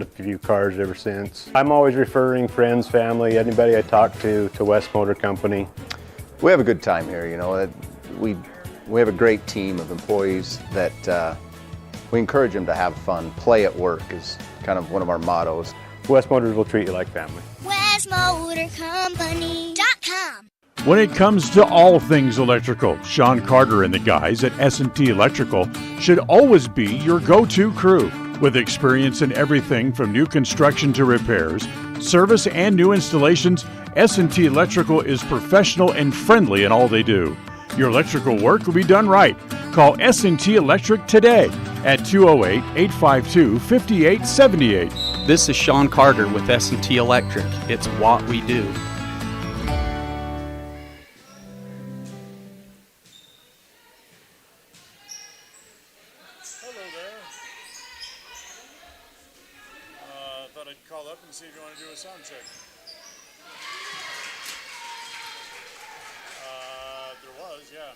a few cars ever since. I'm always referring friends, family, anybody I talk to West Motor Company. We have a good time here, you know. We have a great team of employees that we encourage them to have fun. Play at work is kind of one of our mottos. West Motors will treat you like family. WestMotorCompany.com. When it comes to all things electrical, Sean Carter and the guys at S&T Electrical should always be your go-to crew. With experience in everything from new construction to repairs, service, and new installations, S&T Electrical is professional and friendly in all they do. Your electrical work will be done right. Call S&T Electric today at 208-852-5878. This is Sean Carter with S&T Electric. It's what we do. Hello there. Thought I'd call up and see if you want to do a sound check. There was, yeah.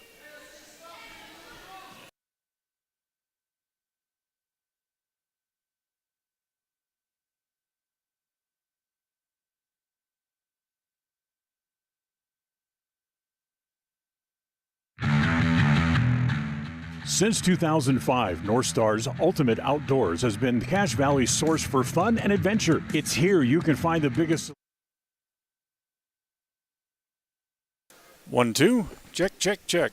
Since 2005, North Star's Ultimate Outdoors has been Cache Valley's source for fun and adventure. It's here you can find the biggest... 1 2, check, check, check.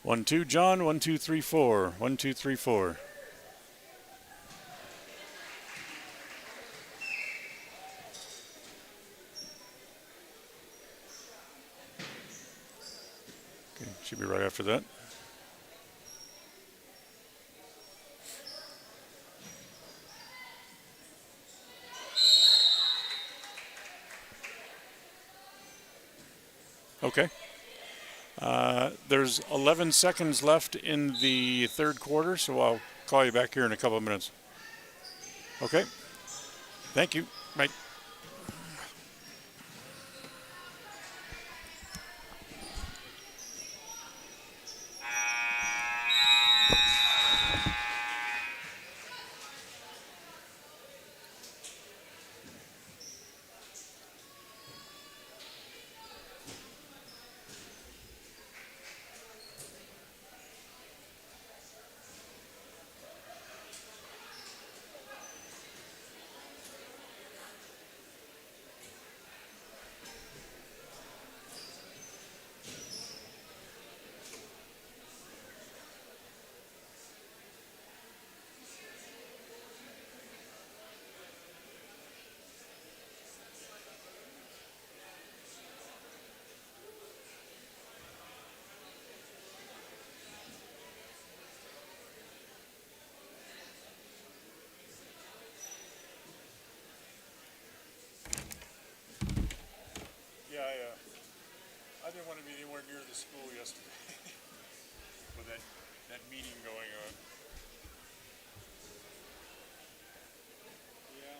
1 2, John. 1 2 3 4. 1 2 3 4. Okay, should be right after that. Okay. There's 11 seconds left in the third quarter, so I'll call you back here in a couple of minutes. Okay. Thank you. Bye. Yeah, I didn't want to be anywhere near the school yesterday with that meeting going on. Yeah.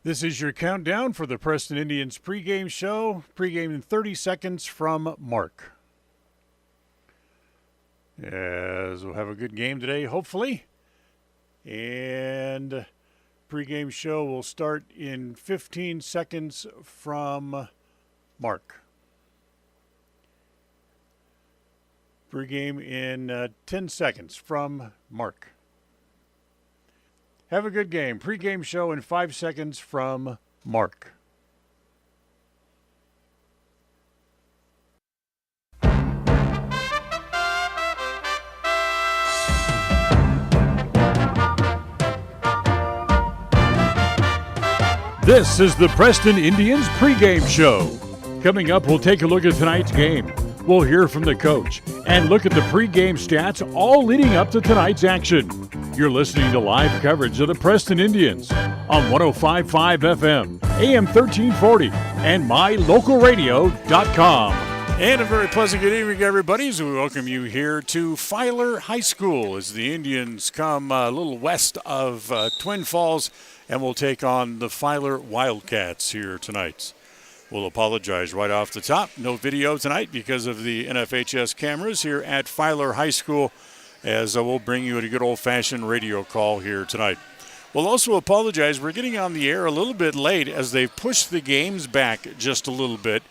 This is your countdown for the Preston Indians pregame show. Pregame in 30 seconds from Mark. As we'll have a good game today, hopefully. And pregame show will start in 15 seconds from Mark. Pregame in 10 seconds from Mark. Have a good game. Pre-game show in 5 seconds from Mark. This is the Preston Indians pregame show. Coming up, we'll take a look at tonight's game. We'll hear from the coach and look at the pregame stats all leading up to tonight's action. You're listening to live coverage of the Preston Indians on 105.5 FM, AM 1340, and mylocalradio.com. And a very pleasant good evening, everybody, as we welcome you here to Filer High School as the Indians come a little west of Twin Falls and will take on the Filer Wildcats here tonight. We'll apologize right off the top. No video tonight because of the NFHS cameras here at Filer High School, as we'll bring you a good old-fashioned radio call here tonight. We'll also apologize. We're getting on the air a little bit late as they've pushed the games back just a little bit.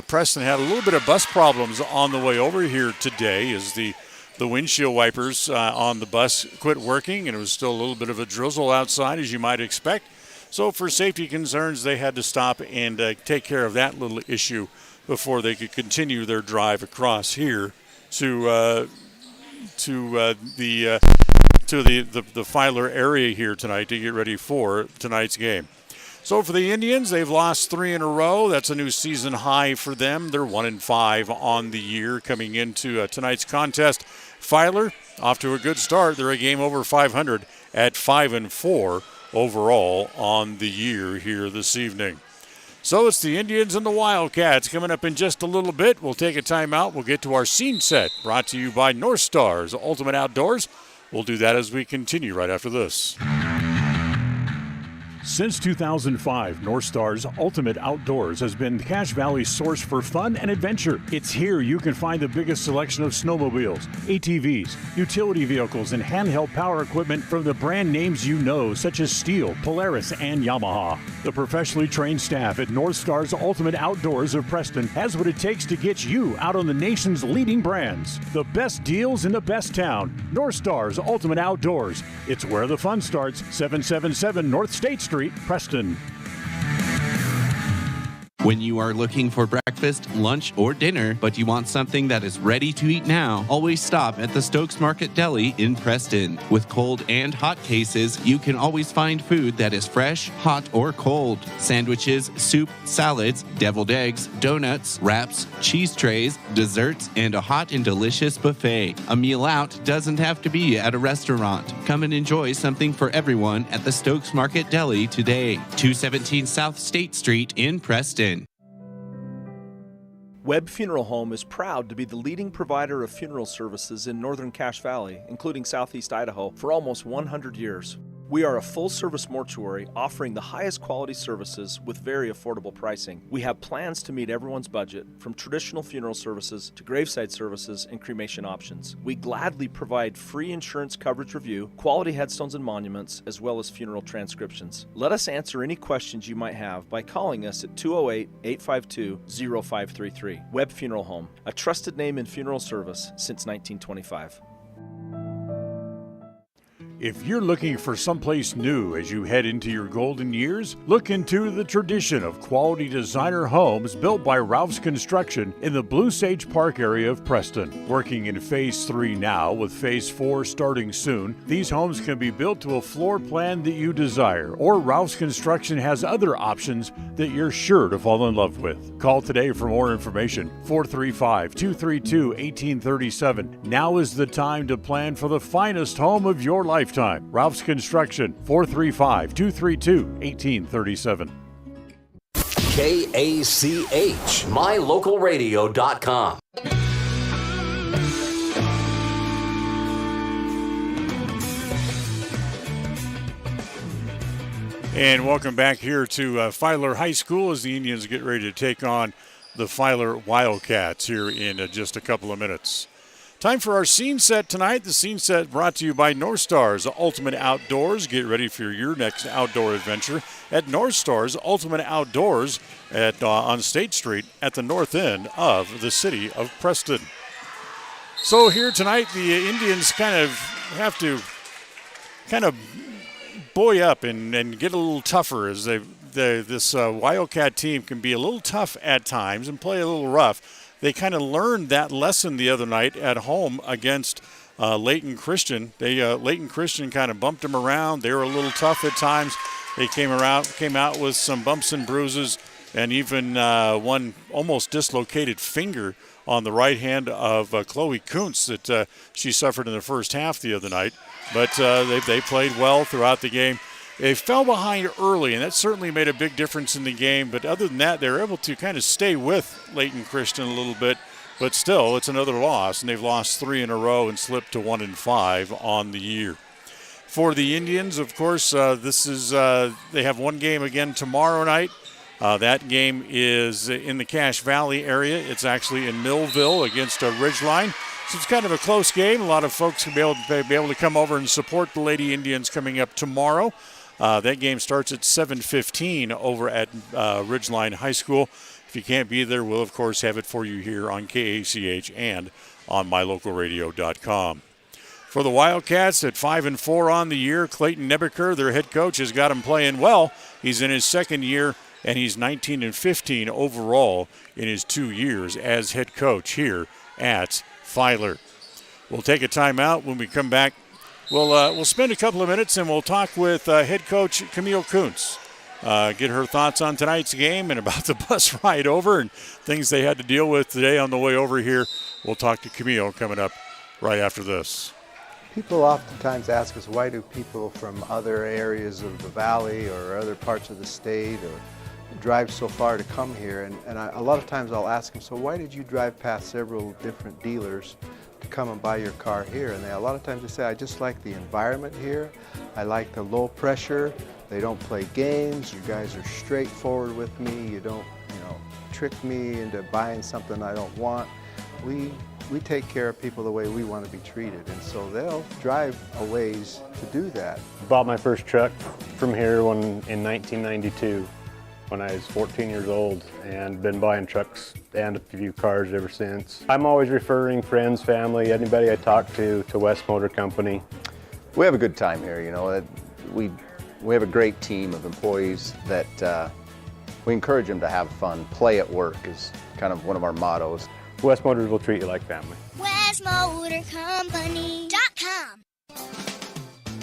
Preston had a little bit of bus problems on the way over here today as the windshield wipers on the bus quit working, and it was still a little bit of a drizzle outside, as you might expect. So for safety concerns, they had to stop and take care of that little issue before they could continue their drive across here to the Filer area here tonight to get ready for tonight's game. So for the Indians, they've lost 3 in a row. That's a new season high for them. They're 1-5 on the year coming into tonight's contest. Filer off to a good start. They're a game over 500 at 5-4 overall on the year here this evening. So it's the Indians and the Wildcats coming up in just a little bit. We'll take a timeout. We'll get to our scene set brought to you by North Stars Ultimate Outdoors. We'll do that as we continue right after this. Since 2005, North Stars Ultimate Outdoors has been Cache Valley's source for fun and adventure. It's here you can find the biggest selection of snowmobiles, ATVs, utility vehicles, and handheld power equipment from the brand names you know, such as Steel, Polaris, and Yamaha. The professionally trained staff at North Stars Ultimate Outdoors of Preston has what it takes to get you out on the nation's leading brands. The best deals in the best town. North Stars Ultimate Outdoors. It's where the fun starts. 777 North State Street, Preston. When you are looking for breakfast, lunch, or dinner, but you want something that is ready to eat now, always stop at the Stokes Market Deli in Preston. With cold and hot cases, you can always find food that is fresh, hot, or cold. Sandwiches, soup, salads, deviled eggs, donuts, wraps, cheese trays, desserts, and a hot and delicious buffet. A meal out doesn't have to be at a restaurant. Come and enjoy something for everyone at the Stokes Market Deli today. 217 South State Street in Preston. Webb Funeral Home is proud to be the leading provider of funeral services in northern Cache Valley, including southeast Idaho, for almost 100 years. We are a full-service mortuary offering the highest quality services with very affordable pricing. We have plans to meet everyone's budget, from traditional funeral services to graveside services and cremation options. We gladly provide free insurance coverage review, quality headstones and monuments, as well as funeral transcriptions. Let us answer any questions you might have by calling us at 208-852-0533. Webb Funeral Home, a trusted name in funeral service since 1925. If you're looking for someplace new as you head into your golden years, look into the tradition of quality designer homes built by Ralph's Construction in the Blue Sage Park area of Preston. Working in Phase 3 now, with Phase 4 starting soon, these homes can be built to a floor plan that you desire, or Ralph's Construction has other options that you're sure to fall in love with. Call today for more information, 435-232-1837. Now is the time to plan for the finest home of your lifetime. Ralph's Construction, 435-232-1837. KACH, mylocalradio.com. And welcome back here to Filer High School as the Indians get ready to take on the Filer Wildcats here in just a couple of minutes. Time for our scene set tonight. The scene set brought to you by North Stars Ultimate Outdoors. Get ready for your next outdoor adventure at North Stars Ultimate Outdoors on State Street at the north end of the city of Preston. So here tonight, the Indians kind of have to buoy up and get a little tougher as this Wildcat team can be a little tough at times and play a little rough. They kind of learned that lesson the other night at home against Layton Christian. Layton Christian kind of bumped them around. They were a little tough at times. They came out with some bumps and bruises and even one almost dislocated finger on the right hand of Chloe Kuntz that she suffered in the first half the other night. But they played well throughout the game. They fell behind early, and that certainly made a big difference in the game. But other than that, they were able to kind of stay with Layton Christian a little bit. But still, it's another loss, and they've lost 3 in a row and slipped to 1-5 on the year. For the Indians, of course, they have one game again tomorrow night. That game is in the Cache Valley area. It's actually in Millville against Ridgeline. So it's kind of a close game. A lot of folks will be able to come over and support the Lady Indians coming up tomorrow. That game starts at 7:15 over at Ridgeline High School. If you can't be there, we'll, of course, have it for you here on KACH and on mylocalradio.com. For the Wildcats at 5-4 on the year, Clayton Nebeker, their head coach, has got them playing well. He's in his second year, and he's 19-15 overall in his 2 years as head coach here at Filer. We'll take a timeout. When we come back, we'll spend a couple of minutes and we'll talk with head coach Camille Kuntz. Get her thoughts on tonight's game and about the bus ride over and things they had to deal with today on the way over here. We'll talk to Camille coming up right after this. People oftentimes ask us, why do people from other areas of the valley or other parts of the state or drive so far to come here? And a lot of times I'll ask them, so why did you drive past several different dealers to come and buy your car here? And a lot of times they say, I just like the environment here. I like the low pressure. They don't play games. You guys are straightforward with me. You don't, trick me into buying something I don't want. We take care of people the way we want to be treated, and so they'll drive a ways to do that. Bought my first truck from here in 1992 when I was 14 years old, and been buying trucks and a few cars ever since. I'm always referring friends, family, anybody I talk to West Motor Company. We have a good time here, We have a great team of employees that we encourage them to have fun. Play at work is kind of one of our mottos. West Motors will treat you like family. WestMotorCompany.com.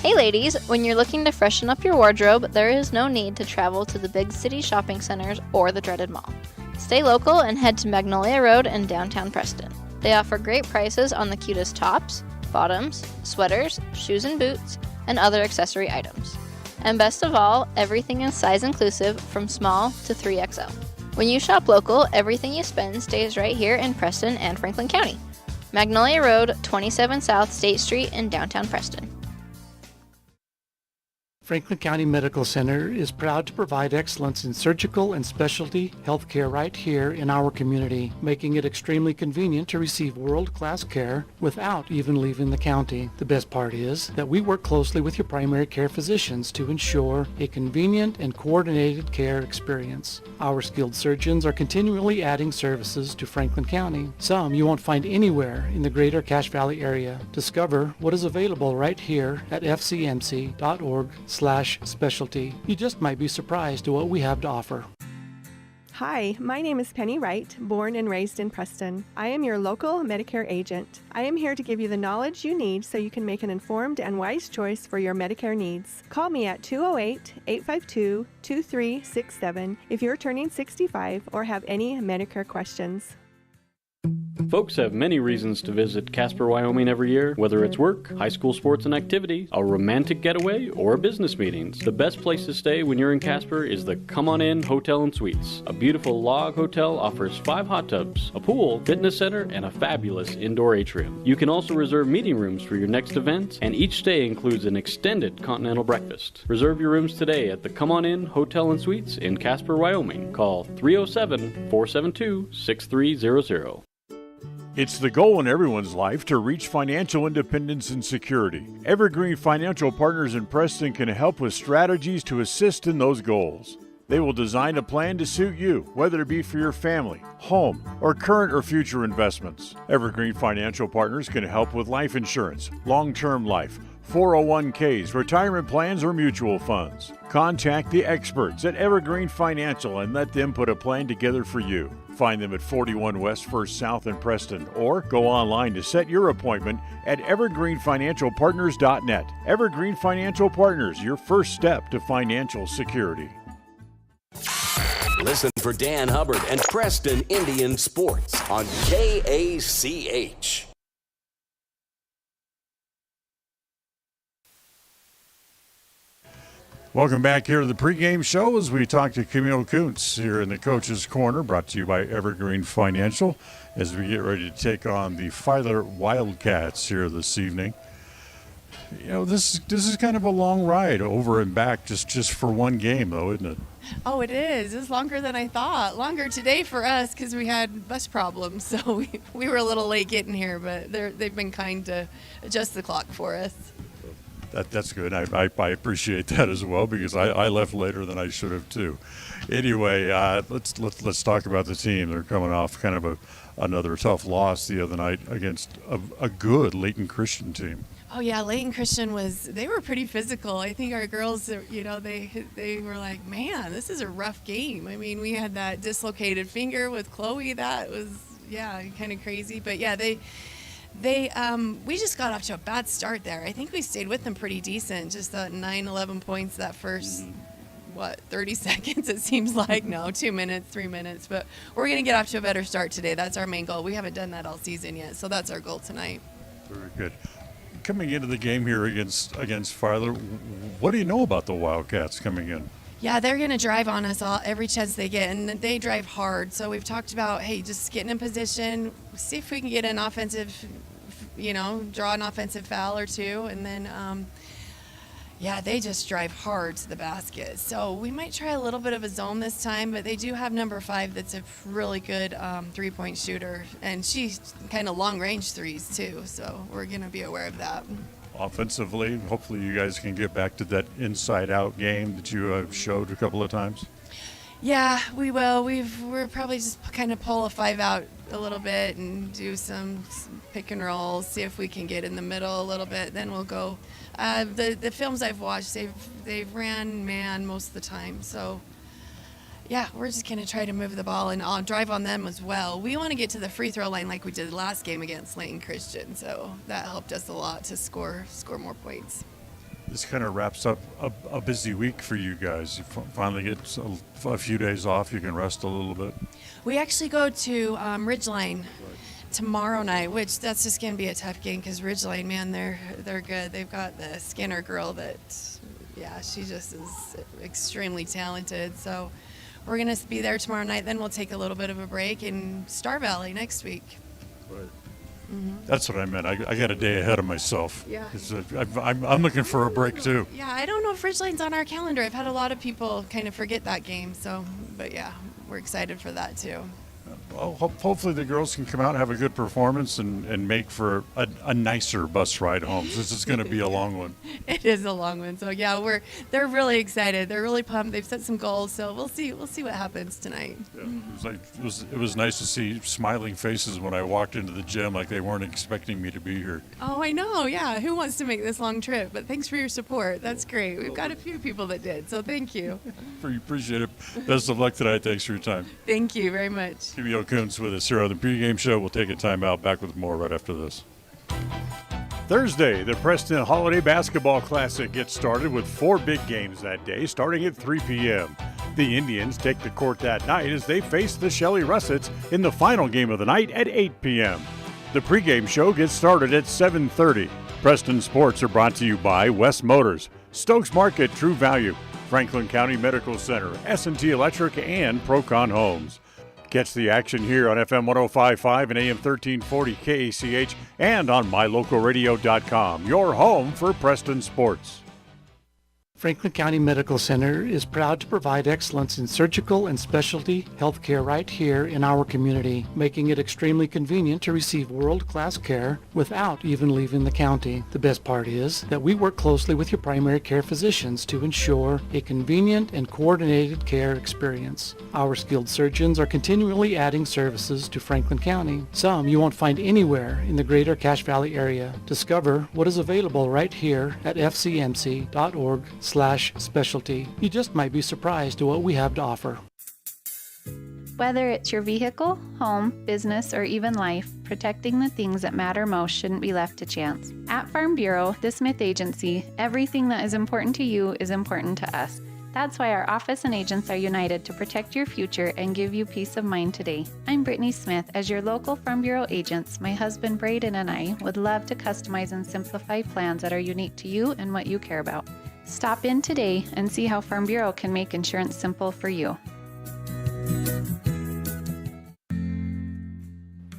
Hey ladies, when you're looking to freshen up your wardrobe, there is no need to travel to the big city shopping centers or the dreaded mall. Stay local and head to Magnolia Road in downtown Preston. They offer great prices on the cutest tops, bottoms, sweaters, shoes and boots, and other accessory items. And best of all, everything is size inclusive from small to 3XL. When you shop local, everything you spend stays right here in Preston and Franklin County. Magnolia Road, 27 South State Street in downtown Preston. Franklin County Medical Center is proud to provide excellence in surgical and specialty healthcare right here in our community, making it extremely convenient to receive world-class care without even leaving the county. The best part is that we work closely with your primary care physicians to ensure a convenient and coordinated care experience. Our skilled surgeons are continually adding services to Franklin County, some you won't find anywhere in the greater Cache Valley area. Discover what is available right here at fcmc.org/specialty. You just might be surprised at what we have to offer. Hi, my name is Penny Wright, born and raised in Preston. I am your local Medicare agent. I am here to give you the knowledge you need so you can make an informed and wise choice for your Medicare needs. Call me at 208-852-2367 if you're turning 65 or have any Medicare questions. Folks have many reasons to visit Casper, Wyoming every year, whether it's work, high school sports and activities, a romantic getaway, or business meetings. The best place to stay when you're in Casper is the Come On In Hotel and Suites. A beautiful log hotel offers 5 hot tubs, a pool, fitness center, and a fabulous indoor atrium. You can also reserve meeting rooms for your next event, and each stay includes an extended continental breakfast. Reserve your rooms today at the Come On In Hotel and Suites in Casper, Wyoming. Call 307-472-6300. It's the goal in everyone's life to reach financial independence and security. Evergreen Financial Partners in Preston can help with strategies to assist in those goals. They will design a plan to suit you, whether it be for your family, home, or current or future investments. Evergreen Financial Partners can help with life insurance, long-term life, 401ks, retirement plans, or mutual funds. Contact the experts at Evergreen Financial and let them put a plan together for you. Find them at 41 West First South in Preston, or go online to set your appointment at evergreenfinancialpartners.net. Evergreen Financial Partners, your first step to financial security. Listen for Dan Hubbard and Preston Indian Sports on KACH. Welcome back here to the pregame show as we talk to Camille Kuntz here in the Coach's Corner, brought to you by Evergreen Financial, as we get ready to take on the Filer Wildcats here this evening. You know, this is kind of a long ride over and back just for one game, though, isn't it? Oh, it is. It's longer than I thought. Longer today for us because we had bus problems, so we were a little late getting here, but they've been kind to adjust the clock for us. That's good. I appreciate that as well, because I left later than I should have too. Anyway, let's talk about the team. They're coming off kind of another tough loss the other night against a good Layton Christian team. Oh yeah, Layton Christian they were pretty physical. I think our girls, you know, they were like, man, this is a rough game. I mean, we had that dislocated finger with Chloe. That was kind of crazy. But yeah, we just got off to a bad start there. I think we stayed with them pretty decent. Just that 9-11 points that first, 30 seconds it seems like. No, 2 minutes, 3 minutes. But we're going to get off to a better start today. That's our main goal. We haven't done that all season yet, so that's our goal tonight. Very good. Coming into the game here against Filer, what do you know about the Wildcats coming in? Yeah, they're going to drive on us every chance they get, and they drive hard. So we've talked about, hey, just getting in position, see if we can get an offensive, draw an offensive foul or two, and then, they just drive hard to the basket. So we might try a little bit of a zone this time, but they do have number 5 that's a really good three-point shooter, and she's kind of long-range threes too, so we're going to be aware of that. Offensively, hopefully you guys can get back to that inside-out game that you showed a couple of times. Yeah, we will. We're probably just kind of pull a 5 out a little bit and do some pick and rolls, see if we can get in the middle a little bit. Then we'll go. The films I've watched, they've ran man most of the time. So, yeah, we're just going to try to move the ball and I'll drive on them as well. We want to get to the free throw line like we did last game against Layton Christian. So that helped us a lot to score more points. This kind of wraps up a busy week for you guys. You finally get a few days off. You can rest a little bit. We actually go to Ridgeline tomorrow night, which that's just going to be a tough game because Ridgeline, man, they're good. They've got the Skinner girl that, she just is extremely talented. So we're going to be there tomorrow night. Then we'll take a little bit of a break in Star Valley next week. Right. Mm-hmm. That's what I meant. I got a day ahead of myself. Yeah. I'm looking for a break too. Yeah, I don't know if Ridgeline's on our calendar. I've had a lot of people kind of forget that game. So, but yeah, we're excited for that too. Well, hopefully the girls can come out and have a good performance and make for a nicer bus ride home. This is going to be a long one. It is a long one. So yeah, they're really excited. They're really pumped. They've set some goals. So we'll see what happens tonight. Yeah, it was nice to see smiling faces when I walked into the gym, like they weren't expecting me to be here. Oh, I know. Yeah. Who wants to make this long trip? But thanks for your support. That's great. We've got a few people that did. So thank you. Appreciate it. Best of luck tonight. Thanks for your time. Thank you very much. Camille Kuntz with us here on the pregame show. We'll take a time out. Back with more right after this. Thursday, the Preston Holiday Basketball Classic gets started with 4 big games that day, starting at 3 p.m. The Indians take the court that night as they face the Shelley Russets in the final game of the night at 8 p.m. The pregame show gets started at 7:30. Preston Sports are brought to you by West Motors, Stokes Market True Value, Franklin County Medical Center, S&T Electric, and Procon Homes. Catch the action here on FM 105.5 and AM 1340 KACH and on mylocalradio.com, your home for Preston Sports. Franklin County Medical Center is proud to provide excellence in surgical and specialty healthcare right here in our community, making it extremely convenient to receive world-class care without even leaving the county. The best part is that we work closely with your primary care physicians to ensure a convenient and coordinated care experience. Our skilled surgeons are continually adding services to Franklin County, some you won't find anywhere in the greater Cache Valley area. Discover what is available right here at fcmc.org/specialty. You just might be surprised at what we have to offer. Whether it's your vehicle, home, business, or even life, protecting the things that matter most shouldn't be left to chance. At Farm Bureau, the Smith Agency, everything that is important to you is important to us. That's why our office and agents are united to protect your future and give you peace of mind today. I'm Brittany Smith. As your local Farm Bureau agents, my husband Braden and I would love to customize and simplify plans that are unique to you and what you care about. Stop in today and see how Farm Bureau can make insurance simple for you.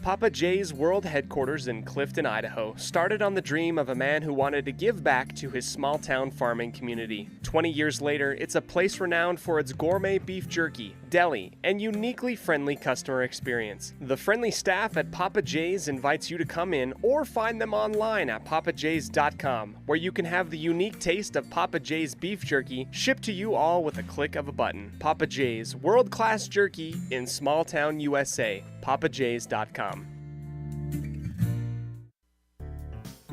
Papa J's World Headquarters in Clifton, Idaho, started on the dream of a man who wanted to give back to his small-town farming community. 20 years later, it's a place renowned for its gourmet beef jerky, deli, and uniquely friendly customer experience. The friendly staff at Papa J's invites you to come in or find them online at papajs.com, where you can have the unique taste of Papa J's beef jerky shipped to you all with a click of a button. Papa J's, world-class jerky in small-town USA. papajs.com.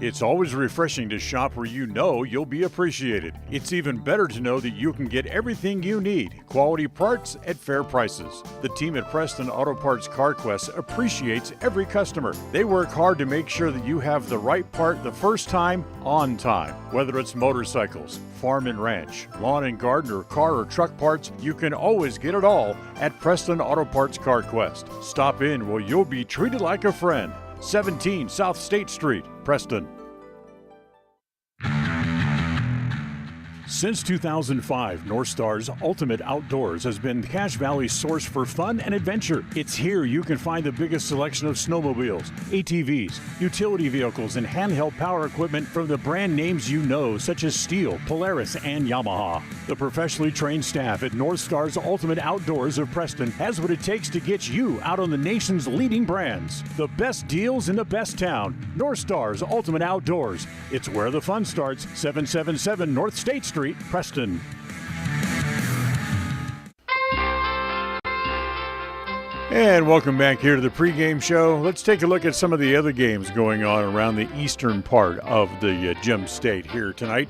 It's always refreshing to shop where you know you'll be appreciated. It's even better to know that you can get everything you need, quality parts at fair prices. The team at Preston Auto Parts CarQuest appreciates every customer. They work hard to make sure that you have the right part the first time, on time. Whether it's motorcycles, farm and ranch, lawn and garden, or car or truck parts, you can always get it all at Preston Auto Parts CarQuest. Stop in where you'll be treated like a friend. 17 South State Street, Preston. Since 2005, North Star's Ultimate Outdoors has been Cache Valley's source for fun and adventure. It's here you can find the biggest selection of snowmobiles, ATVs, utility vehicles, and handheld power equipment from the brand names you know, such as Steel, Polaris, and Yamaha. The professionally trained staff at North Star's Ultimate Outdoors of Preston has what it takes to get you out on the nation's leading brands. The best deals in the best town. North Star's Ultimate Outdoors. It's where the fun starts. 777 North State Street, Preston. And welcome back here to the pregame show. Let's take a look at some of the other games going on around the eastern part of the Gem State here tonight.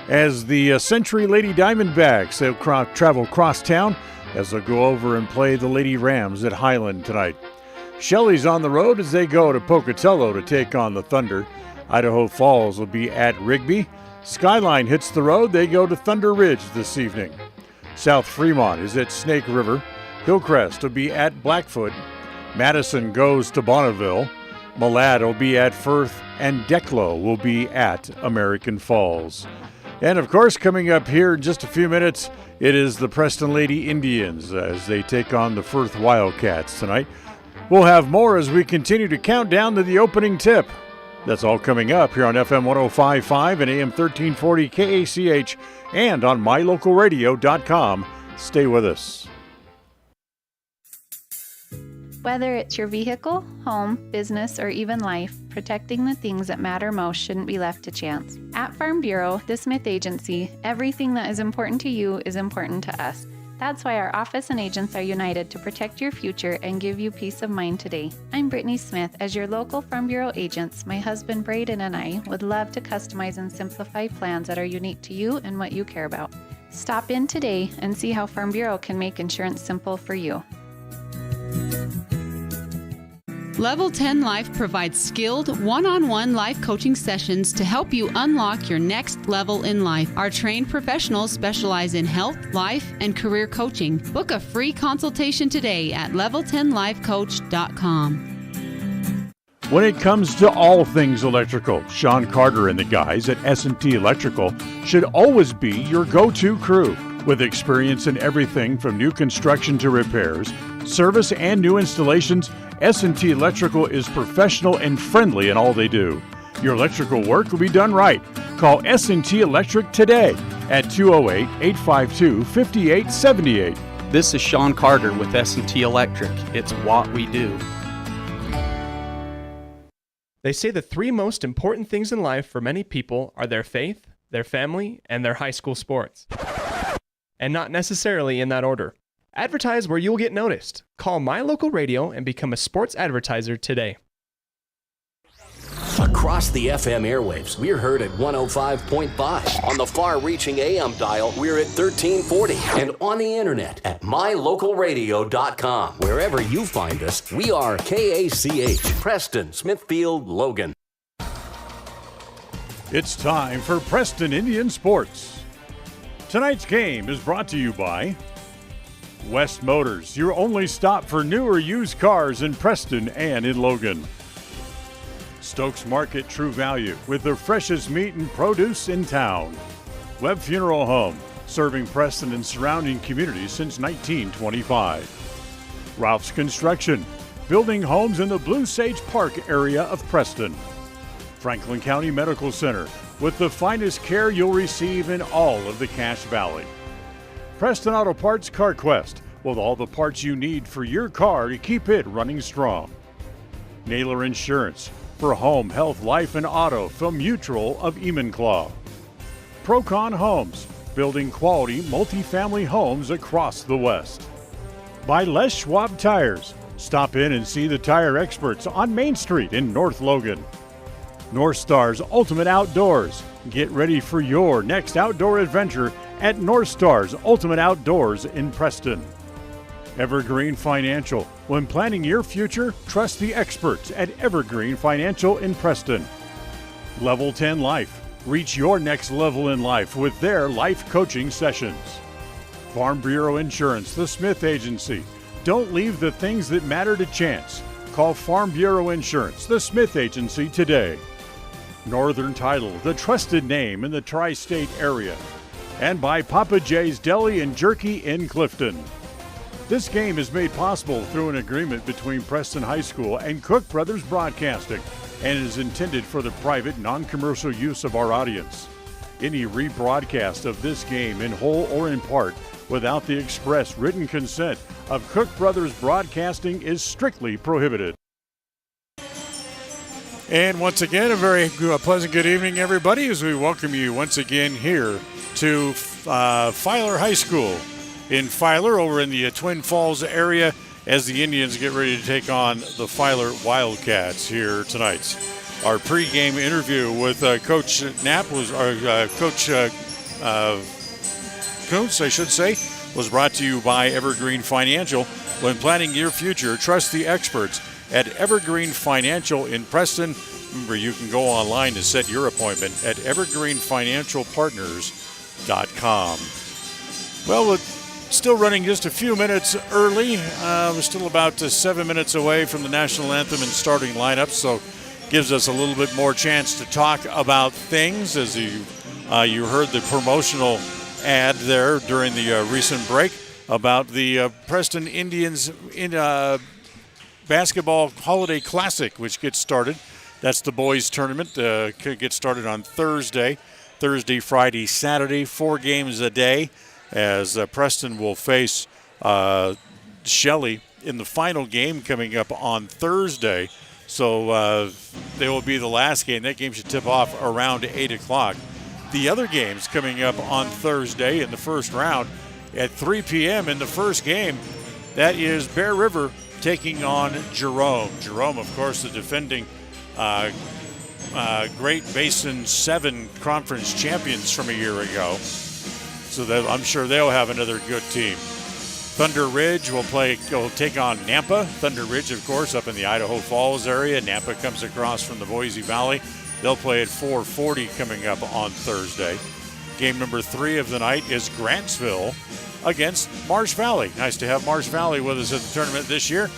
As the Century Lady Diamondbacks, they'll travel cross town as they'll go over and play the Lady Rams at Highland tonight. Shelley's on the road as they go to Pocatello to take on the Thunder. Idaho Falls will be at Rigby. Skyline hits the road. They go to Thunder Ridge this evening. South Fremont is at Snake River. Hillcrest will be at Blackfoot. Madison goes to Bonneville. Malad will be at Firth. And Declo will be at American Falls. And, of course, coming up here in just a few minutes, it is the Preston Lady Indians as they take on the Firth Wildcats tonight. We'll have more as we continue to count down to the opening tip. That's all coming up here on FM 105.5 and AM 1340 KACH and on mylocalradio.com. Stay with us. Whether it's your vehicle, home, business, or even life, protecting the things that matter most shouldn't be left to chance. At Farm Bureau, the Smith Agency, everything that is important to you is important to us. That's why our office and agents are united to protect your future and give you peace of mind today. I'm Brittany Smith. As your local Farm Bureau agents, my husband Braden and I would love to customize and simplify plans that are unique to you and what you care about. Stop in today and see how Farm Bureau can make insurance simple for you. Level 10 Life provides skilled, one-on-one life coaching sessions to help you unlock your next level in life. Our trained professionals specialize in health, life, and career coaching. Book a free consultation today at level10lifecoach.com. When it comes to all things electrical, Sean Carter and the guys at S&T Electrical should always be your go-to crew. With experience in everything from new construction to repairs, service, and new installations, S&T Electrical is professional and friendly in all they do. Your electrical work will be done right. Call S&T Electric today at 208-852-5878. This is Sean Carter with S&T Electric. It's what we do. They say the three most important things in life for many people are their faith, their family, and their high school sports. And not necessarily in that order. Advertise where you'll get noticed. Call My Local Radio and become a sports advertiser today. Across the FM airwaves, we're heard at 105.5. On the far-reaching AM dial, we're at 1340. And on the internet at mylocalradio.com. Wherever you find us, we are KACH, Preston, Smithfield, Logan. It's time for Preston Indian Sports. Tonight's game is brought to you by West Motors, your only stop for new or used cars in Preston and in Logan. Stokes Market True Value with the freshest meat and produce in town. Webb Funeral Home, serving Preston and surrounding communities since 1925. Ralph's Construction, building homes in the Blue Sage Park area of Preston. Franklin County Medical Center, with the finest care you'll receive in all of the Cache Valley. Preston Auto Parts CarQuest, with all the parts you need for your car to keep it running strong. Naylor Insurance, for home, health, life, and auto from Mutual of Enumclaw. Procon Homes, building quality multifamily homes across the West. By Les Schwab Tires, stop in and see the tire experts on Main Street in North Logan. North Star's Ultimate Outdoors, get ready for your next outdoor adventure at North Star's Ultimate Outdoors in Preston. Evergreen Financial. When planning your future, trust the experts at Evergreen Financial in Preston. Level 10 Life. Reach your next level in life with their life coaching sessions. Farm Bureau Insurance, the Smith Agency. Don't leave the things that matter to chance. Call Farm Bureau Insurance, the Smith Agency today. Northern Title, the trusted name in the tri-state area. And by Papa J's Deli and Jerky in Clifton. This game is made possible through an agreement between Preston High School and Cook Brothers Broadcasting and is intended for the private, non-commercial use of our audience. Any rebroadcast of this game in whole or in part without the express written consent of Cook Brothers Broadcasting is strictly prohibited. And once again, a very pleasant good evening, everybody, as we welcome you once again here to Filer High School in Filer over in the Twin Falls area as the Indians get ready to take on the Filer Wildcats here tonight. Our pregame interview with Coach Knapp was Coach Kuntz, I should say, was brought to you by Evergreen Financial. When planning your future, trust the experts at Evergreen Financial in Preston. Remember, you can go online to set your appointment at evergreenfinancialpartners.com. Well, we're still running just a few minutes early. We're still about 7 minutes away from the national anthem and starting lineup, so gives us a little bit more chance to talk about things. As you heard the promotional ad there during the recent break about the Preston Indians in basketball holiday classic, which gets started. That's the boys tournament. Gets started on Thursday, Friday, Saturday, 4 games a day, as Preston will face Shelley in the final game coming up on Thursday. So they will be the last game. That game should tip off around 8 o'clock. The other games coming up on Thursday in the first round at 3 p.m. in the first game, that is Bear River taking on Jerome. Jerome, of course, the defending Great Basin 7 conference champions from a year ago. So I'm sure they'll have another good team. Thunder Ridge will take on Nampa. Thunder Ridge, of course, up in the Idaho Falls area. Nampa comes across from the Boise Valley. They'll play at 4:40 coming up on Thursday. Game number 3 of the night is Grantsville against Marsh Valley. Nice to have Marsh Valley with us at the tournament this year.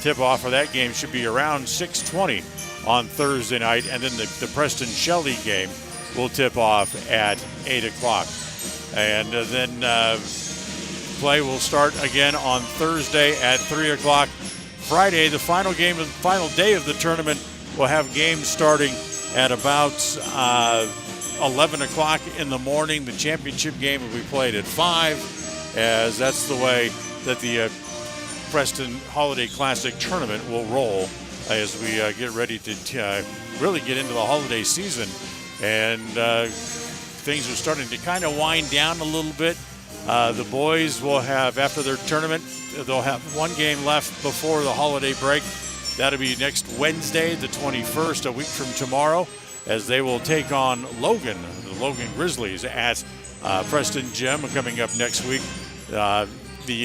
Tip-off for that game should be around 6:20 on Thursday night, and then the Preston Shelley game will tip off at 8 o'clock. And then play will start again on Thursday at 3 o'clock. Friday, the final game of the final day of the tournament, will have games starting at about 11 o'clock in the morning. The championship game will be played at 5, as that's the way that the Preston Holiday Classic tournament will roll as we get ready to really get into the holiday season. And things are starting to kind of wind down a little bit. The boys will have, after their tournament, they'll have one game left before the holiday break. That'll be next Wednesday, the 21st, a week from tomorrow, as they will take on Logan, the Logan Grizzlies, at Preston Gym coming up next week. The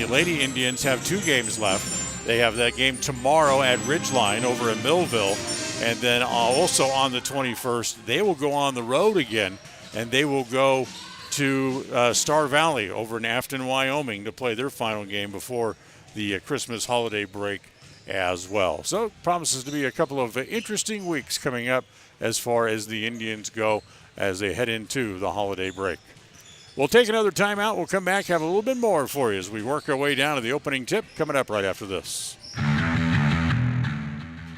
Lady Indians have 2 games left. They have that game tomorrow at Ridgeline over in Millville. And then also on the 21st, they will go on the road again, and they will go to Star Valley over in Afton, Wyoming, to play their final game before the Christmas holiday break as well. So it promises to be a couple of interesting weeks coming up as far as the Indians go as they head into the holiday break. We'll take another timeout. We'll come back, have a little bit more for you as we work our way down to the opening tip coming up right after this.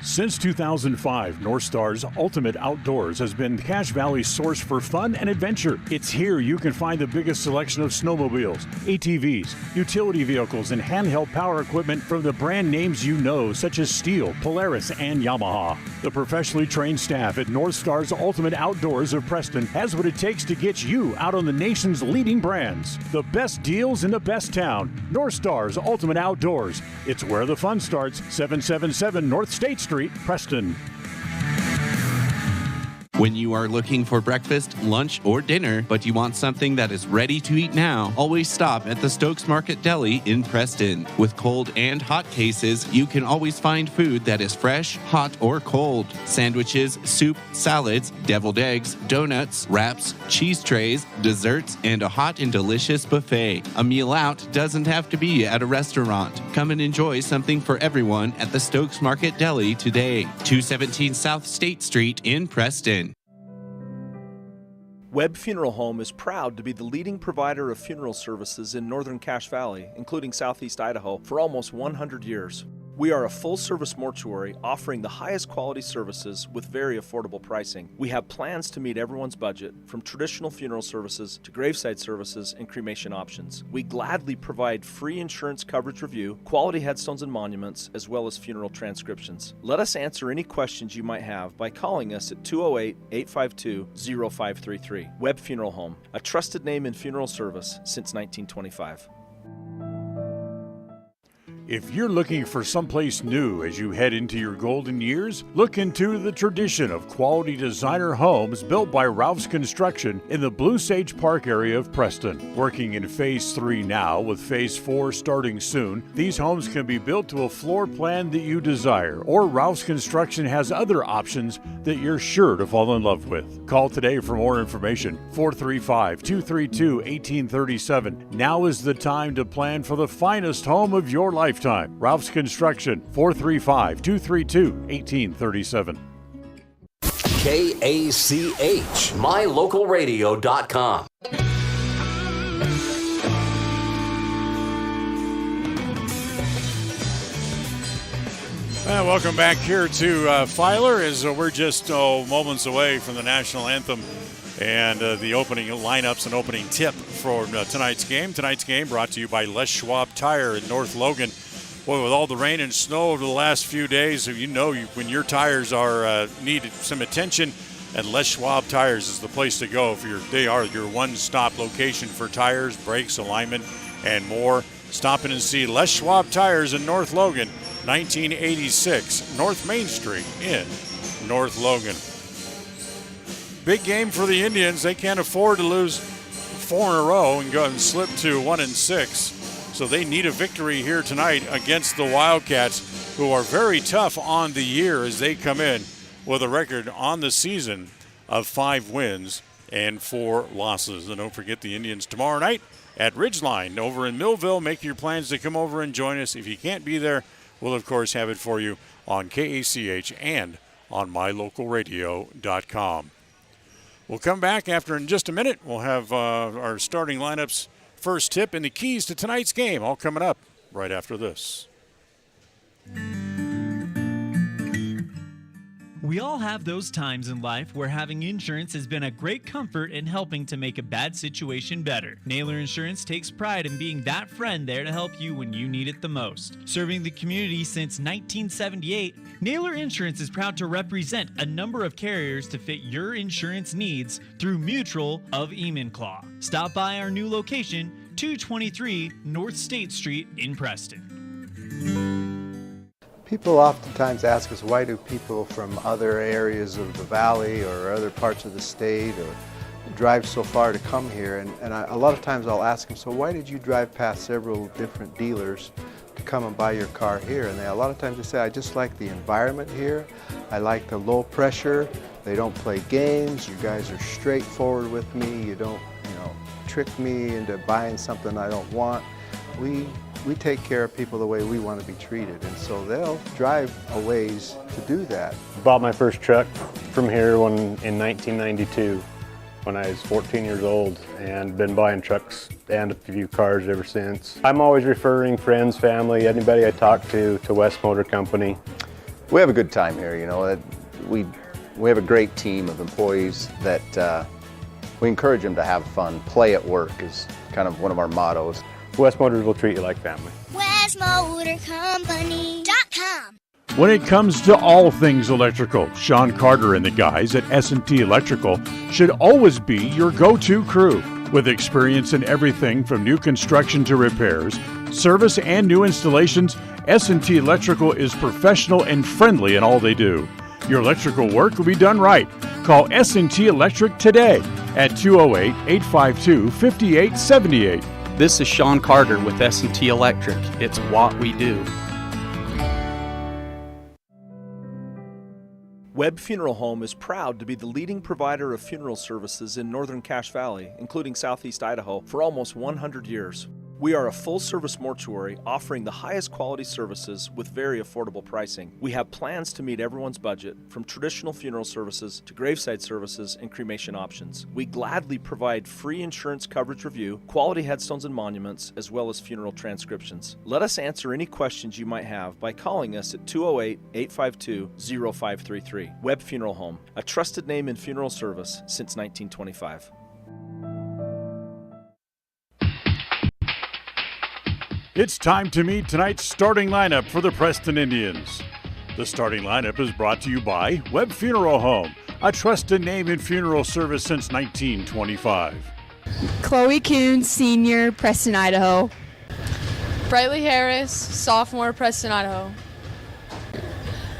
Since 2005, North Star's Ultimate Outdoors has been Cache Valley's source for fun and adventure. It's here you can find the biggest selection of snowmobiles, ATVs, utility vehicles, and handheld power equipment from the brand names you know, such as Steel, Polaris, and Yamaha. The professionally trained staff at North Star's Ultimate Outdoors of Preston has what it takes to get you out on the nation's leading brands. The best deals in the best town. North Star's Ultimate Outdoors. It's where the fun starts. 777 North State Street, Preston. When you are looking for breakfast, lunch, or dinner, but you want something that is ready to eat now, always stop at the Stokes Market Deli in Preston. With cold and hot cases, you can always find food that is fresh, hot, or cold. Sandwiches, soup, salads, deviled eggs, donuts, wraps, cheese trays, desserts, and a hot and delicious buffet. A meal out doesn't have to be at a restaurant. Come and enjoy something for everyone at the Stokes Market Deli today. 217 South State Street in Preston. Webb Funeral Home is proud to be the leading provider of funeral services in northern Cache Valley, including southeast Idaho, for almost 100 years. We are a full-service mortuary offering the highest quality services with very affordable pricing. We have plans to meet everyone's budget, from traditional funeral services to graveside services and cremation options. We gladly provide free insurance coverage review, quality headstones and monuments, as well as funeral transcriptions. Let us answer any questions you might have by calling us at 208-852-0533. Webb Funeral Home, a trusted name in funeral service since 1925. If you're looking for someplace new as you head into your golden years, look into the tradition of quality designer homes built by Ralph's Construction in the Blue Sage Park area of Preston. Working in Phase 3 now, with Phase 4 starting soon, these homes can be built to a floor plan that you desire, or Ralph's Construction has other options that you're sure to fall in love with. Call today for more information, 435-232-1837. Now is the time to plan for the finest home of your lifetime. Ralph's Construction, 435-232-1837. KACH, mylocalradio.com. Welcome back here to Filer, as we're just moments away from the national anthem and the opening lineups and opening tip for tonight's game. Tonight's game brought to you by Les Schwab Tire in North Logan. Boy, with all the rain and snow over the last few days, you know when your tires are need some attention, and Les Schwab Tires is the place to go. They are your one-stop location for tires, brakes, alignment, and more. Stop in and see Les Schwab Tires in North Logan, 1986 North Main Street in North Logan. Big game for the Indians. They can't afford to lose 4 in a row and go and slip to 1-6. So they need a victory here tonight against the Wildcats, who are very tough on the year as they come in with a record on the season of 5 wins and 4 losses. And don't forget the Indians tomorrow night at Ridgeline over in Millville. Make your plans to come over and join us. If you can't be there, we'll, of course, have it for you on KACH and on mylocalradio.com. We'll come back after in just a minute. We'll have our starting lineups, first tip, and the keys to tonight's game, all coming up right after this. We all have those times in life where having insurance has been a great comfort in helping to make a bad situation better. Naylor Insurance takes pride in being that friend there to help you when you need it the most. Serving the community since 1978, Naylor Insurance is proud to represent a number of carriers to fit your insurance needs through Mutual of Enumclaw. Stop by our new location, 223 North State Street in Preston. People oftentimes ask us, why do people from other areas of the valley or other parts of the state or drive so far to come here? And a lot of times I'll ask them, so why did you drive past several different dealers to come and buy your car here? And a lot of times they say, I just like the environment here. I like the low pressure. They don't play games. You guys are straightforward with me. You don't, trick me into buying something I don't want. We take care of people the way we want to be treated, and so they'll drive a ways to do that. Bought my first truck from here in 1992 when I was 14 years old, and been buying trucks and a few cars ever since. I'm always referring friends, family, anybody I talk to West Motor Company. We have a good time here, we have a great team of employees that we encourage them to have fun. Play at work is kind of one of our mottos. West Motors will treat you like family. WestMotorCompany.com. When it comes to all things electrical, Sean Carter and the guys at S&T Electrical should always be your go-to crew. With experience in everything from new construction to repairs, service, and new installations, S&T Electrical is professional and friendly in all they do. Your electrical work will be done right. Call S&T Electric today at 208-852-5878. This is Sean Carter with S&T Electric. It's what we do. Webb Funeral Home is proud to be the leading provider of funeral services in northern Cache Valley, including southeast Idaho, for almost 100 years. We are a full-service mortuary offering the highest quality services with very affordable pricing. We have plans to meet everyone's budget, from traditional funeral services to graveside services and cremation options. We gladly provide free insurance coverage review, quality headstones and monuments, as well as funeral transcriptions. Let us answer any questions you might have by calling us at 208-852-0533. Webb Funeral Home, a trusted name in funeral service since 1925. It's time to meet tonight's starting lineup for the Preston Indians. The starting lineup is brought to you by Webb Funeral Home, a trusted name in funeral service since 1925. Chloe Kuhn, senior, Preston, Idaho. Briley Harris, sophomore, Preston, Idaho.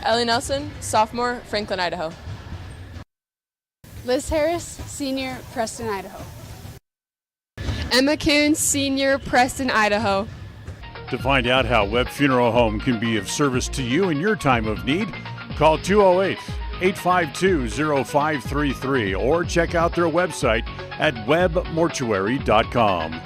Ellie Nelson, sophomore, Franklin, Idaho. Liz Harris, senior, Preston, Idaho. Emma Kuhn, senior, Preston, Idaho. To find out how Webb Funeral Home can be of service to you in your time of need, call 208-852-0533 or check out their website at webbmortuary.com.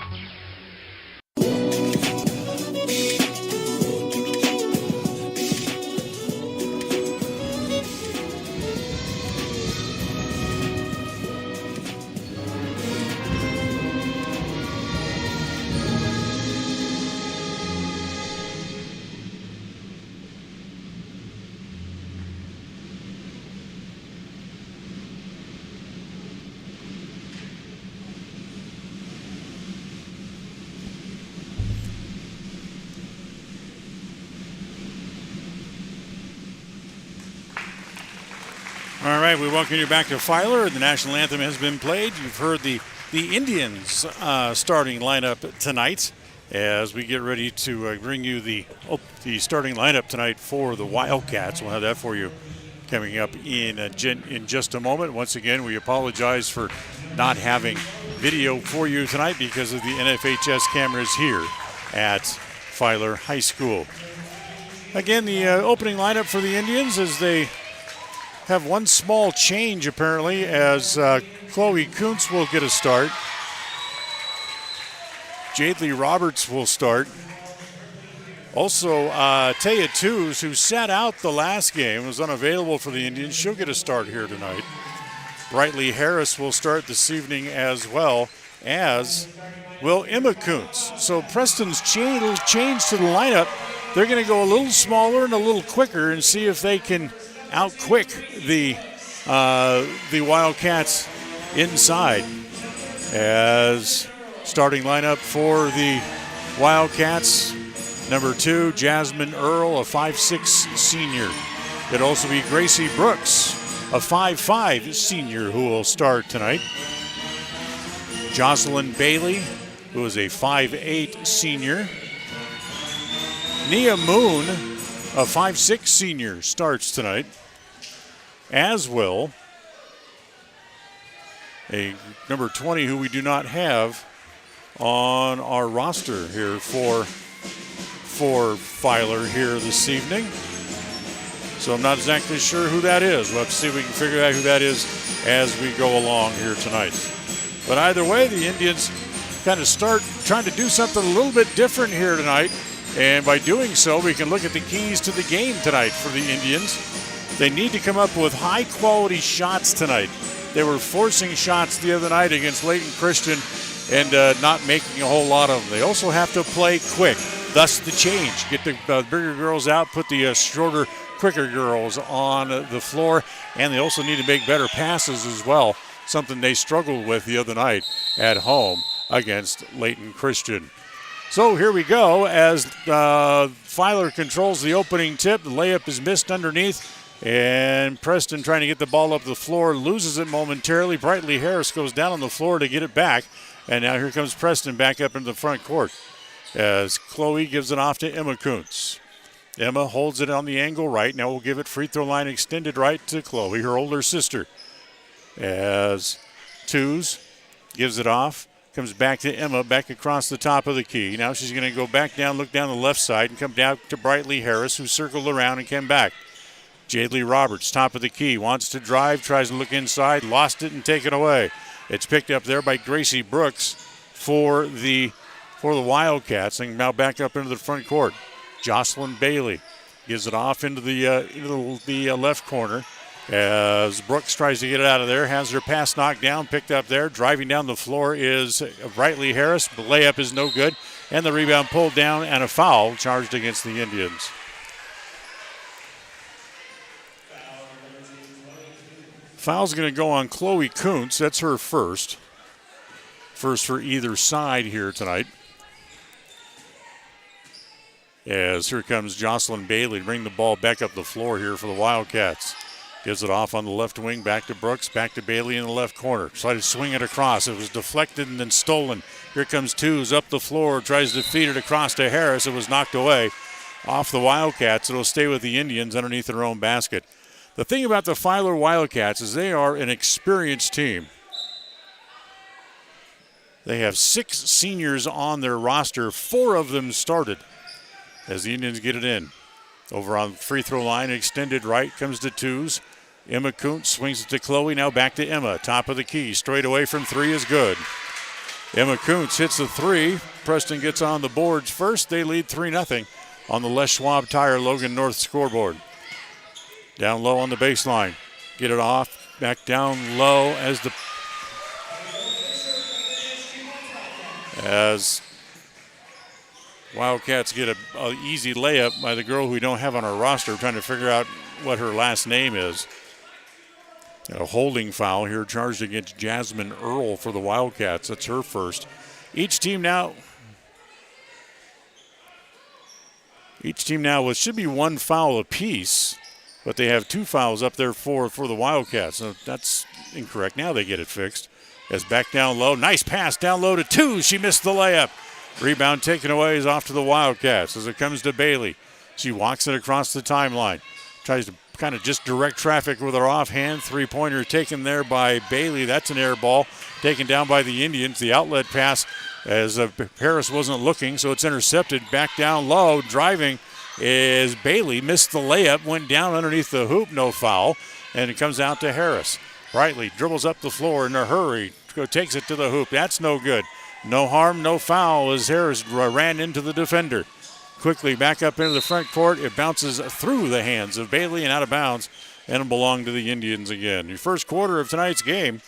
All right, we welcome you back to Filer. The national anthem has been played. You've heard the Indians starting lineup tonight as we get ready to bring you the starting lineup tonight for the Wildcats. We'll have that for you coming up in just a moment. Once again, we apologize for not having video for you tonight because of the NFHS cameras here at Filer High School. Again, the opening lineup for the Indians is they have one small change apparently, as Chloe Kuntz will get a start. Jadley Roberts will start. Also, Taya Tews, who sat out the last game, was unavailable for the Indians. She'll get a start here tonight. Brightly Harris will start this evening as well, as will Emma Kuntz. So Preston's change to the lineup. They're going to go a little smaller and a little quicker and see if they can outquick the Wildcats inside. As starting lineup for the Wildcats, number 2, Jasmine Earl, a 5'6" senior. It'll also be Gracie Brooks, a 5'5" senior, who will start tonight. Jocelyn Bailey, who is a 5'8" senior. Nia Moon, a 5'6" senior, starts tonight. As will a number 20 who we do not have on our roster here for Filer here this evening. So I'm not exactly sure who that is. We'll have to see if we can figure out who that is as we go along here tonight. But either way, the Indians kind of start trying to do something a little bit different here tonight. And by doing so, we can look at the keys to the game tonight for the Indians. They need to come up with high-quality shots tonight. They were forcing shots the other night against Layton Christian and not making a whole lot of them. They also have to play quick, thus the change. Get the bigger girls out, put the shorter, quicker girls on the floor, and they also need to make better passes as well, something they struggled with the other night at home against Layton Christian. So here we go as Filer controls the opening tip. The layup is missed underneath, and Preston trying to get the ball up the floor, loses it momentarily. Brightly Harris goes down on the floor to get it back, and now here comes Preston back up into the front court as Chloe gives it off to Emma Kuntz. Emma holds it on the angle right. Now we'll give it free throw line extended right to Chloe, her older sister. As Tews gives it off, comes back to Emma, back across the top of the key. Now she's going to go back down, look down the left side, and come down to Brightly Harris, who circled around and came back. Jadley Roberts, top of the key, wants to drive, tries to look inside, lost it and taken away. It's picked up there by Gracie Brooks for the Wildcats, and now back up into the front court. Jocelyn Bailey gives it off into the left corner as Brooks tries to get it out of there, has her pass knocked down, picked up there. Driving down the floor is Brightly Harris. The layup is no good, and the rebound pulled down and a foul charged against the Indians. Foul's going to go on Chloe Kuntz. That's her first. First for either side here tonight. As here comes Jocelyn Bailey to bring the ball back up the floor here for the Wildcats. Gives it off on the left wing, back to Brooks, back to Bailey in the left corner. Tried to swing it across. It was deflected and then stolen. Here comes Tews up the floor, tries to feed it across to Harris. It was knocked away off the Wildcats. It'll stay with the Indians underneath their own basket. The thing about the Filer Wildcats is they are an experienced team. They have 6 seniors on their roster. 4 of them started as the Indians get it in. Over on the free throw line, extended right, comes to Tews. Emma Kuntz swings it to Chloe, now back to Emma. Top of the key, straight away from 3 is good. Emma Kuntz hits the 3. Preston gets on the boards first. They lead 3-0 on the Les Schwab Tire Logan North scoreboard. Down low on the baseline. Get it off, back down low as Wildcats get an easy layup by the girl who we don't have on our roster, trying to figure out what her last name is. A holding foul here charged against Jasmine Earl for the Wildcats. That's her first. Each team now with should be 1 foul apiece, but they have 2 fouls up there for the Wildcats. So that's incorrect. Now they get it fixed. As back down low. Nice pass down low to Tews. She missed the layup. Rebound taken away is off to the Wildcats as it comes to Bailey. She walks it across the timeline. Tries to kind of just direct traffic with her offhand. 3-pointer taken there by Bailey. That's an air ball taken down by the Indians. The outlet pass as Harris wasn't looking, so it's intercepted. Back down low, driving is Bailey. Missed the layup, went down underneath the hoop, no foul, and it comes out to Harris. Brightly dribbles up the floor in a hurry, takes it to the hoop. That's no good. No harm, no foul as Harris ran into the defender. Quickly back up into the front court. It bounces through the hands of Bailey and out of bounds, and it belonged to the Indians again. Your first quarter of tonight's game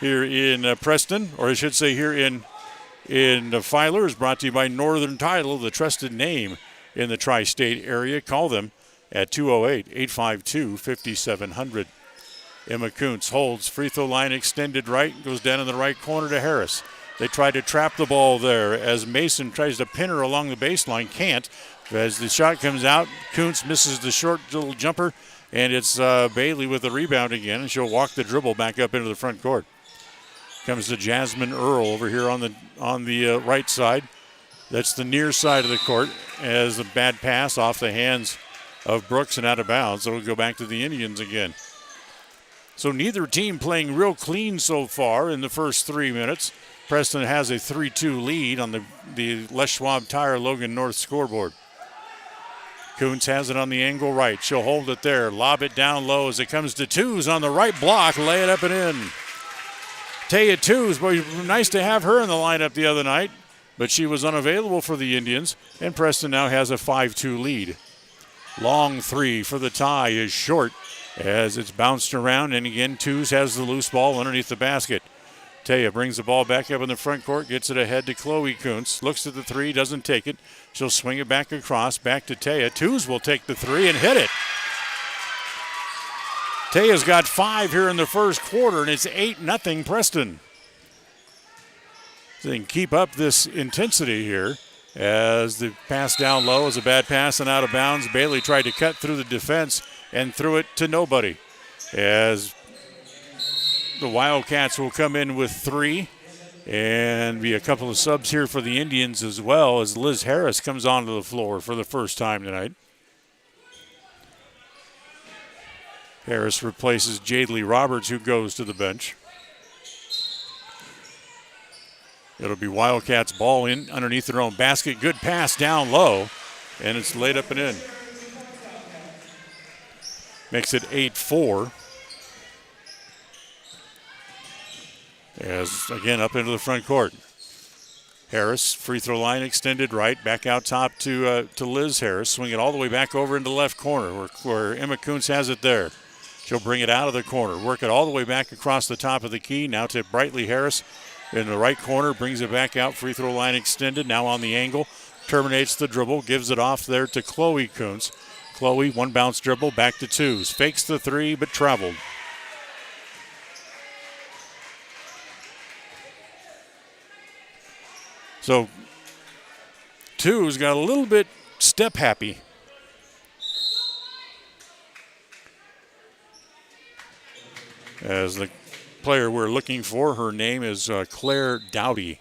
here in Preston, or I should say here in Filer, is brought to you by Northern Title, the trusted name in the tri-state area. Call them at 208-852-5700. Emma Kuntz holds, free throw line extended right, goes down in the right corner to Harris. They try to trap the ball there as Mason tries to pin her along the baseline, can't. As the shot comes out, Kuntz misses the short little jumper, and it's Bailey with the rebound again, and she'll walk the dribble back up into the front court. Comes to Jasmine Earl over here on the right side. That's the near side of the court as a bad pass off the hands of Brooks and out of bounds. It'll go back to the Indians again. So neither team playing real clean so far in the first 3 minutes. Preston has a 3-2 lead on the Les Schwab Tire Logan North scoreboard. Kuntz has it on the angle right. She'll hold it there, lob it down low as it comes to Twos on the right block, lay it up and in. Taya Twos, boy, nice to have her in the lineup the other night, but she was unavailable for the Indians, and Preston now has a 5-2 lead. Long three for the tie is short as it's bounced around, and again, Twos has the loose ball underneath the basket. Taya brings the ball back up in the front court, gets it ahead to Chloe Kuntz, looks at the three, doesn't take it. She'll swing it back across, back to Taya. Twos will take the three and hit it. Taya's got 5 here in the first quarter, and it's 8-0 Preston. So they can keep up this intensity here as the pass down low is a bad pass and out of bounds. Bailey tried to cut through the defense and threw it to nobody as the Wildcats will come in with 3 and be a couple of subs here for the Indians as well as Liz Harris comes onto the floor for the first time tonight. Harris replaces Jadely Roberts, who goes to the bench. It'll be Wildcats ball in underneath their own basket. Good pass down low, and it's laid up and in. Makes it 8-4. As, again, up into the front court. Harris, free throw line extended right, back out top to Liz Harris. Swing it all the way back over into the left corner where Emma Kuntz has it there. She'll bring it out of the corner, work it all the way back across the top of the key. Now to Brightly Harris in the right corner, brings it back out, free throw line extended, now on the angle. Terminates the dribble, gives it off there to Chloe Kuntz. Chloe, one bounce dribble, back to Twos. Fakes the three, but traveled. So, Twos got a little bit step happy. As the player we're looking for, her name is Claire Dowdy.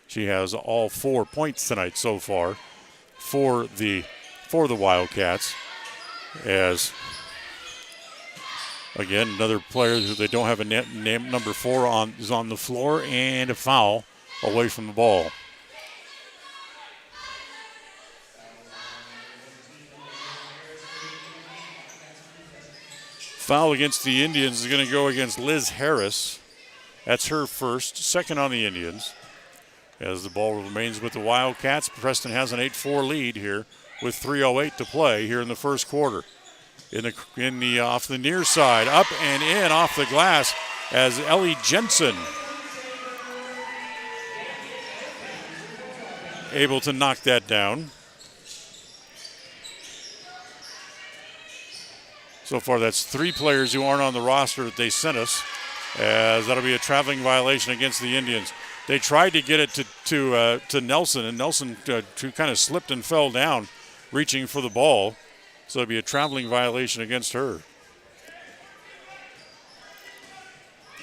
She has all 4 points tonight so far for the Wildcats. As, again, another player who they don't have a name number 4 is on the floor, and a foul away from the ball. Foul against the Indians is going to go against Liz Harris. That's her first, second on the Indians. As the ball remains with the Wildcats, Preston has an 8-4 lead here with 3:08 to play here in the first quarter. Off the near side, up and in off the glass as Ellie Jensen able to knock that down. So far, that's 3 players who aren't on the roster that they sent us, as that'll be a traveling violation against the Indians. They tried to get it to Nelson, and Nelson kind of slipped and fell down, reaching for the ball. So it'll be a traveling violation against her.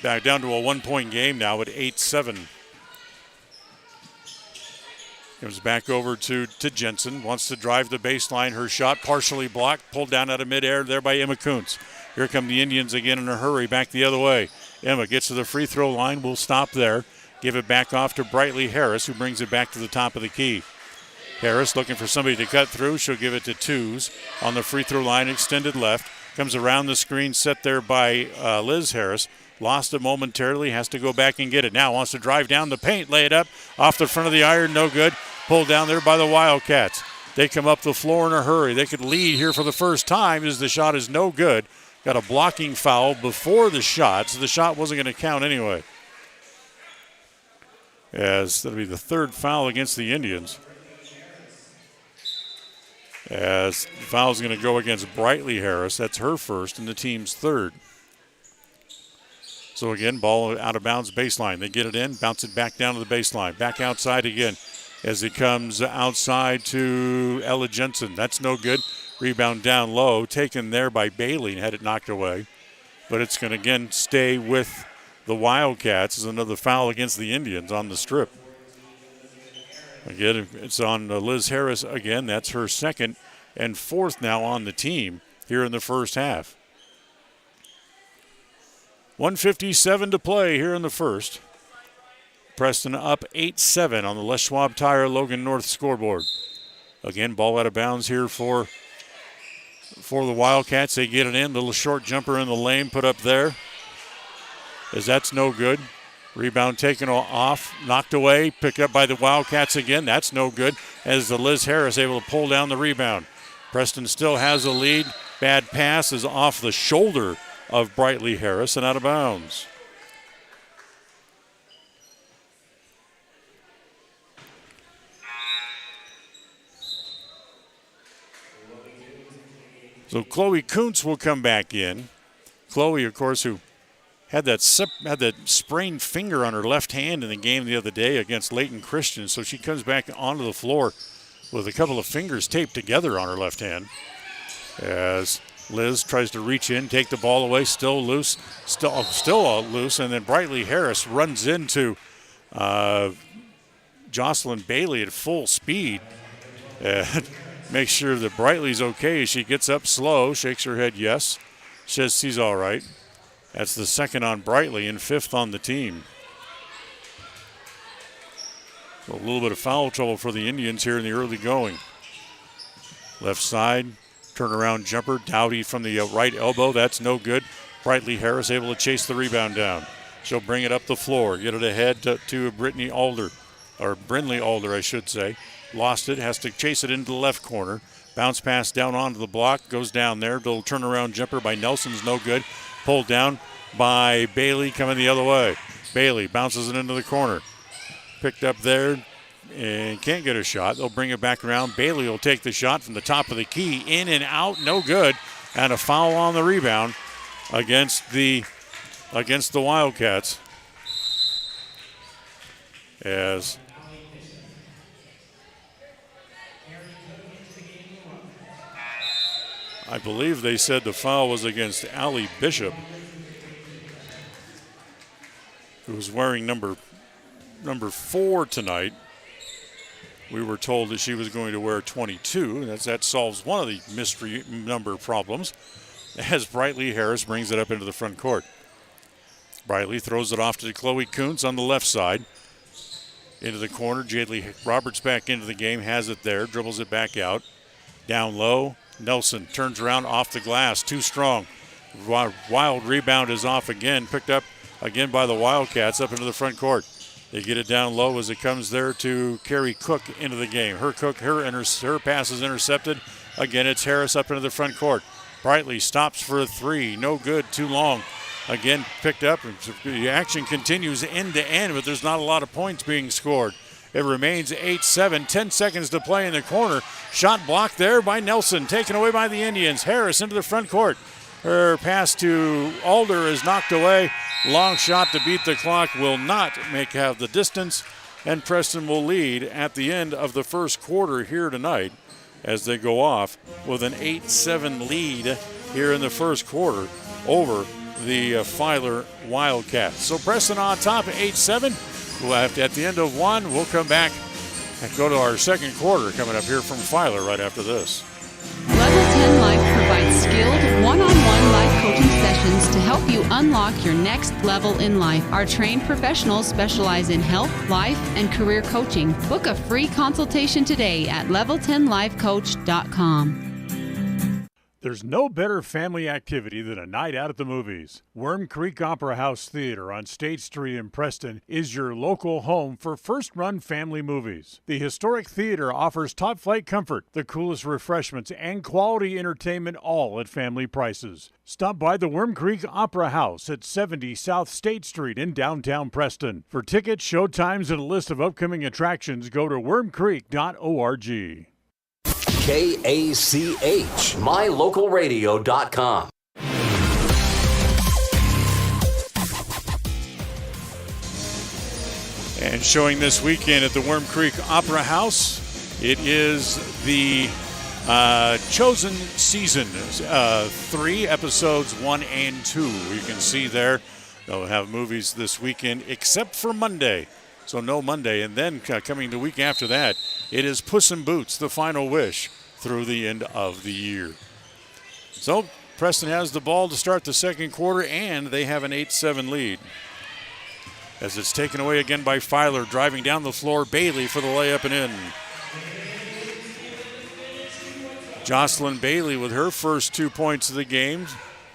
Back down to a 1-point game now at 8-7. Comes back over to Jensen. Wants to drive the baseline. Her shot partially blocked. Pulled down out of midair there by Emma Kuntz. Here come the Indians again in a hurry. Back the other way. Emma gets to the free throw line. We'll stop there. Give it back off to Brightly Harris, who brings it back to the top of the key. Harris looking for somebody to cut through. She'll give it to Twos on the free throw line, extended left. Comes around the screen, set there by Liz Harris. Lost it momentarily, has to go back and get it. Now wants to drive down the paint, lay it up off the front of the iron, no good. Pulled down there by the Wildcats. They come up the floor in a hurry. They could lead here for the first time as the shot is no good. Got a blocking foul before the shot, so the shot wasn't going to count anyway. As that'll be the third foul against the Indians. As the foul's going to go against Brightly Harris. That's her first and the team's third. So again, ball out of bounds baseline. They get it in, bounce it back down to the baseline. Back outside again as it comes outside to Ella Jensen. That's no good. Rebound down low, taken there by Bailey and had it knocked away. But it's going to again stay with the Wildcats as another foul against the Indians on the strip. Again, it's on Liz Harris again. That's her second and fourth now on the team here in the first half. 1:57 to play here in the first. Preston up 8-7 on the Les Schwab Tire Logan North scoreboard. Again, ball out of bounds here for the Wildcats. They get it in. Little short jumper in the lane put up there. As that's no good. Rebound taken off, knocked away, picked up by the Wildcats again. That's no good as the Liz Harris able to pull down the rebound. Preston still has a lead. Bad pass is off the shoulder of Brightly Harris and out of bounds. So Chloe Kuntz will come back in. Chloe, of course, who had that sprained finger on her left hand in the game the other day against Layton Christian. So she comes back onto the floor with a couple of fingers taped together on her left hand. As Liz tries to reach in, take the ball away, still loose, still loose, and then Brightly Harris runs into Jocelyn Bailey at full speed. Makes sure that Brightly's okay as she gets up slow, shakes her head yes, says she's all right. That's the second on Brightly and fifth on the team. So a little bit of foul trouble for the Indians here in the early going. Left side, turnaround jumper, Dowdy from the right elbow. That's no good. Brightly Harris able to chase the rebound down. She'll bring it up the floor, get it ahead to Brindley Alder, I should say. Lost it, has to chase it into the left corner. Bounce pass down onto the block, goes down there. Little turnaround jumper by Nelson's no good. Pulled down by Bailey coming the other way. Bailey bounces it into the corner. Picked up there and can't get a shot. They'll bring it back around. Bailey will take the shot from the top of the key. In and out, no good. And a foul on the rebound against the Wildcats. As I believe they said the foul was against Allie Bishop, who was wearing number 4 tonight. We were told that she was going to wear 22. That solves one of the mystery number problems as Brightly Harris brings it up into the front court. Brightly throws it off to Chloe Kuntz on the left side. Into the corner, Jadley Roberts back into the game, has it there, dribbles it back out. Down low, Nelson turns around off the glass, too strong. Wild rebound is off again, picked up again by the Wildcats up into the front court. They get it down low as it comes there to Carrie Cook into the game. Her pass is intercepted. Again, it's Harris up into the front court. Brightly stops for a three, no good, too long. Again, picked up. The action continues end to end, but there's not a lot of points being scored. It remains 8-7, 10 seconds to play in the corner. Shot blocked there by Nelson, taken away by the Indians. Harris into the front court. Her pass to Alder is knocked away. Long shot to beat the clock will not have the distance, and Preston will lead at the end of the first quarter here tonight as they go off with an 8-7 lead here in the first quarter over the Filer Wildcats. So Preston on top, 8-7. We'll have to, at the end of one, we'll come back and go to our second quarter coming up here from Filer right after this. Level 10 Life provides skilled one-on-one life coaching coaching sessions to help you unlock your next level in life. Our trained professionals specialize in health, life, and career coaching. Book a free consultation today at level10lifecoach.com. There's no better family activity than a night out at the movies. Worm Creek Opera House Theater on State Street in Preston is your local home for first-run family movies. The historic theater offers top-flight comfort, the coolest refreshments, and quality entertainment, all at family prices. Stop by the Worm Creek Opera House at 70 South State Street in downtown Preston. For tickets, show times, and a list of upcoming attractions, go to wormcreek.org. KACH, mylocalradio.com. And showing this weekend at the Worm Creek Opera House, it is the Chosen Season 3, episodes 1 and 2. You can see there, they'll have movies this weekend except for Monday. So no Monday. And then coming the week after that, it is Puss in Boots, The Final Wish, through the end of the year. So Preston has the ball to start the second quarter, and they have an 8-7 lead. As it's taken away again by Filer, driving down the floor, Bailey for the layup and in. Jocelyn Bailey with her first 2 points of the game,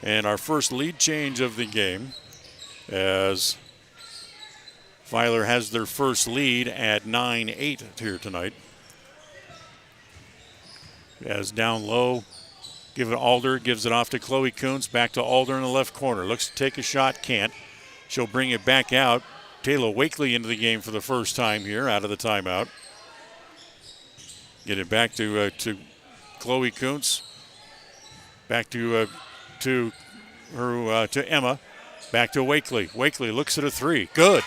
and our first lead change of the game, as Filer has their first lead at 9-8 here tonight. As down low, give it Alder, gives it off to Chloe Kuntz, back to Alder in the left corner. Looks to take a shot, can't. She'll bring it back out. Taylor Wakely into the game for the first time here, out of the timeout. Get it back to Chloe Kuntz. Back to Emma. Back to Wakely. Wakely looks at a three. Good.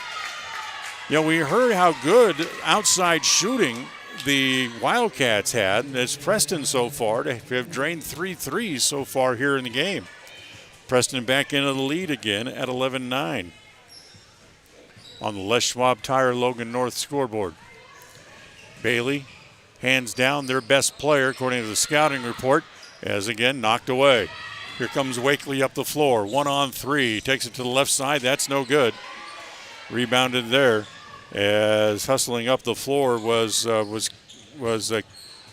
You know, we heard how good outside shooting the Wildcats had, and it's Preston so far. They have drained 3 threes so far here in the game. Preston back into the lead again at 11-9 on the Les Schwab Tire Logan North scoreboard. Bailey, hands down, their best player according to the scouting report, as again knocked away. Here comes Wakely up the floor, 1-on-3, takes it to the left side, that's no good. Rebounded there, as hustling up the floor was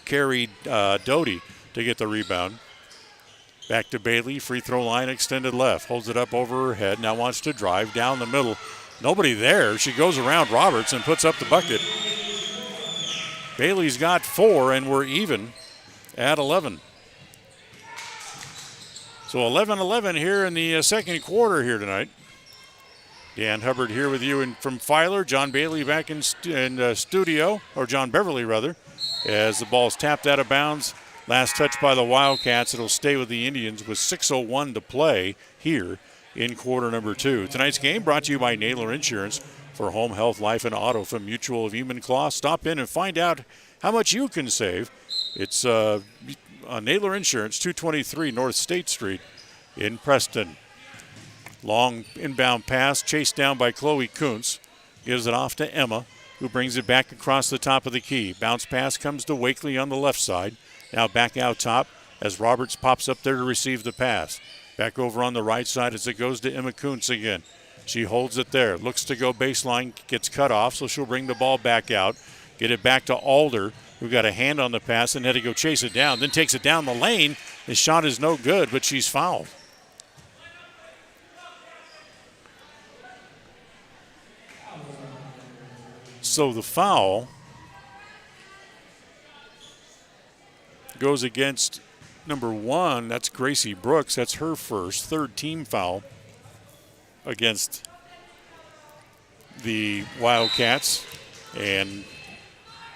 Carrie Doty to get the rebound. Back to Bailey, free throw line extended left, holds it up over her head, now wants to drive down the middle. Nobody there, she goes around Roberts and puts up the bucket. Bailey's got 4, and we're even at 11. So 11-11 here in the second quarter here tonight. Dan Hubbard here with you from Filer. John Bailey back in studio, or John Beverly rather, as the ball's tapped out of bounds. Last touch by the Wildcats. It'll stay with the Indians with 6:01 to play here in quarter number 2. Tonight's game brought to you by Naylor Insurance. For home, health, life, and auto from Mutual of Enumclaw. Stop in and find out how much you can save. It's Naylor Insurance, 223 North State Street in Preston. Long inbound pass, chased down by Chloe Kuntz. Gives it off to Emma, who brings it back across the top of the key. Bounce pass comes to Wakely on the left side. Now back out top as Roberts pops up there to receive the pass. Back over on the right side as it goes to Emma Kuntz again. She holds it there, looks to go baseline, gets cut off, so she'll bring the ball back out. Get it back to Alder, who got a hand on the pass and had to go chase it down. Then takes it down the lane. His shot is no good, but she's fouled. So the foul goes against number 1. That's Gracie Brooks. That's her first, third team foul against the Wildcats. And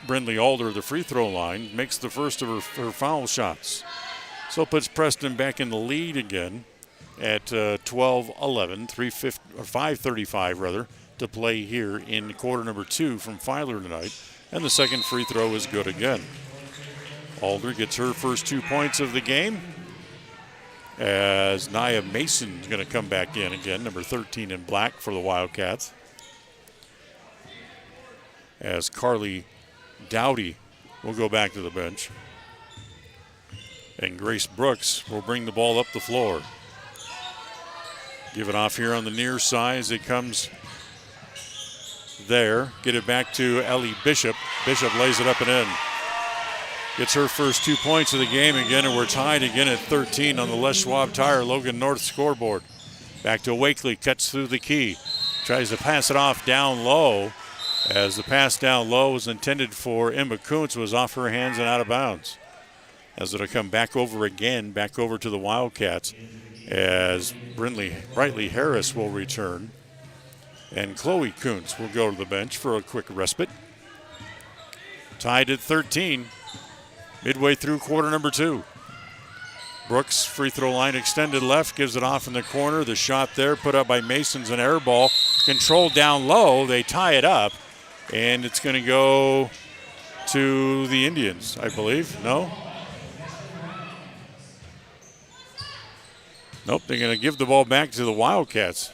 Brindley Alder, the free throw line, makes the first of her foul shots. So puts Preston back in the lead again at 12-11, 5:35 rather, to play here in quarter number 2 from Filer tonight. And the second free throw is good again. Alder gets her first 2 points of the game, as Nia Mason is going to come back in again, number 13 in black for the Wildcats. As Carly Dowdy will go back to the bench. And Grace Brooks will bring the ball up the floor. Give it off here on the near side as it comes there. Get it back to Ellie Bishop. Bishop lays it up and in. Gets her first 2 points of the game again, and we're tied again at 13 on the Les Schwab Tire Logan North scoreboard. Back to Wakely, cuts through the key. Tries to pass it off down low. As the pass down low was intended for Emma Kuntz, was off her hands and out of bounds. As it'll come back over again, back over to the Wildcats, as Brightly Harris will return. And Chloe Kuntz will go to the bench for a quick respite. Tied at 13, midway through quarter number 2. Brooks, free throw line extended left, gives it off in the corner. The shot there put up by Mason's an air ball. Controlled down low, they tie it up. And it's going to go to the Indians, I believe. No? Nope, they're going to give the ball back to the Wildcats.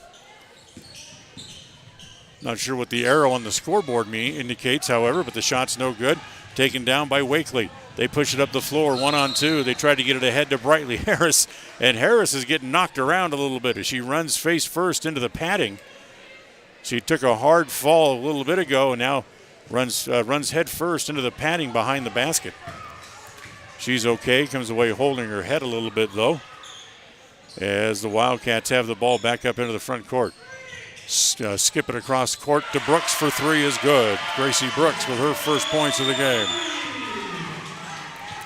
Not sure what the arrow on the scoreboard indicates, however, but the shot's no good. Taken down by Wakely. They push it up the floor, 1-on-2. They try to get it ahead to Brightly Harris, and Harris is getting knocked around a little bit as she runs face first into the padding. She took a hard fall a little bit ago and now runs head first into the padding behind the basket. She's okay, comes away holding her head a little bit though, as the Wildcats have the ball back up into the front court. Skip it across court to Brooks for 3 is good. Gracie Brooks with her first points of the game.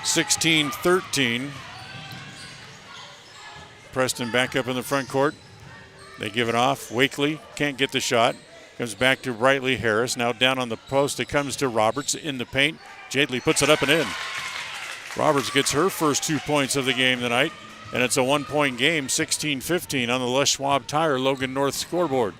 16-13. Preston back up in the front court. They give it off. Wakely can't get the shot. Comes back to Brightly Harris. Now down on the post. It comes to Roberts in the paint. Jadley puts it up and in. Roberts gets her first 2 points of the game tonight. And it's a 1-point game, 16-15 on the Les Schwab Tire Logan North scoreboard.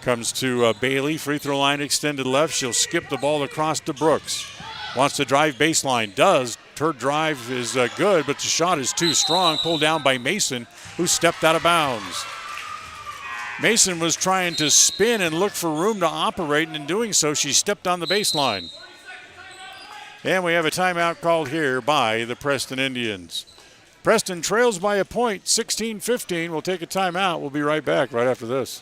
Comes to Bailey, free throw line extended left. She'll skip the ball across to Brooks. Wants to drive baseline, does. Her drive is good, but the shot is too strong. Pulled down by Mason, who stepped out of bounds. Mason was trying to spin and look for room to operate, and in doing so, she stepped on the baseline. And we have a timeout called here by the Preston Indians. Preston trails by a point, 16-15. We'll take a timeout. We'll be right back right after this.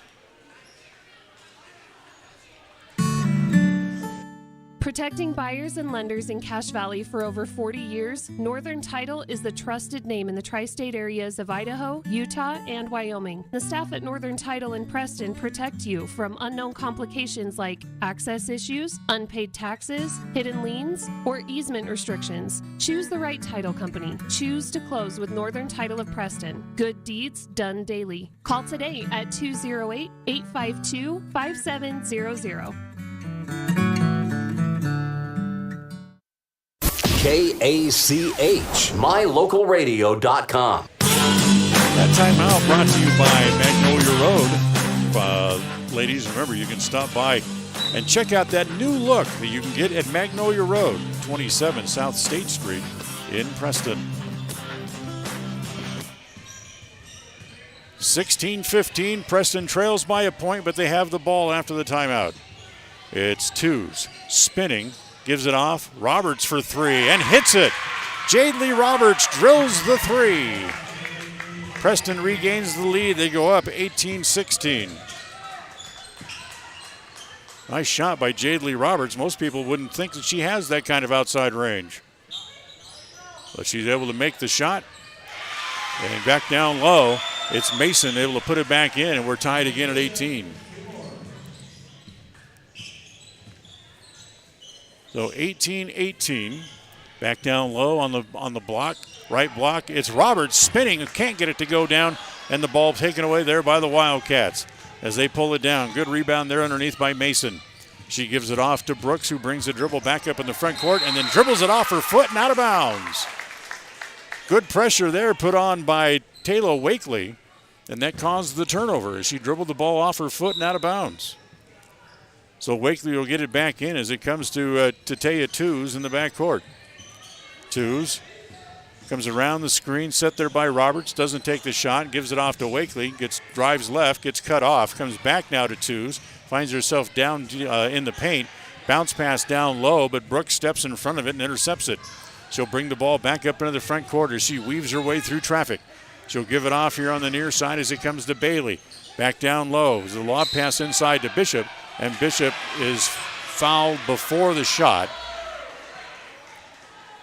Protecting buyers and lenders in Cache Valley for over 40 years, Northern Title is the trusted name in the tri-state areas of Idaho, Utah, and Wyoming. The staff at Northern Title in Preston protect you from unknown complications like access issues, unpaid taxes, hidden liens, or easement restrictions. Choose the right title company. Choose to close with Northern Title of Preston. Good deeds done daily. Call today at 208-852-5700. KACH, mylocalradio.com. That timeout brought to you by Magnolia Road. Ladies, remember, you can stop by and check out that new look that you can get at Magnolia Road, 27 South State Street in Preston. 16-15, Preston trails by a point, but they have the ball after the timeout. It's Twos, spinning, gives it off. Roberts for 3 and hits it. Jadley Roberts drills the 3. Preston regains the lead. They go up 18-16. Nice shot by Jadley Roberts. Most people wouldn't think that she has that kind of outside range. But she's able to make the shot. And back down low, it's Mason able to put it back in, and we're tied again at 18. So 18-18, back down low on the block, right block. It's Roberts spinning, can't get it to go down, and the ball taken away there by the Wildcats as they pull it down. Good rebound there underneath by Mason. She gives it off to Brooks, who brings the dribble back up in the front court and then dribbles it off her foot and out of bounds. Good pressure there put on by Taylor Wakely, and that caused the turnover as she dribbled the ball off her foot and out of bounds. So Wakely will get it back in as it comes to Taya Twos in the backcourt. Twos comes around the screen, set there by Roberts, doesn't take the shot, gives it off to Wakely, drives left, gets cut off, comes back now to Twos, finds herself down in the paint, bounce pass down low, but Brooks steps in front of it and intercepts it. She'll bring the ball back up into the front court as she weaves her way through traffic. She'll give it off here on the near side as it comes to Bailey. Back down low. There's a lob pass inside to Bishop, and Bishop is fouled before the shot.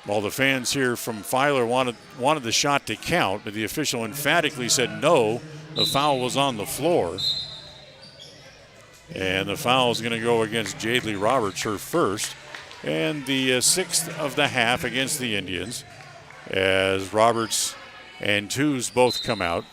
While the fans here from Filer wanted the shot to count, but the official emphatically said no, the foul was on the floor. And the foul is going to go against Jadley Roberts, her first, and the sixth of the half against the Indians, as Roberts and Tews both come out.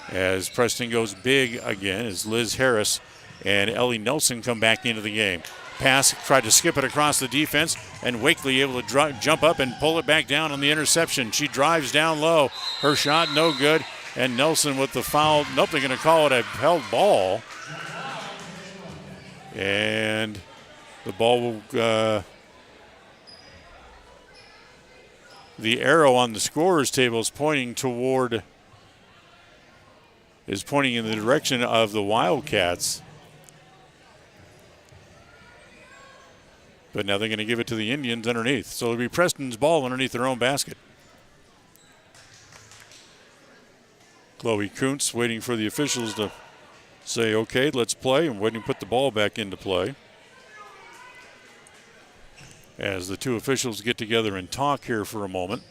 As Preston goes big again, as Liz Harris and Ellie Nelson come back into the game. Pass, tried to skip it across the defense, and Wakely able to jump up and pull it back down on the interception. She drives down low. Her shot no good, and Nelson with the foul. Nope, they're going to call it a held ball. And the ball will, the arrow on the scorer's table is pointing in the direction of the Wildcats. But now they're going to give it to the Indians underneath. So it'll be Preston's ball underneath their own basket. Chloe Kuntz waiting for the officials to say, okay, let's play, and waiting to put the ball back into play. As the two officials get together and talk here for a moment.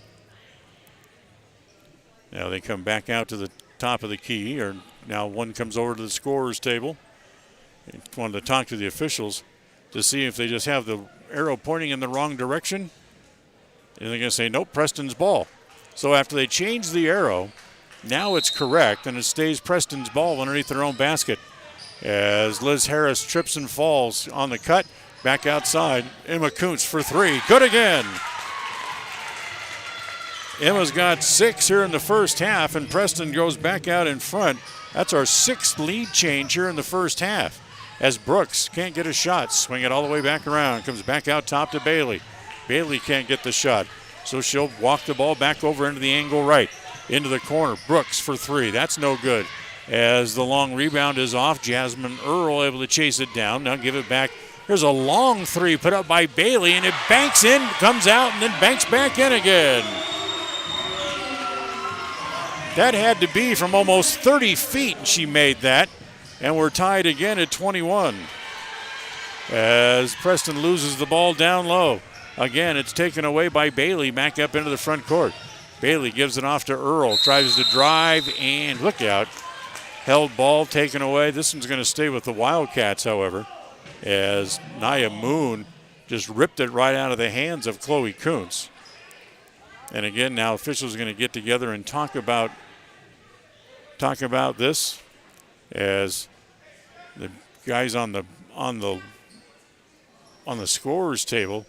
Now they come back out to the top of the key, or now one comes over to the scorer's table. Wanted to talk to the officials to see if they just have the arrow pointing in the wrong direction. And they're going to say, nope, Preston's ball. So after they change the arrow, now it's correct, and it stays Preston's ball underneath their own basket. As Liz Harris trips and falls on the cut, back outside, Emma Kuntz for three. Good again. Emma's got 6 here in the first half, and Preston goes back out in front. That's our 6th lead change here in the first half. As Brooks can't get a shot, swing it all the way back around, comes back out top to Bailey. Bailey can't get the shot, so she'll walk the ball back over into the angle right, into the corner. Brooks for 3, that's no good. As the long rebound is off, Jasmine Earl able to chase it down, now give it back. There's a long 3 put up by Bailey, and it banks in, comes out, and then banks back in again. That had to be from almost 30 feet, and she made that. And we're tied again at 21 as Preston loses the ball down low. Again, it's taken away by Bailey back up into the front court. Bailey gives it off to Earl, tries to drive, and look out. Held ball taken away. This one's going to stay with the Wildcats, however, as Nia Moon just ripped it right out of the hands of Chloe Kuntz. And again, now officials are going to get together and talk about this. As the guys on the scorer's table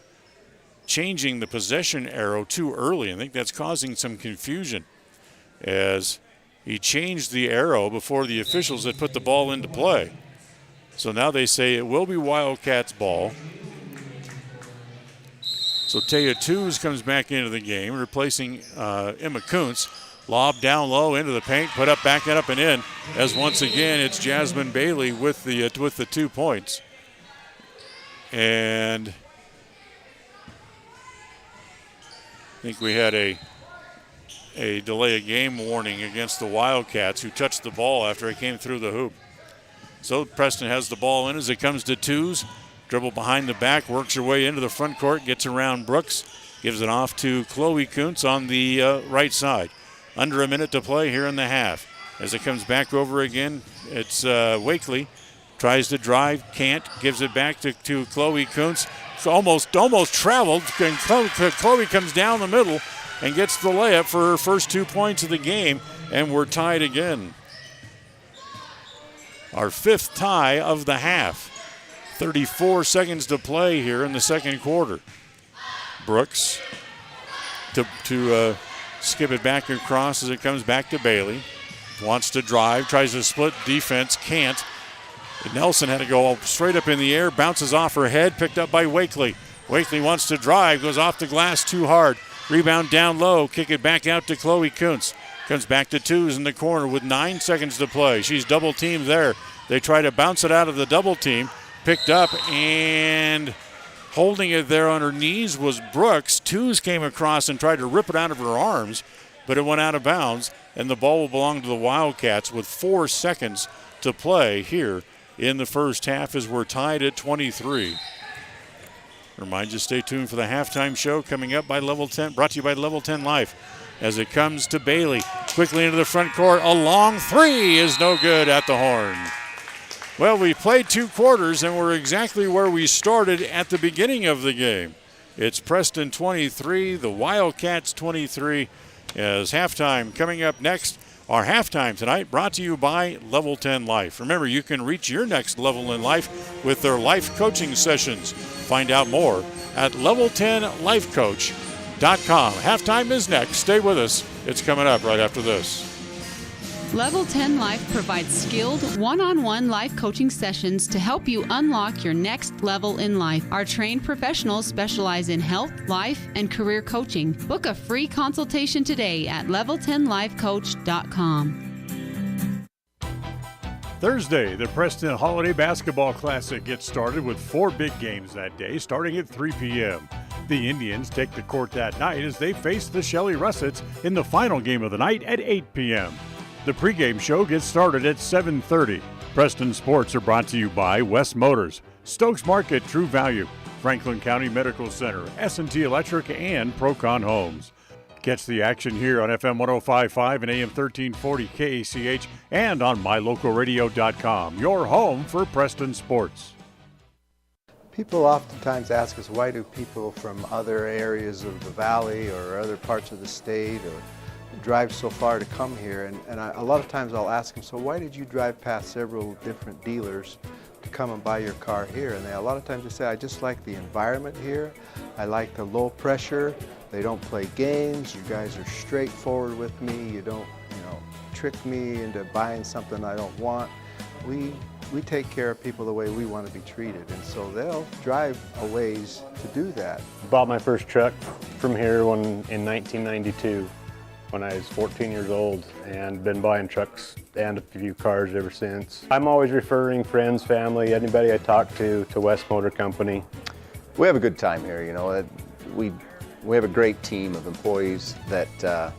changing the possession arrow too early. I think that's causing some confusion, as he changed the arrow before the officials had put the ball into play. So now they say it will be Wildcats ball. So Taya Tews comes back into the game, replacing Emma Kuntz. Lob down low into the paint, put up, back it up and in. As once again, it's Jasmine Bailey with the 2 points. And I think we had a delay of game warning against the Wildcats, who touched the ball after it came through the hoop. So Preston has the ball in as it comes to Tews. Dribble behind the back, works her way into the front court, gets around Brooks, gives it off to Chloe Kuntz on the right side. Under a minute to play here in the half. As it comes back over again, it's Wakely. Tries to drive, can't, gives it back to Chloe Kuntz. Almost traveled, and Chloe comes down the middle and gets the layup for her first 2 points of the game, and we're tied again. Our 5th tie of the half. 34 seconds to play here in the second quarter. Brooks to skip it back across as it comes back to Bailey. Wants to drive, tries to split defense, can't. Nelson had to go straight up in the air, bounces off her head, picked up by Wakely. Wakely wants to drive, goes off the glass too hard. Rebound down low, kick it back out to Chloe Kuntz. Comes back to Tews in the corner with 9 seconds to play. She's double teamed there. They try to bounce it out of the double team. Picked up, and holding it there on her knees was Brooks. Tews came across and tried to rip it out of her arms, but it went out of bounds. and the ball will belong to the Wildcats with 4 seconds to play here in the first half as we're tied at 23. Remind you, stay tuned for the halftime show coming up by Level 10, brought to you by Level 10 Life. As it comes to Bailey, quickly into the front court, a long three is no good at the horn. Well, we played 2 quarters and we're exactly where we started at the beginning of the game. It's Preston 23, the Wildcats 23, as halftime coming up next. Our halftime tonight brought to you by Level 10 Life. Remember, you can reach your next level in life with their life coaching sessions. Find out more at level10lifecoach.com. Halftime is next. Stay with us. It's coming up right after this. Level 10 Life provides skilled, one-on-one life coaching sessions to help you unlock your next level in life. Our trained professionals specialize in health, life, and career coaching. Book a free consultation today at level10lifecoach.com. Thursday, the Preston Holiday Basketball Classic gets started with 4 big games that day, starting at 3 p.m. The Indians take the court that night as they face the Shelley Russets in the final game of the night at 8 p.m. The pregame show gets started at 7:30. Preston Sports are brought to you by West Motors, Stokes Market True Value, Franklin County Medical Center, S&T Electric, and Procon Homes. Catch the action here on FM 105.5 and AM 1340 KACH and on mylocalradio.com, your home for Preston Sports. People oftentimes ask us, why do people from other areas of the valley or other parts of the state or drive so far to come here? And a lot of times I'll ask them, so why did you drive past several different dealers to come and buy your car here? And a lot of times they say, I just like the environment here. I like the low pressure. They don't play games. You guys are straightforward with me. You don't, trick me into buying something I don't want. We take care of people the way we want to be treated, and so they'll drive a ways to do that. Bought my first truck from here in 1992 when I was 14 years old, and been buying trucks and a few cars ever since. I'm always referring friends, family, anybody I talk to West Motor Company. We have a good time here, We have a great team of employees that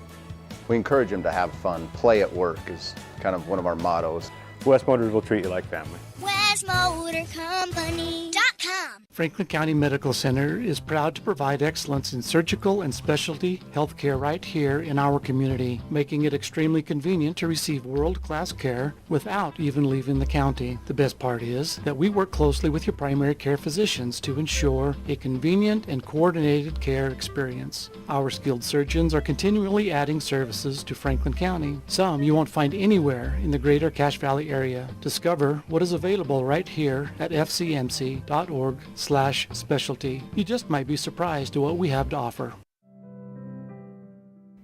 we encourage them to have fun. Play at work is kind of one of our mottos. West Motors will treat you like family. WestMotorCompany.com. Franklin County Medical Center is proud to provide excellence in surgical and specialty health care right here in our community, making it extremely convenient to receive world-class care without even leaving the county. The best part is that we work closely with your primary care physicians to ensure a convenient and coordinated care experience. Our skilled surgeons are continually adding services to Franklin County, some you won't find anywhere in the greater Cache Valley area. Discover what is available right here at fcmc.org/specialty. You just might be surprised at what we have to offer.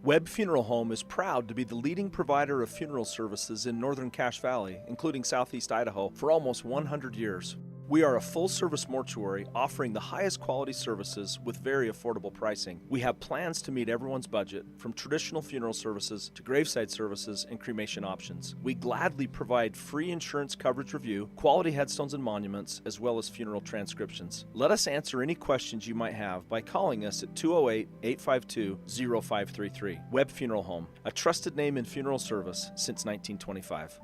Webb Funeral Home is proud to be the leading provider of funeral services in northern Cache Valley, including southeast Idaho, for almost 100 years. We are a full-service mortuary offering the highest quality services with very affordable pricing. We have plans to meet everyone's budget, from traditional funeral services to graveside services and cremation options. We gladly provide free insurance coverage review, quality headstones and monuments, as well as funeral transcriptions. Let us answer any questions you might have by calling us at 208-852-0533. Webb Funeral Home, a trusted name in funeral service since 1925.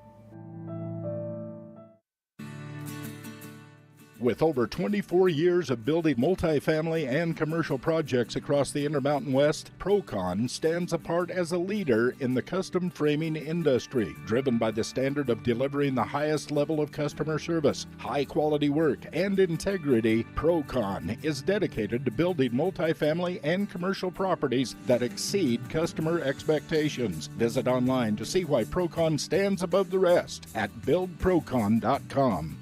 With over 24 years of building multifamily and commercial projects across the Intermountain West, Procon stands apart as a leader in the custom framing industry, driven by the standard of delivering the highest level of customer service, high-quality work, and integrity. Procon is dedicated to building multifamily and commercial properties that exceed customer expectations. Visit online to see why Procon stands above the rest at buildprocon.com.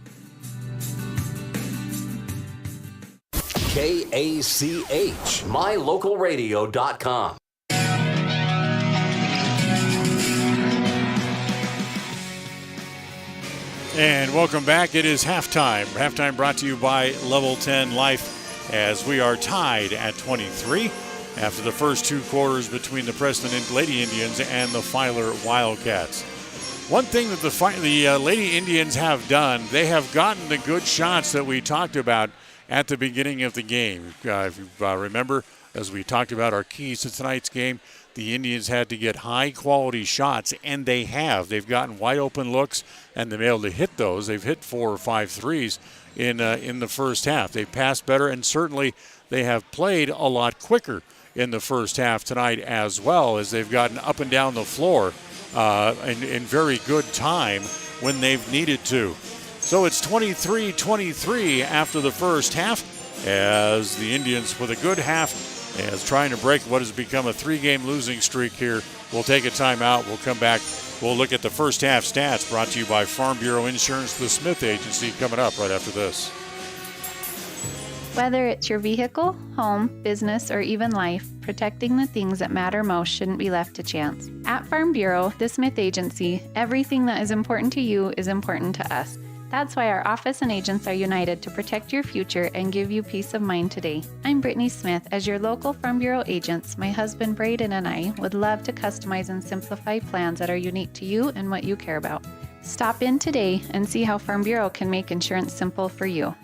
KACH, mylocalradio.com. And welcome back. It is halftime. Halftime brought to you by Level 10 Life, as we are tied at 23 after the first 2 quarters between the Preston Lady Indians and the Filer Wildcats. One thing that the Lady Indians have done, they have gotten the good shots that we talked about at the beginning of the game. If you remember, as we talked about our keys to tonight's game, the Indians had to get high-quality shots, and they have. They've gotten wide-open looks, and they've been able to hit those. They've hit 4 or 5 threes in the first half. They passed better, and certainly they have played a lot quicker in the first half tonight as well, as they've gotten up and down the floor in very good time when they've needed to. So it's 23-23 after the first half, as the Indians, with a good half, is trying to break what has become a 3-game losing streak here. We'll take a timeout. We'll come back. We'll look at the first half stats brought to you by Farm Bureau Insurance, the Smith Agency, coming up right after this. Whether it's your vehicle, home, business, or even life, protecting the things that matter most shouldn't be left to chance. At Farm Bureau, the Smith Agency, everything that is important to you is important to us. That's why our office and agents are united to protect your future and give you peace of mind today. I'm Brittany Smith. As your local Farm Bureau agents, my husband Braden and I would love to customize and simplify plans that are unique to you and what you care about. Stop in today and see how Farm Bureau can make insurance simple for you.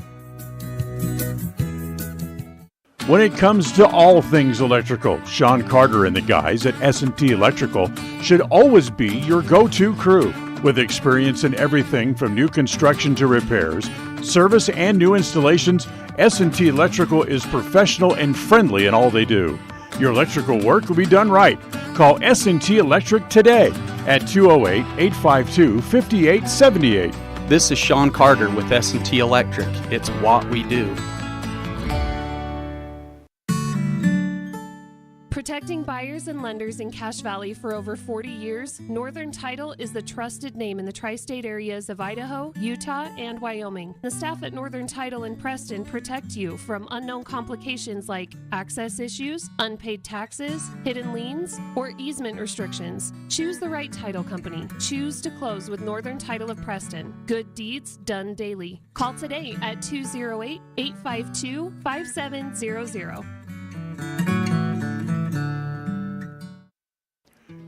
When it comes to all things electrical, Sean Carter and the guys at S&T Electrical should always be your go-to crew. With experience in everything from new construction to repairs, service, and new installations, S&T Electrical is professional and friendly in all they do. Your electrical work will be done right. Call S&T Electric today at 208-852-5878. This is Sean Carter with S&T Electric. It's what we do. Protecting buyers and lenders in Cache Valley for over 40 years, Northern Title is the trusted name in the tri-state areas of Idaho, Utah, and Wyoming. The staff at Northern Title in Preston protect you from unknown complications like access issues, unpaid taxes, hidden liens, or easement restrictions. Choose the right title company. Choose to close with Northern Title of Preston. Good deeds done daily. Call today at 208-852-5700.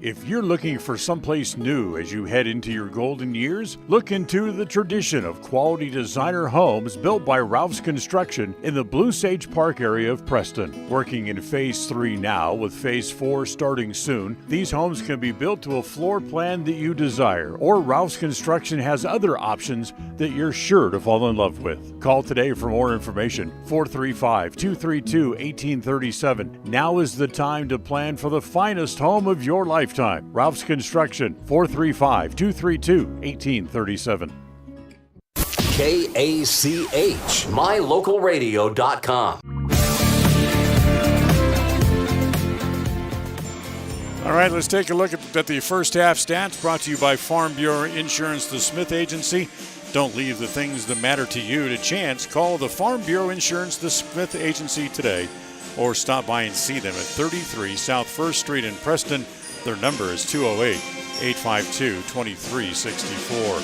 If you're looking for someplace new as you head into your golden years, look into the tradition of quality designer homes built by Ralph's Construction in the Blue Sage Park area of Preston. Working in Phase 3 now, with Phase 4 starting soon, these homes can be built to a floor plan that you desire, or Ralph's Construction has other options that you're sure to fall in love with. Call today for more information, 435-232-1837. Now is the time to plan for the finest home of your life. Ralph's Construction, 435-232-1837. KACH, mylocalradio.com. All right, let's take a look at the first half stats brought to you by Farm Bureau Insurance, the Smith Agency. Don't leave the things that matter to you to chance. Call the Farm Bureau Insurance, the Smith Agency today, or stop by and see them at 33 South Firth Street in Preston. Their number is 208-852-2364.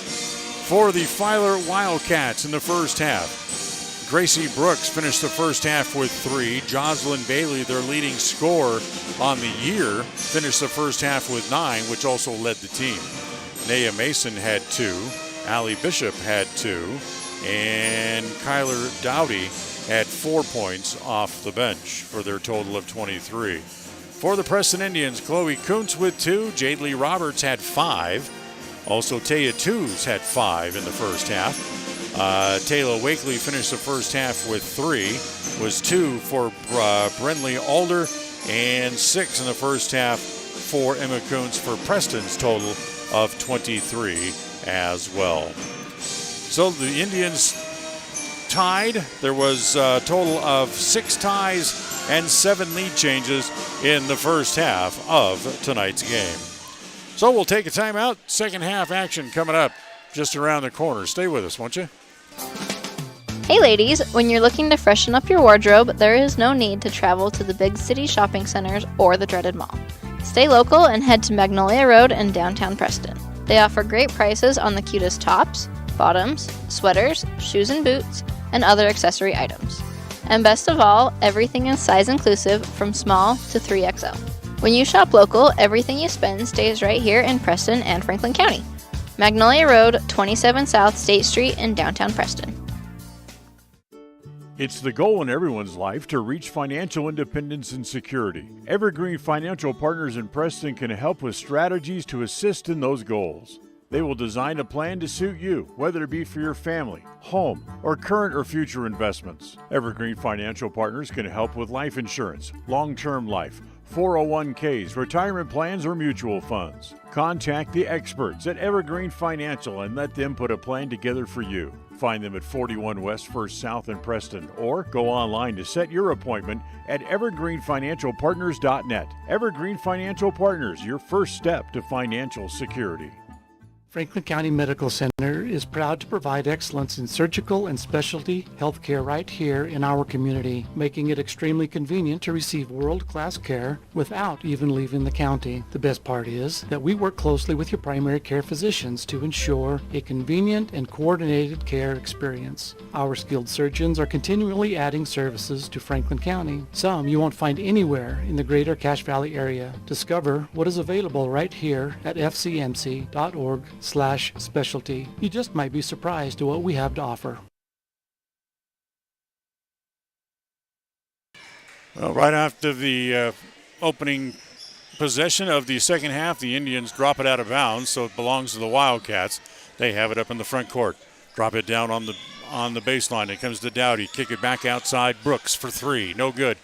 For the Filer Wildcats in the first half, Gracie Brooks finished the first half with 3. Jocelyn Bailey, their leading scorer on the year, finished the first half with 9, which also led the team. Naya Mason had 2. Allie Bishop had 2. And Kyler Dowdy had 4 points off the bench for their total of 23. For the Preston Indians, Chloe Kuntz with 2. Jade Lee Roberts had 5. Also, Taya Tews had 5 in the first half. Taylor Wakely finished the first half with 3. Was 2 for Brenley Alder, and 6 in the first half for Emma Kuntz, for Preston's total of 23 as well. So the Indians tied. There was a total of 6 ties and 7 lead changes in the first half of tonight's game. So we'll take a timeout. Second half action coming up just around the corner. Stay with us, won't you? Hey ladies, when you're looking to freshen up your wardrobe, there is no need to travel to the big city shopping centers or the dreaded mall. Stay local and head to Magnolia Road in downtown Preston. They offer great prices on the cutest tops, bottoms, sweaters, shoes and boots, and other accessory items. And best of all, everything is size inclusive from small to 3XL. When you shop local, everything you spend stays right here in Preston and Franklin County. Magnolia Road, 27 South State Street in downtown Preston. It's the goal in everyone's life to reach financial independence and security. Evergreen Financial Partners in Preston can help with strategies to assist in those goals. They will design a plan to suit you, whether it be for your family, home, or current or future investments. Evergreen Financial Partners can help with life insurance, long-term life, 401ks, retirement plans, or mutual funds. Contact the experts at Evergreen Financial and let them put a plan together for you. Find them at 41 West First South in Preston, or go online to set your appointment at evergreenfinancialpartners.net. Evergreen Financial Partners, your first step to financial security. Franklin County Medical Center is proud to provide excellence in surgical and specialty healthcare right here in our community, making it extremely convenient to receive world-class care without even leaving the county. The best part is that we work closely with your primary care physicians to ensure a convenient and coordinated care experience. Our skilled surgeons are continually adding services to Franklin County, some you won't find anywhere in the greater Cache Valley area. Discover what is available right here at fcmc.org/specialty. You just might be surprised at what we have to offer. Well, right after the opening possession of the second half, the Indians drop it out of bounds, so it belongs to the Wildcats. They have it up in the front court. Drop it down on the baseline. It comes to Dowdy. Kick it back outside. Brooks for three. No good.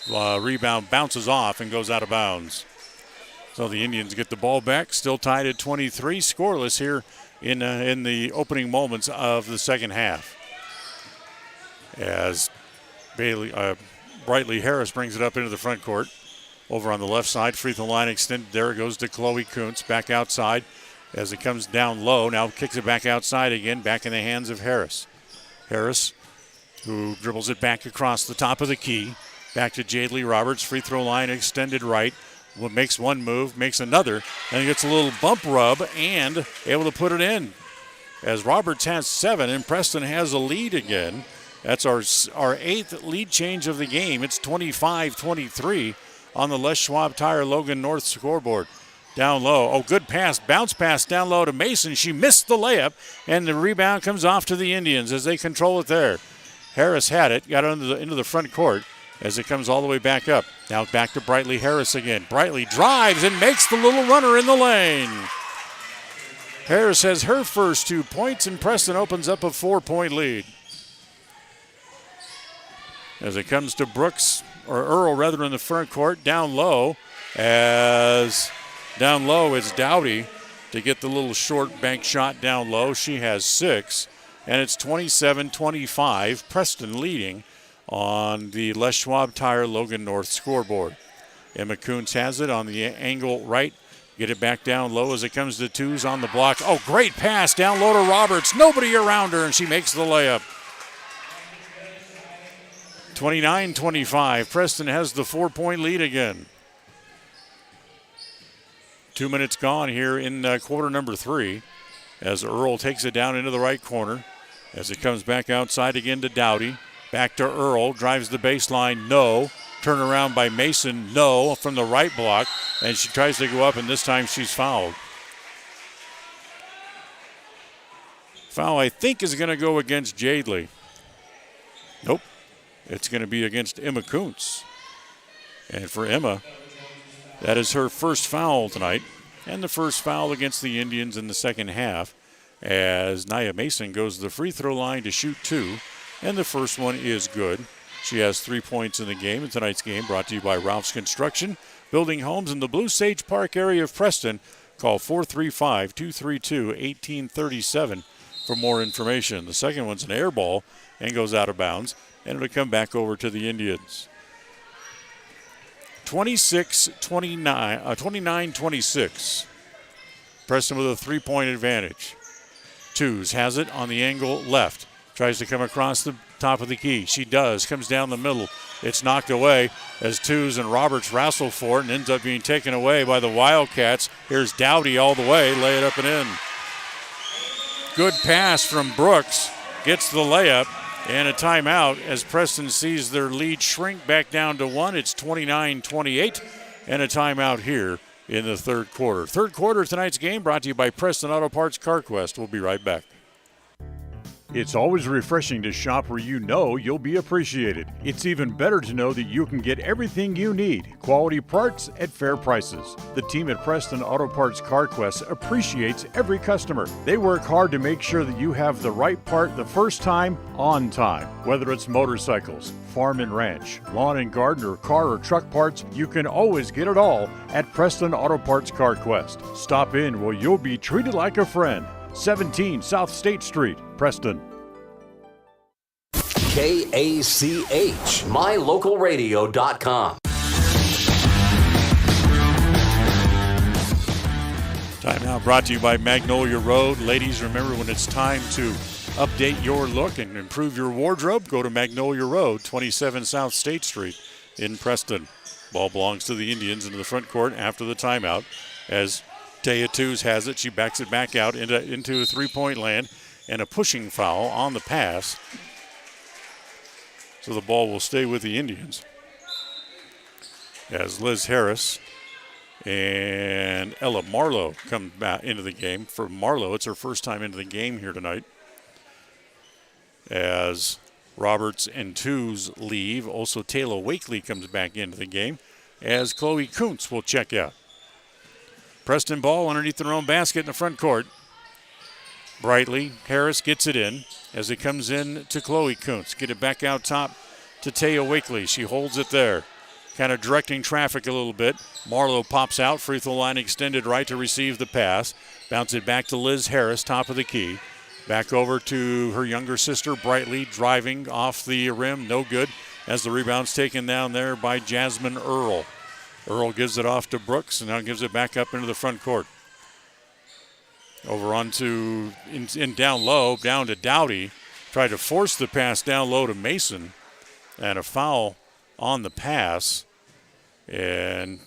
Rebound bounces off and goes out of bounds. So the Indians get the ball back, still tied at 23, scoreless here in the opening moments of the second half. As Brightly Harris brings it up into the front court. Over on the left side, free throw line extended. There it goes to Chloe Kuntz, back outside as it comes down low. Now kicks it back outside again, back in the hands of Harris. Harris, who dribbles it back across the top of the key. Back to Jadley Roberts, free throw line extended right. Makes one move, makes another, and gets a little bump rub and able to put it in. As Roberts has 7 and Preston has a lead again. That's our 8th lead change of the game. It's 25-23 on the Les Schwab Tire Logan North scoreboard. Down low. Oh, good pass. Bounce pass down low to Mason. She missed the layup, and the rebound comes off to the Indians as they control it there. Harris had it, got it into the front court as it comes all the way back up. Now back to Brightly Harris again. Brightly drives and makes the little runner in the lane. Harris has her first 2 points, and Preston opens up a 4-point lead. As it comes to Brooks, or Earl rather, in the front court, down low. As down low is Dowdy to get the little short bank shot down low. She has 6, and it's 27-25, Preston leading on the Les Schwab Tire Logan North scoreboard. Emma Kuntz has it on the angle right. Get it back down low as it comes to twos on the block. Oh, great pass down low to Roberts. Nobody around her, and she makes the layup. 29-25. Preston has the 4-point lead again. 2 minutes gone here in quarter number 3 as Earl takes it down into the right corner as it comes back outside again to Dowdy. Back to Earl, drives the baseline, no. Turn around by Mason, no, from the right block, and she tries to go up, and this time she's fouled. Foul, I think, is going to go against Jadley. Nope, it's going to be against Emma Kuntz. And for Emma, that is her first foul tonight, and the first foul against the Indians in the second half, as Nia Mason goes to the free throw line to shoot 2. And the first one is good. She has 3 points in the game. And tonight's game brought to you by Ralph's Construction, building homes in the Blue Sage Park area of Preston. Call 435-232-1837 for more information. The second one's an air ball and goes out of bounds, and it'll come back over to the Indians. 29-26. Preston with a 3-point advantage. Twos has it on the angle left. Tries to come across the top of the key. She does. Comes down the middle. It's knocked away as Twos and Roberts wrestle for it and ends up being taken away by the Wildcats. Here's Dowdy all the way. Lay it up and in. Good pass from Brooks. Gets the layup and a timeout as Preston sees their lead shrink back down to 1. It's 29-28 and a timeout here in the third quarter. Third quarter of tonight's game brought to you by Preston Auto Parts CarQuest. We'll be right back. It's always refreshing to shop where you know you'll be appreciated. It's even better to know that you can get everything you need, quality parts at fair prices. The team at Preston Auto Parts CarQuest appreciates every customer. They work hard to make sure that you have the right part the first time, on time. Whether it's motorcycles, farm and ranch, lawn and garden, or car or truck parts, you can always get it all at Preston Auto Parts CarQuest. Stop in where you'll be treated like a friend. 17 South State Street, Preston. KACH, mylocalradio.com. Time now brought to you by Magnolia Road. Ladies, remember when it's time to update your look and improve your wardrobe, go to Magnolia Road, 27 South State Street in Preston. Ball belongs to the Indians into the front court after the timeout. As Taya Twos has it, she backs it back out into a three-point land and a pushing foul on the pass. So the ball will stay with the Indians. As Liz Harris and Ella Marlowe come back into the game. For Marlowe, it's her first time into the game here tonight. As Roberts and Twos leave, also Taylor Wakely comes back into the game as Chloe Kuntz will check out. Preston ball underneath their own basket in the front court. Brightly, Harris gets it in as it comes in to Chloe Kuntz. Get it back out top to Taya Wakely. She holds it there, kind of directing traffic a little bit. Marlowe pops out, free throw line extended right to receive the pass. Bounce it back to Liz Harris, top of the key. Back over to her younger sister, Brightly, driving off the rim, no good, as the rebound's taken down there by Jasmine Earl. Earl gives it off to Brooks and now gives it back up into the front court. Over onto, in down low, down to Dowdy. Tried to force the pass down low to Mason. And a foul on the pass. And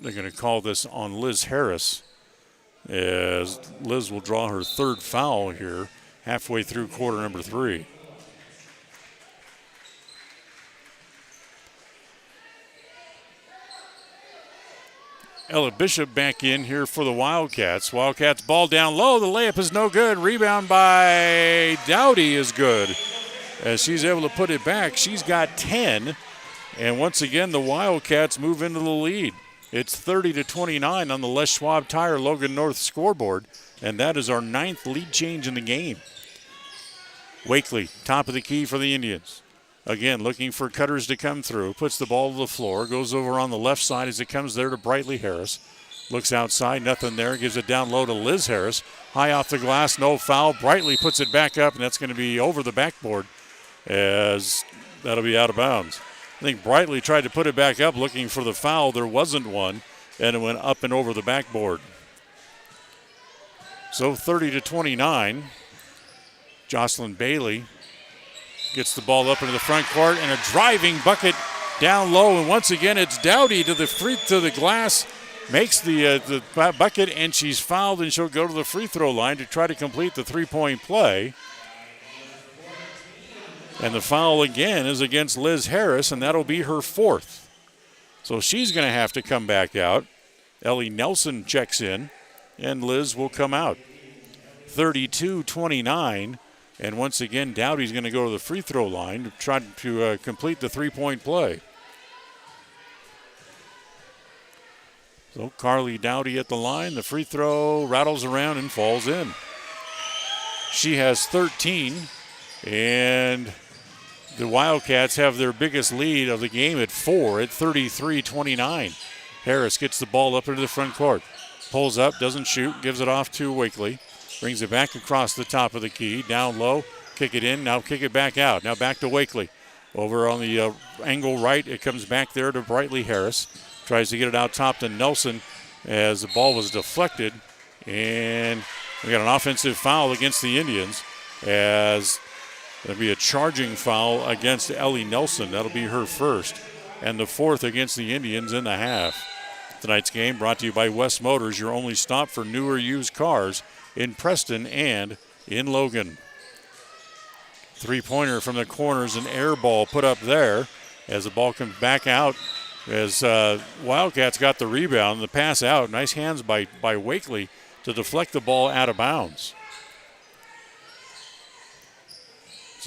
they're going to call this on Liz Harris, as Liz will draw her third foul here halfway through quarter number 3. Ella Bishop back in here for the Wildcats. Wildcats ball down low. The layup is no good. Rebound by Dowdy is good. As she's able to put it back, she's got 10. And once again, the Wildcats move into the lead. It's 30-29 on the Les Schwab Tire Logan North scoreboard. And that is our 9th lead change in the game. Wakely, top of the key for the Indians. Again, looking for cutters to come through. Puts the ball to the floor. Goes over on the left side as it comes there to Brightly Harris. Looks outside, nothing there. Gives it down low to Liz Harris. High off the glass, no foul. Brightly puts it back up, and that's going to be over the backboard, as that'll be out of bounds. I think Brightly tried to put it back up looking for the foul. There wasn't one, and it went up and over the backboard. So 30-29. Jocelyn Bailey gets the ball up into the front court, and a driving bucket down low. And once again, it's Dowdy to the glass, makes the bucket, and she's fouled, and she'll go to the free throw line to try to complete the three-point play. And the foul again is against Liz Harris, and that'll be her 4th. So she's going to have to come back out. Ellie Nelson checks in, and Liz will come out. 32-29. And once again, Dowdy's going to go to the free throw line to try to complete the three-point play. So Carly Dowdy at the line. The free throw rattles around and falls in. She has 13, and the Wildcats have their biggest lead of the game at 4 at 33-29. Harris gets the ball up into the front court. Pulls up, doesn't shoot, gives it off to Wakely. Brings it back across the top of the key. Down low, kick it in, now kick it back out. Now back to Wakely. Over on the angle right, it comes back there to Brightly Harris. Tries to get it out top to Nelson as the ball was deflected. And we got an offensive foul against the Indians, as there'll be a charging foul against Ellie Nelson. That'll be her first, and the 4th against the Indians in the half. Tonight's game brought to you by West Motors, your only stop for new or used cars in Preston and in Logan. Three-pointer from the corners, an air ball put up there as the ball comes back out, as Wildcats got the rebound. The pass out, nice hands by Wakely to deflect the ball out of bounds.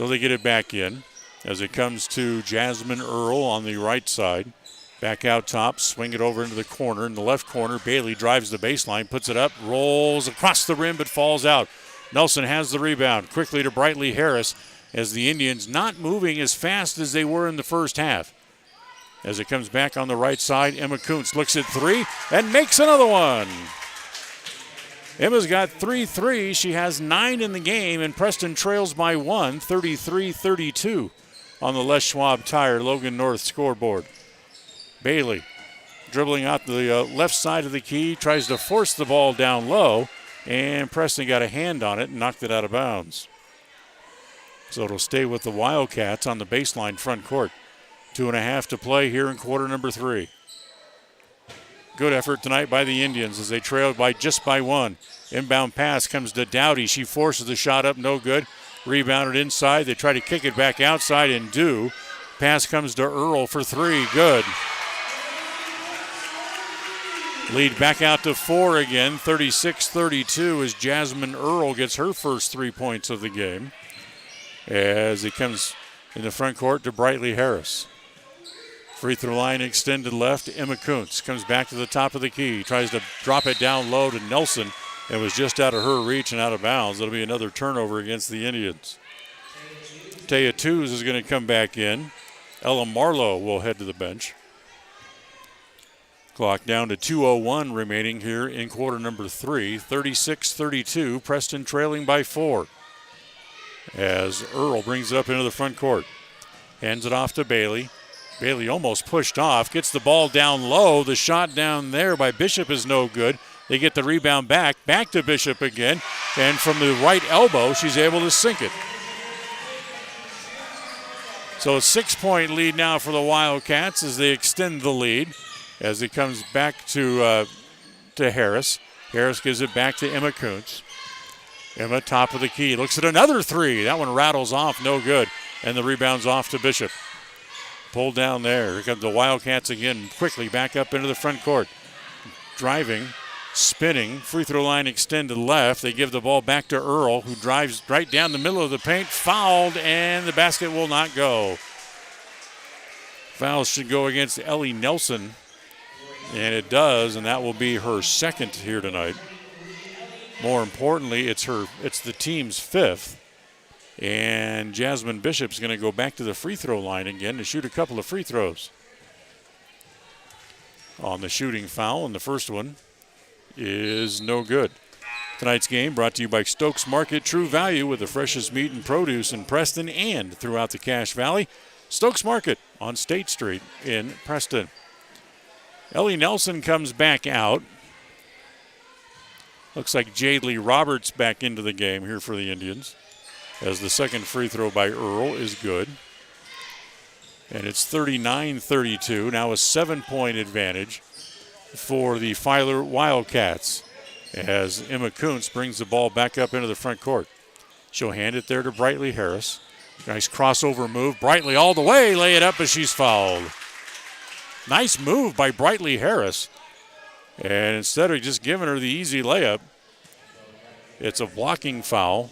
So they get it back in as it comes to Jasmine Earl on the right side. Back out top, swing it over into the corner. In the left corner, Bailey drives the baseline, puts it up, rolls across the rim, but falls out. Nelson has the rebound. Quickly to Brightly Harris as the Indians not moving as fast as they were in the first half. As it comes back on the right side, Emma Kuntz looks at three and makes another one. Emma's got 3 threes. She has 9 in the game, and Preston trails by 1, 33-32 on the Les Schwab Tire Logan North scoreboard. Bailey dribbling out the left side of the key, tries to force the ball down low, and Preston got a hand on it and knocked it out of bounds. So it'll stay with the Wildcats on the baseline front court. 2.5 to play here in quarter number 3. Good effort tonight by the Indians as they trailed by just by 1. Inbound pass comes to Dowdy. She forces the shot up, no good. Rebounded inside. They try to kick it back outside and do. Pass comes to Earl for 3, good. Lead back out to 4 again, 36-32 as Jasmine Earl gets her first 3 points of the game. As it comes in the front court to Brightly Harris. Free throw line extended left. Emma Kuntz comes back to the top of the key. Tries to drop it down low to Nelson. It was just out of her reach and out of bounds. It'll be another turnover against the Indians. Taya Twos is going to come back in. Ella Marlowe will head to the bench. Clock down to 2:01 remaining here in quarter number 3. 36-32. Preston trailing by 4. As Earl brings it up into the front court. Hands it off to Bailey. Bailey almost pushed off, gets the ball down low. The shot down there by Bishop is no good. They get the rebound back to Bishop again. And from the right elbow, she's able to sink it. So a 6-point lead now for the Wildcats as they extend the lead. As it comes back to Harris. Harris gives it back to Emma Kuntz. Emma, top of the key, looks at another 3. That one rattles off, no good. And the rebound's off to Bishop. Pulled down there. Here comes the Wildcats again, quickly back up into the front court. Driving, spinning, free throw line extended left. They give the ball back to Earl, who drives right down the middle of the paint, fouled, and the basket will not go. Foul should go against Ellie Nelson, and it does, and that will be her second here tonight. More importantly, it's the team's 5th. And Jasmine Bishop's going to go back to the free throw line again to shoot a couple of free throws. On the shooting foul, and the first one is no good. Tonight's game brought to you by Stokes Market, True Value with the freshest meat and produce in Preston and throughout the Cache Valley. Stokes Market on State Street in Preston. Ellie Nelson comes back out. Looks like Jade Lee Roberts back into the game here for the Indians. As the second free throw by Earl is good. And it's 39-32. Now a 7-point advantage for the Filer Wildcats. As Emma Kuntz brings the ball back up into the front court. She'll hand it there to Brightly Harris. Nice crossover move. Brightly all the way. Lay it up as she's fouled. Nice move by Brightly Harris. And instead of just giving her the easy layup, it's a blocking foul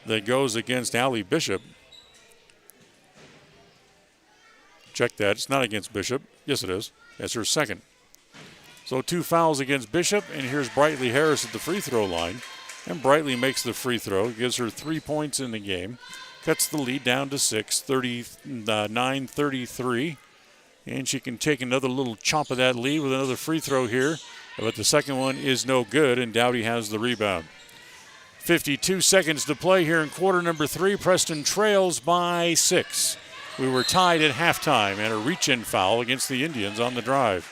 that goes against Allie Bishop. Check that. It's not against Bishop. Yes, it is. That's her second. So 2 fouls against Bishop, and here's Brightly Harris at the free throw line. And Brightly makes the free throw, gives her 3 points in the game, cuts the lead down to 6, 39-33. And she can take another little chomp of that lead with another free throw here. But the second one is no good, and Dowdy has the rebound. 52 seconds to play here in quarter number 3. Preston trails by 6. We were tied at halftime, and a reach-in foul against the Indians on the drive.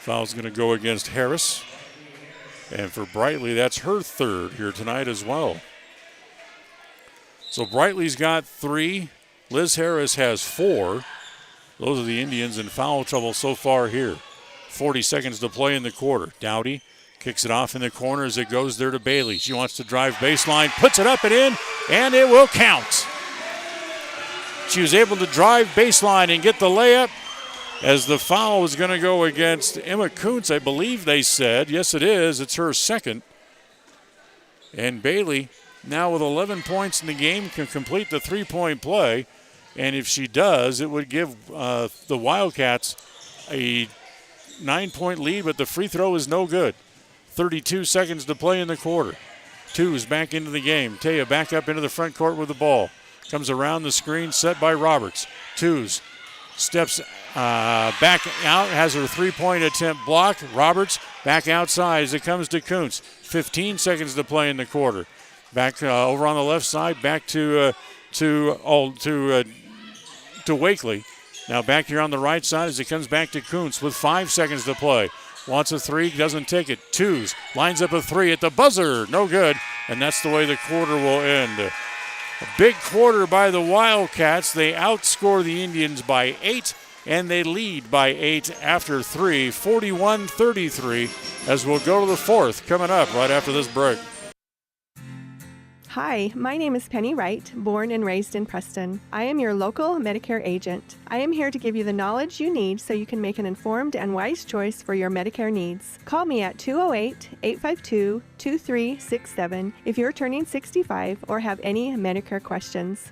Foul's going to go against Harris. And for Brightly, that's her 3rd here tonight as well. So Brightly's got 3. Liz Harris has 4. Those are the Indians in foul trouble so far here. 40 seconds to play in the quarter. Dowdy kicks it off in the corner as it goes there to Bailey. She wants to drive baseline, puts it up and in, and it will count. She was able to drive baseline and get the layup as the foul is going to go against Emma Kuntz, I believe they said. Yes, it is. It's her second. And Bailey now with 11 points in the game, can complete the three-point play. And if she does, it would give the Wildcats a 9-point lead, but the free throw is no good. 32 seconds to play in the quarter. Twos back into the game. Taya back up into the front court with the ball. Comes around the screen set by Roberts. Twos steps back out, has her three-point attempt blocked. Roberts back outside as it comes to Kuntz. 15 seconds to play in the quarter. Back over on the left side, back to Wakely. Now back here on the right side as it comes back to Kuntz with 5 seconds to play. Wants a three, doesn't take it. Twos, lines up a three at the buzzer. No good, and that's the way the quarter will end. A big quarter by the Wildcats. They outscore the Indians by 8, and they lead by 8 after 3, 41-33, as we'll go to the fourth coming up right after this break. Hi, my name is Penny Wright, born and raised in Preston. I am your local Medicare agent. I am here to give you the knowledge you need so you can make an informed and wise choice for your Medicare needs. Call me at 208-852-2367 if you're turning 65 or have any Medicare questions.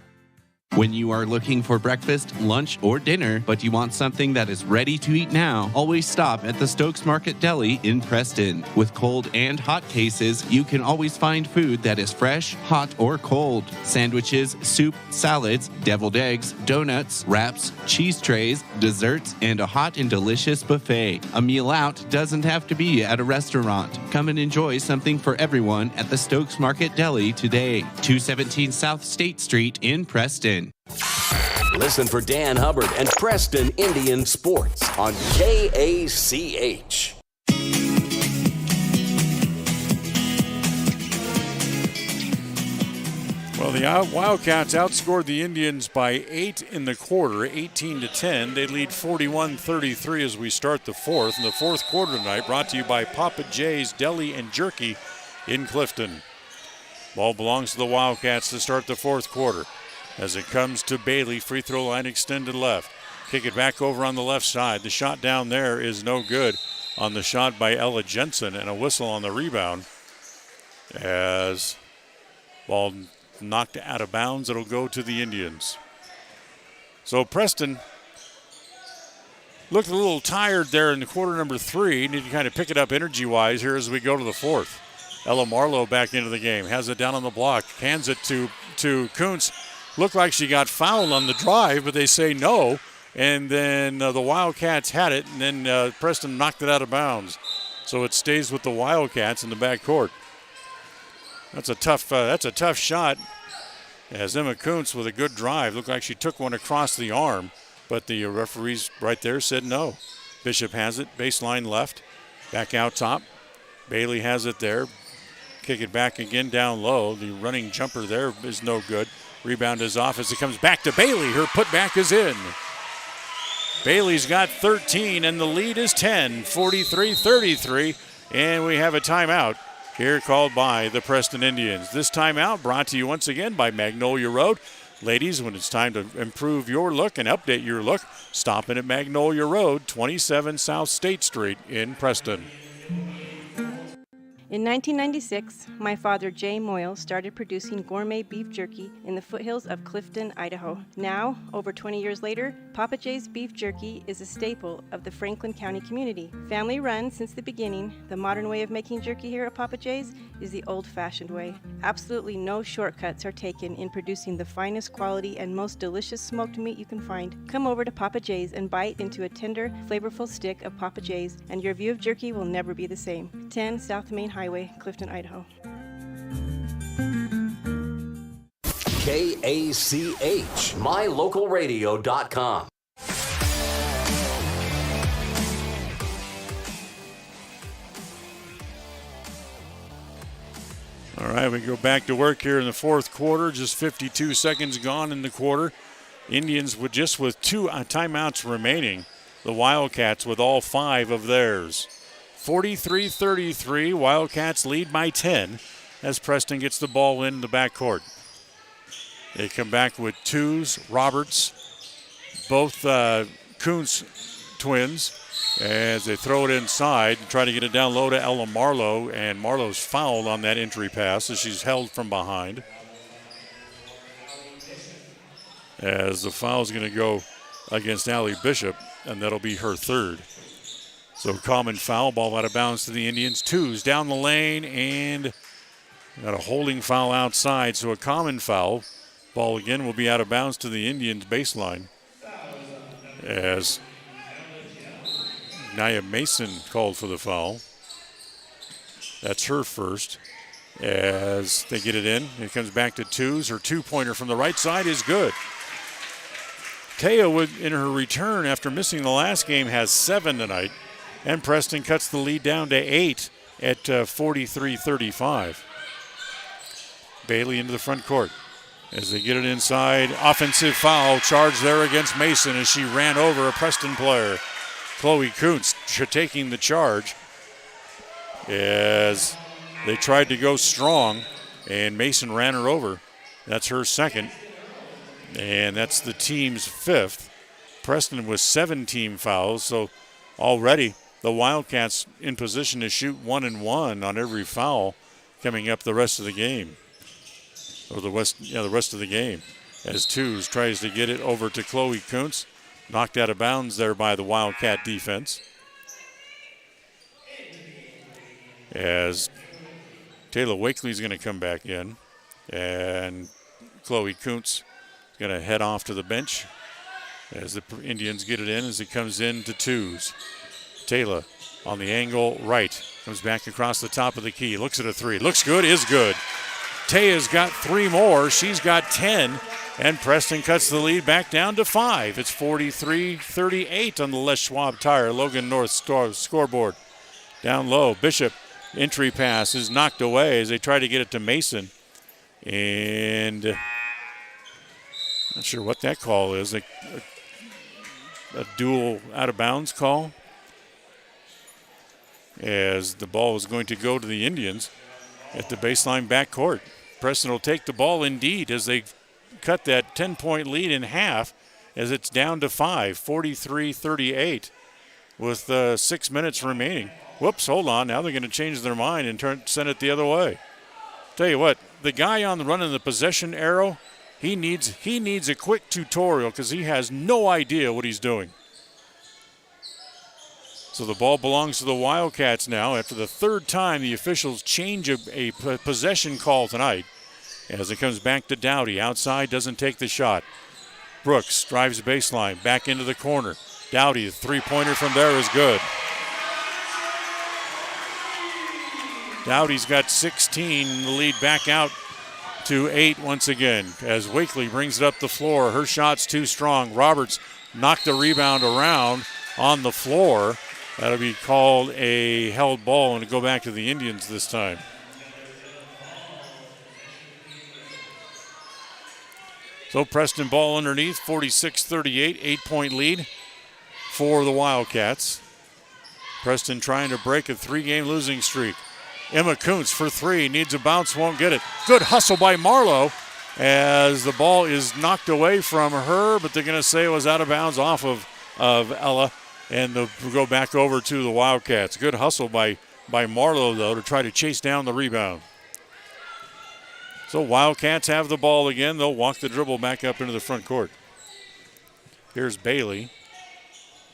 When you are looking for breakfast, lunch, or dinner, but you want something that is ready to eat now, always stop at the Stokes Market Deli in Preston. With cold and hot cases, you can always find food that is fresh, hot, or cold. Sandwiches, soup, salads, deviled eggs, donuts, wraps, cheese trays, desserts, and a hot and delicious buffet. A meal out doesn't have to be at a restaurant. Come and enjoy something for everyone at the Stokes Market Deli today. 217 South State Street in Preston. Listen for Dan Hubbard and Preston Indian Sports on KACH. Well, the Wildcats outscored the Indians by 8 in the quarter, 18-10. They lead 41-33 as we start the fourth. And the fourth quarter tonight brought to you by Papa J's Deli and Jerky in Clifton. Ball belongs to the Wildcats to start the fourth quarter. As it comes to Bailey, free throw line extended left. Kick it back over on the left side. The shot down there is no good on the shot by Ella Jensen, and a whistle on the rebound. As ball knocked out of bounds, it'll go to the Indians. So Preston looked a little tired there in the quarter number 3. Need to kind of pick it up energy-wise here as we go to the fourth. Ella Marlowe back into the game. Has it down on the block. Hands it to Kuntz. Looked like she got fouled on the drive, but they say no. And then the Wildcats had it, and then Preston knocked it out of bounds. So it stays with the Wildcats in the backcourt. That's a tough shot. As Emma Kuntz with a good drive. Looked like she took one across the arm, but the referees right there said no. Bishop has it, baseline left. Back out top. Bailey has it there. Kick it back again down low. The running jumper there is no good. Rebound is off as it comes back to Bailey. Her putback is in. Bailey's got 13, and the lead is 10, 43-33. And we have a timeout here called by the Preston Indians. This timeout brought to you once again by Magnolia Road. Ladies, when it's time to improve your look and update your look, stop in at Magnolia Road, 27 South State Street in Preston. In 1996, my father, Jay Moyle, started producing gourmet beef jerky in the foothills of Clifton, Idaho. Now, over 20 years later, Papa J's Beef Jerky is a staple of the Franklin County community. Family run since the beginning, the modern way of making jerky here at Papa J's is the old-fashioned way. Absolutely no shortcuts are taken in producing the finest quality and most delicious smoked meat you can find. Come over to Papa J's and bite into a tender, flavorful stick of Papa J's, and your view of jerky will never be the same. 10 South Main Highway, Clifton, Idaho. KACH, mylocalradio.com. All right, we go back to work here in the fourth quarter. Just 52 seconds gone in the quarter. Indians with two timeouts remaining. The Wildcats with all 5 of theirs. 43-33, Wildcats lead by 10 as Preston gets the ball in the backcourt. They come back with twos, Roberts, both Kuntz Twins as they throw it inside and try to get it down low to Ella Marlowe, and Marlowe's fouled on that entry pass as she's held from behind. As the foul is going to go against Allie Bishop, and that'll be her third. So common foul, ball out of bounds to the Indians. Twos down the lane, and got a holding foul outside, so a common foul. Ball again will be out of bounds to the Indians baseline. As Nia Mason called for the foul. That's her first. As they get it in, it comes back to twos. Her two-pointer from the right side is good. Taya, in her return after missing the last game, has 7 tonight. And Preston cuts the lead down to 8 at 43-35. Bailey into the front court. As they get it inside, offensive foul charge there against Mason as she ran over a Preston player. Chloe Kuntz taking the charge as they tried to go strong, and Mason ran her over. That's her second, and that's the team's 5th. Preston with 7 team fouls, so already the Wildcats in position to shoot 1 and 1 on every foul coming up the rest of the game. Or the rest of the game. As Twos tries to get it over to Chloe Kuntz. Knocked out of bounds there by the Wildcat defense. As Taylor Wakely's going to come back in. And Chloe Kuntz is going to head off to the bench as the Indians get it in as it comes in to Twos. Taylor on the angle right. Comes back across the top of the key. Looks at a 3. Looks good, is good. Taya's got 3 more. She's got 10. And Preston cuts the lead back down to 5. It's 43-38 on the Les Schwab Tire Logan North scoreboard. Down low, Bishop entry pass is knocked away as they try to get it to Mason. And not sure what that call is. A dual out of bounds call. As the ball is going to go to the Indians at the baseline backcourt. Preston will take the ball indeed as they cut that 10-point lead in half as it's down to 5, 43-38 with 6 minutes remaining. Whoops, hold on. Now they're going to change their mind and send it the other way. Tell you what, the guy on the running the possession arrow, he needs a quick tutorial because he has no idea what he's doing. So the ball belongs to the Wildcats now after the 3rd time the officials change a possession call tonight. As it comes back to Dowdy. Outside, doesn't take the shot. Brooks drives baseline, back into the corner. Dowdy, the 3-pointer from there is good. Dowdy's got 16, the lead back out to 8 once again. As Wakely brings it up the floor, her shot's too strong. Roberts knocked the rebound around on the floor. That'll be called a held ball and go back to the Indians this time. So Preston ball underneath, 46-38, 8-point lead for the Wildcats. Preston trying to break a 3-game losing streak. Emma Kuntz for 3, needs a bounce, won't get it. Good hustle by Marlowe as the ball is knocked away from her, but they're going to say it was out of bounds off of Ella, and they'll go back over to the Wildcats. Good hustle by Marlowe, though, to try to chase down the rebound. So Wildcats have the ball again. They'll walk the dribble back up into the front court. Here's Bailey.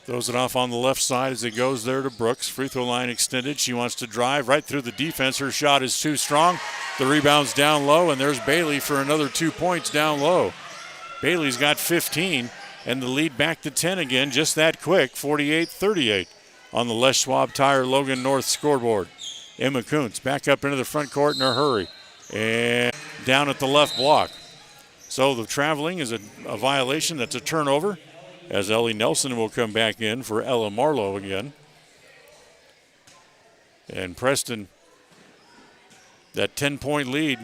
Throws it off on the left side as it goes there to Brooks. Free throw line extended. She wants to drive right through the defense. Her shot is too strong. The rebound's down low, and there's Bailey for another 2 points down low. Bailey's got 15, and the lead back to 10 again, just that quick, 48-38 on the Les Schwab Tire Logan North scoreboard. Emma Kuntz back up into the front court in a hurry. And down at the left block. So the traveling is a violation. That's a turnover as Ellie Nelson will come back in for Ella Marlowe again. And Preston, that 10-point lead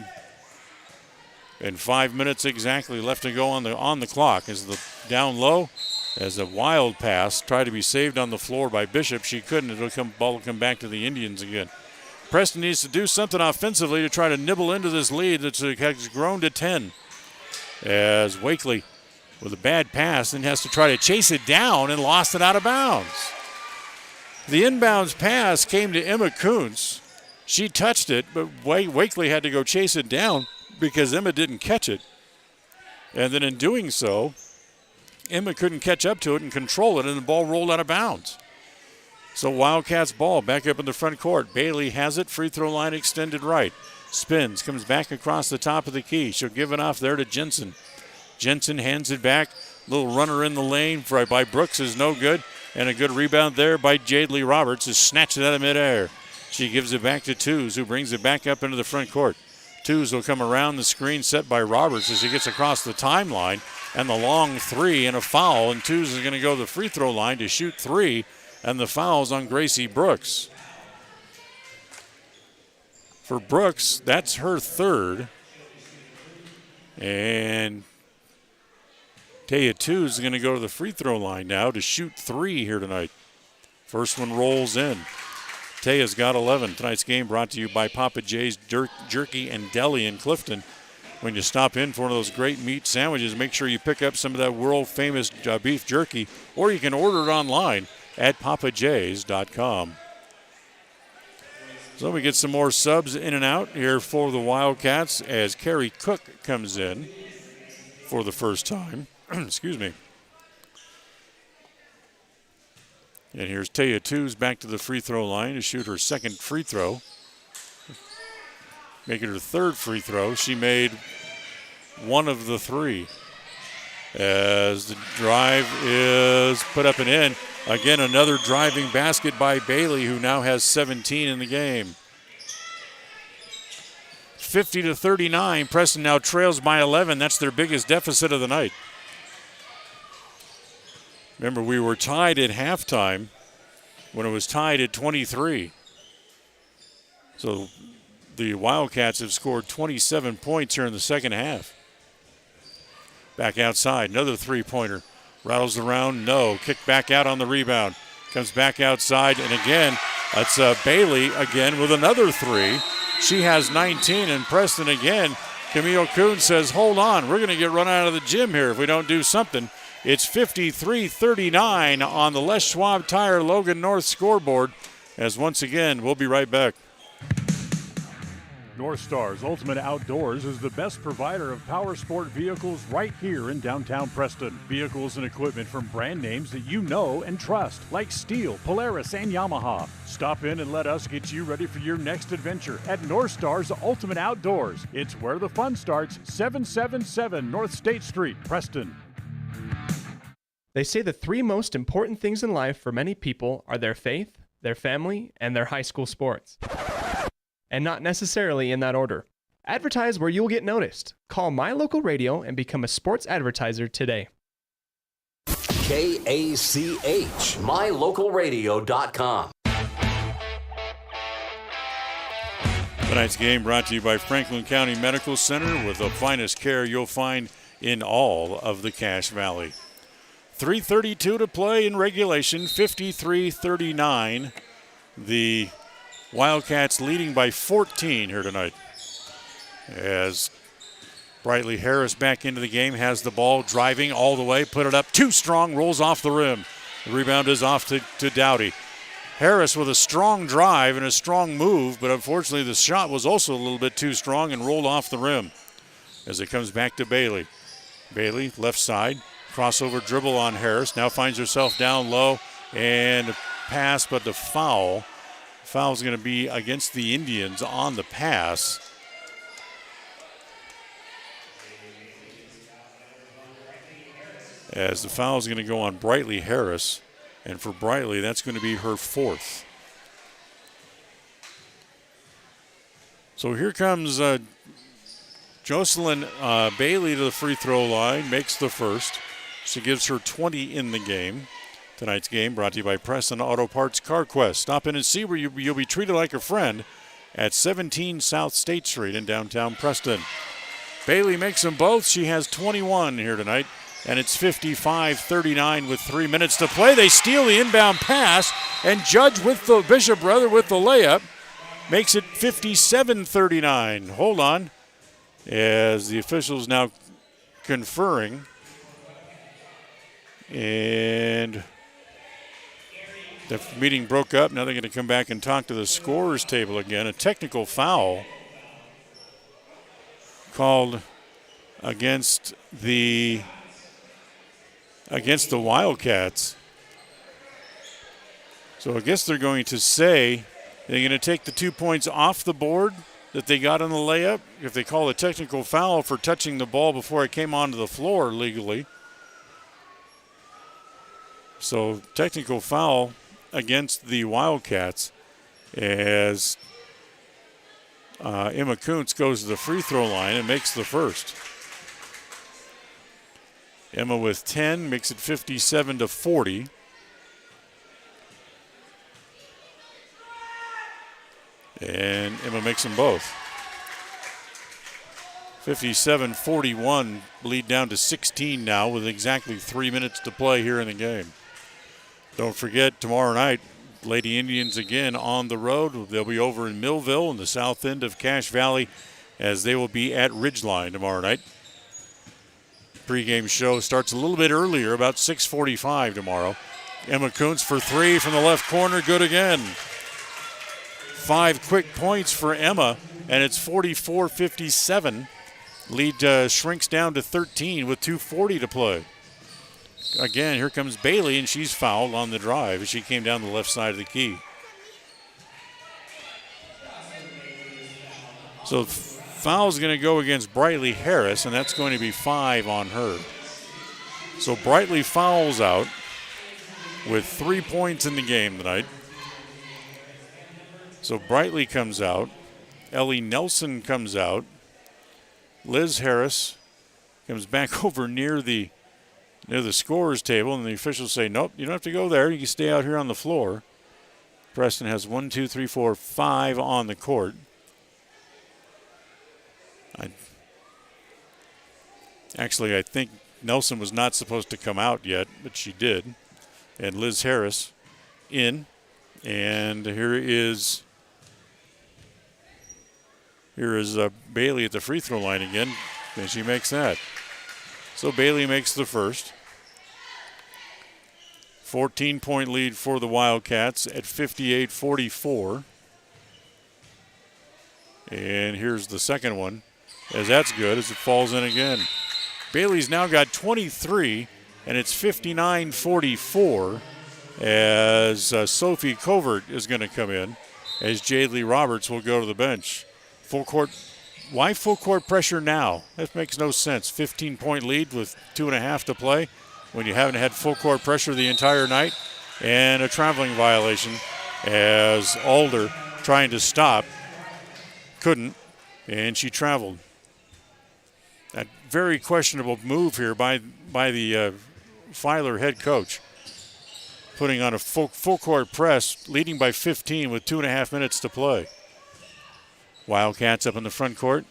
and 5 minutes exactly left to go on the clock as the down low, as a wild pass tried to be saved on the floor by Bishop. She couldn't. Ball will come back to the Indians again. Preston needs to do something offensively to try to nibble into this lead that has grown to 10. As Wakely with a bad pass, and has to try to chase it down and lost it out of bounds. The inbounds pass came to Emma Kuntz. She touched it, but Wakely had to go chase it down because Emma didn't catch it. And then in doing so, Emma couldn't catch up to it and control it, and the ball rolled out of bounds. So Wildcats ball back up in the front court. Bailey has it, free throw line extended right. Spins, comes back across the top of the key. She'll give it off there to Jensen. Jensen hands it back. Little runner in the lane by Brooks is no good. And a good rebound there by Jadely Roberts, who snatched it out of midair. She gives it back to Tews, who brings it back up into the front court. Tews will come around the screen set by Roberts as he gets across the timeline. And the long three and a foul. And Tews is going to go to the free throw line to shoot three. And the foul's on Gracie Brooks. For Brooks, that's her third. And Taya Tews is going to go to the free throw line now to shoot three here tonight. First one rolls in. Taya's got 11. Tonight's game brought to you by Papa J's Jerky and Deli in Clifton. When you stop in for one of those great meat sandwiches, make sure you pick up some of that world-famous beef jerky, or you can order it online at papajs.com. So we get some more subs in and out here for the Wildcats as Carrie Cook comes in for the first time. Excuse me. And here's Taya Tews back to the free throw line to shoot her second free throw. Making her third free throw. She made one of the three. As the drive is put up and in. Again, another driving basket by Bailey, who now has 17 in the game. 50-39. Preston now trails by 11. That's their biggest deficit of the night. Remember, we were tied at halftime when it was tied at 23. So the Wildcats have scored 27 points here in the second half. Back outside, another three-pointer. Rattles around, no. Kick back out on the rebound. Comes back outside, and again, that's Bailey again with another three. She has 19, and Preston again. Camille Kuhn says, hold on, we're going to get run out of the gym here if we don't do something. It's 53-39 on the Les Schwab Tire Logan North scoreboard, as once again, we'll be right back. North Star's Ultimate Outdoors is the best provider of power sport vehicles right here in downtown Preston. Vehicles and equipment from brand names that you know and trust, like Steel, Polaris, and Yamaha. Stop in and let us get you ready for your next adventure at North Star's Ultimate Outdoors. It's where the fun starts, 777 North State Street, Preston. They say the three most important things in life for many people are their faith, their family, and their high school sports. And not necessarily in that order. Advertise where you'll get noticed. Call My Local Radio and become a sports advertiser today. KACH, mylocalradio.com. Tonight's game brought to you by Franklin County Medical Center, with the finest care you'll find in all of the Cache Valley. 3:32 to play in regulation, 53-39. The Wildcats leading by 14 here tonight. As Brightly Harris back into the game, has the ball, driving all the way, put it up too strong, rolls off the rim. The rebound is off to Dowdy. Harris with a strong drive and a strong move, but unfortunately the shot was also a little bit too strong and rolled off the rim. As it comes back to Bailey. Bailey, left side, crossover dribble on Harris, now finds herself down low, and a pass, but the foul. Foul's going to be against the Indians on the pass. As the foul is going to go on Brightly Harris. And for Brightly, that's going to be her fourth. So here comes Jocelyn Bailey to the free throw line, makes the first. She gives her 20 in the game. Tonight's game brought to you by Preston Auto Parts Car Quest. Stop in and see where you'll be treated like a friend at 17 South State Street in downtown Preston. Bailey makes them both. She has 21 here tonight, and it's 55-39 with 3 minutes to play. They steal the inbound pass, and Judge with the Bishop brother with the layup makes it 57-39. Hold on, as the officials now conferring. And the meeting broke up. Now they're going to come back and talk to the scorers table again. A technical foul called against the Wildcats. So I guess they're going to say they're going to take the 2 points off the board that they got on the layup if they call a technical foul for touching the ball before it came onto the floor legally. So technical foul against the Wildcats as Emma Kuntz goes to the free throw line and makes the first. Emma with 10 makes it 57-40. And Emma makes them both. 57-41, lead down to 16 now with exactly 3 minutes to play here in the game. Don't forget, tomorrow night, Lady Indians again on the road. They'll be over in Millville in the south end of Cache Valley as they will be at Ridgeline tomorrow night. Pre-game show starts a little bit earlier, about 6:45 tomorrow. Emma Kuntz for three from the left corner, good again. 5 quick points for Emma, and it's 44-57. Lead shrinks down to 13 with 2:40 to play. Again, here comes Bailey, and she's fouled on the drive as she came down the left side of the key. So foul's going to go against Brightly Harris, and that's going to be 5 on her. So Brightly fouls out with 3 points in the game tonight. So Brightly comes out. Ellie Nelson comes out. Liz Harris comes back over near the scorer's table, and the officials say, nope, you don't have to go there. You can stay out here on the floor. Preston has 1, 2, 3, 4, 5 on the court. I think Nelson was not supposed to come out yet, but she did. And Liz Harris in. And here is Bailey at the free throw line again, and she makes that. So Bailey makes the first. 14-point lead for the Wildcats at 58-44. And here's the second one, as that's good as it falls in again. Bailey's now got 23, and it's 59-44 as Sophie Covert is going to come in, as Jaylee Roberts will go to the bench. Full court. Why full court pressure now? That makes no sense. 15-point lead with 2.5 to play when you haven't had full court pressure the entire night. And a traveling violation as Alder trying to stop couldn't, and she traveled. That very questionable move here by the Filer head coach, putting on a full court press, leading by 15 with 2.5 minutes to play. Wildcats up in the front court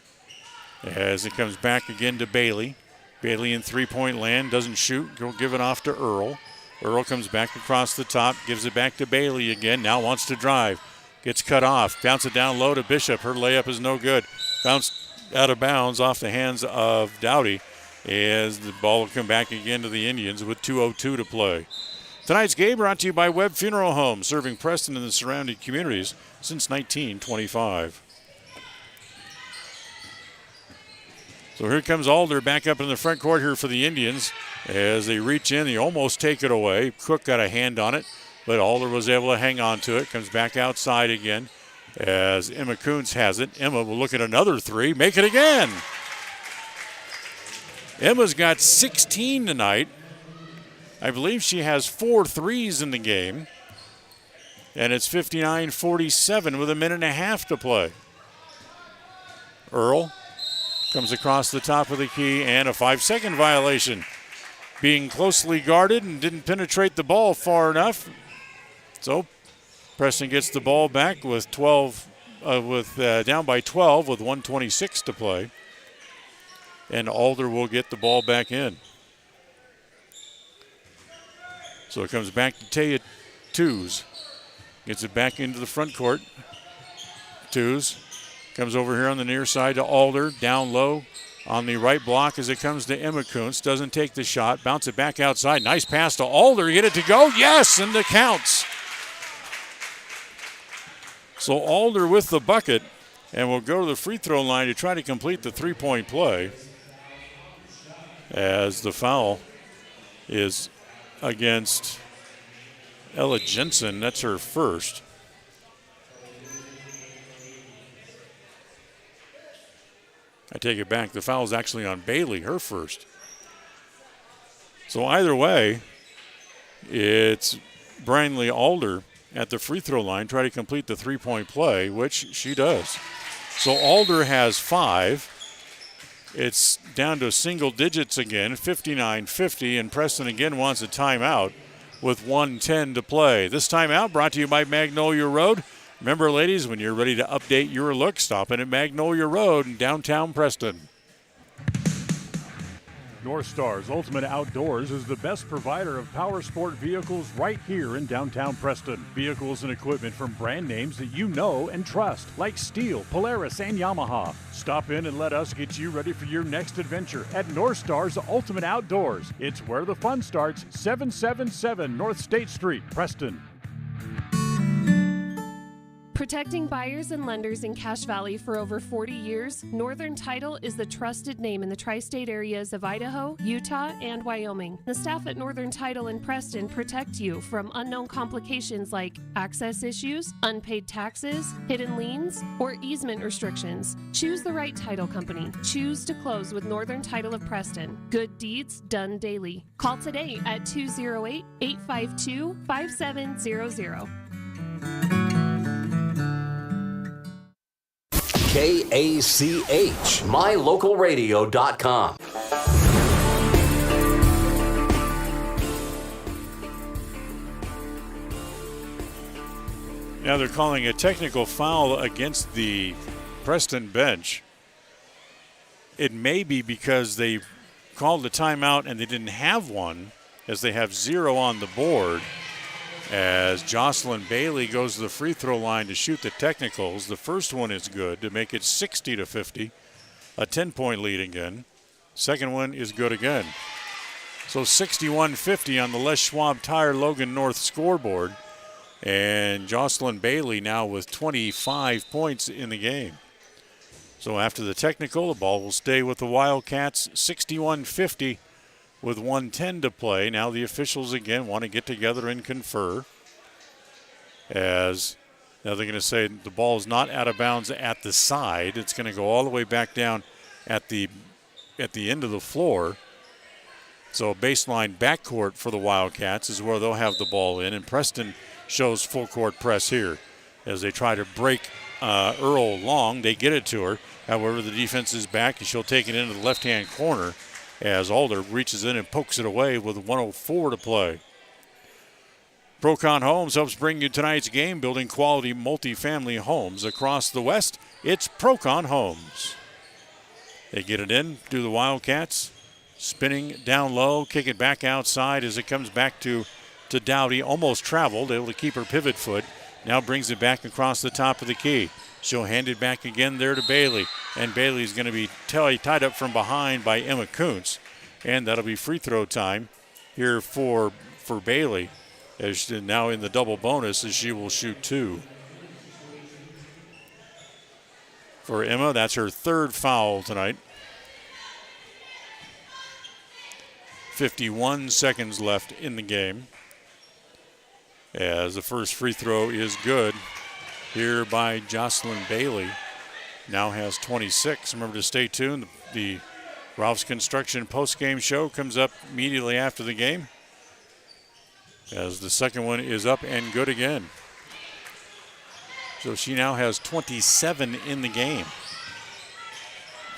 as it comes back again to Bailey. Bailey in three-point land, doesn't shoot, go give it off to Earl. Earl comes back across the top, gives it back to Bailey again, now wants to drive. Gets cut off, bounce it down low to Bishop. Her layup is no good. Bounced out of bounds off the hands of Dowdy as the ball will come back again to the Indians with 2:02 to play. Tonight's game brought to you by Webb Funeral Home, serving Preston and the surrounding communities since 1925. So here comes Alder back up in the front court here for the Indians. As they reach in, they almost take it away. Cook got a hand on it, but Alder was able to hang on to it. Comes back outside again as Emma Kuntz has it. Emma will look at another three, make it again. Emma's got 16 tonight. I believe she has 4 threes in the game. And it's 59-47 with 1.5 minutes to play. Earl comes across the top of the key, and a 5-second violation. Being closely guarded and didn't penetrate the ball far enough. So Preston gets the ball back with down by 12 with 1:26 to play. And Alder will get the ball back in. So it comes back to Taya Tews. Gets it back into the front court. Tews comes over here on the near side to Alder. Down low on the right block as it comes to Emma Kuntz. Doesn't take the shot. Bounce it back outside. Nice pass to Alder. Get it to go. Yes, and the counts. So Alder with the bucket, and will go to the free throw line to try to complete the three-point play, as the foul is against Ella Jensen. That's her first. I take it back. The foul is actually on Bailey, her first. So either way, it's Brantley Alder at the free throw line, try to complete the three-point play, which she does. So Alder has 5. It's down to single digits again, 59-50, and Preston again wants a timeout with 1:10 to play. This timeout brought to you by Magnolia Road. Remember, ladies, when you're ready to update your look, stop in at Magnolia Road in downtown Preston. North Star's Ultimate Outdoors is the best provider of power sport vehicles right here in downtown Preston. Vehicles and equipment from brand names that you know and trust, like Steel, Polaris, and Yamaha. Stop in and let us get you ready for your next adventure at North Star's Ultimate Outdoors. It's where the fun starts, 777 North State Street, Preston. Protecting buyers and lenders in Cache Valley for over 40 years, Northern Title is the trusted name in the tri-state areas of Idaho, Utah, and Wyoming. The staff at Northern Title in Preston protect you from unknown complications like access issues, unpaid taxes, hidden liens, or easement restrictions. Choose the right title company. Choose to close with Northern Title of Preston. Good deeds done daily. Call today at 208-852-5700. KACH, mylocalradio.com. Now they're calling a technical foul against the Preston bench. It may be because they called the timeout and they didn't have one, as they have 0 on the board. As Jocelyn Bailey goes to the free throw line to shoot the technicals. The first one is good to make it 60-50, a 10-point lead again. Second one is good again. So 61-50 on the Les Schwab Tire Logan North scoreboard. And Jocelyn Bailey now with 25 points in the game. So after the technical, the ball will stay with the Wildcats, 61-50. With 1:10 to play. Now the officials again want to get together and confer. As now they're going to say the ball is not out of bounds at the side. It's going to go all the way back down at the end of the floor. So baseline backcourt for the Wildcats is where they'll have the ball in. And Preston shows full court press here as they try to break Earl Long. They get it to her. However, the defense is back and she'll take it into the left-hand corner, as Alder reaches in and pokes it away with 1:04 to play. Procon Homes helps bring you tonight's game, building quality multifamily homes across the West. It's Procon Homes. They get it in, do the Wildcats, spinning down low, kick it back outside as it comes back to Dowdy. Almost traveled, able to keep her pivot foot. Now brings it back across the top of the key. She'll hand it back again there to Bailey. And Bailey's going to be tied up from behind by Emma Kuntz. And that'll be free throw time here for Bailey. As she's now in the double bonus as she will shoot 2. For Emma, that's her third foul tonight. 51 seconds left in the game. As the first free throw is good here by Jocelyn Bailey. Now has 26. Remember to stay tuned. The Ralph's Construction post-game show comes up immediately after the game, as the second one is up and good again. So she now has 27 in the game.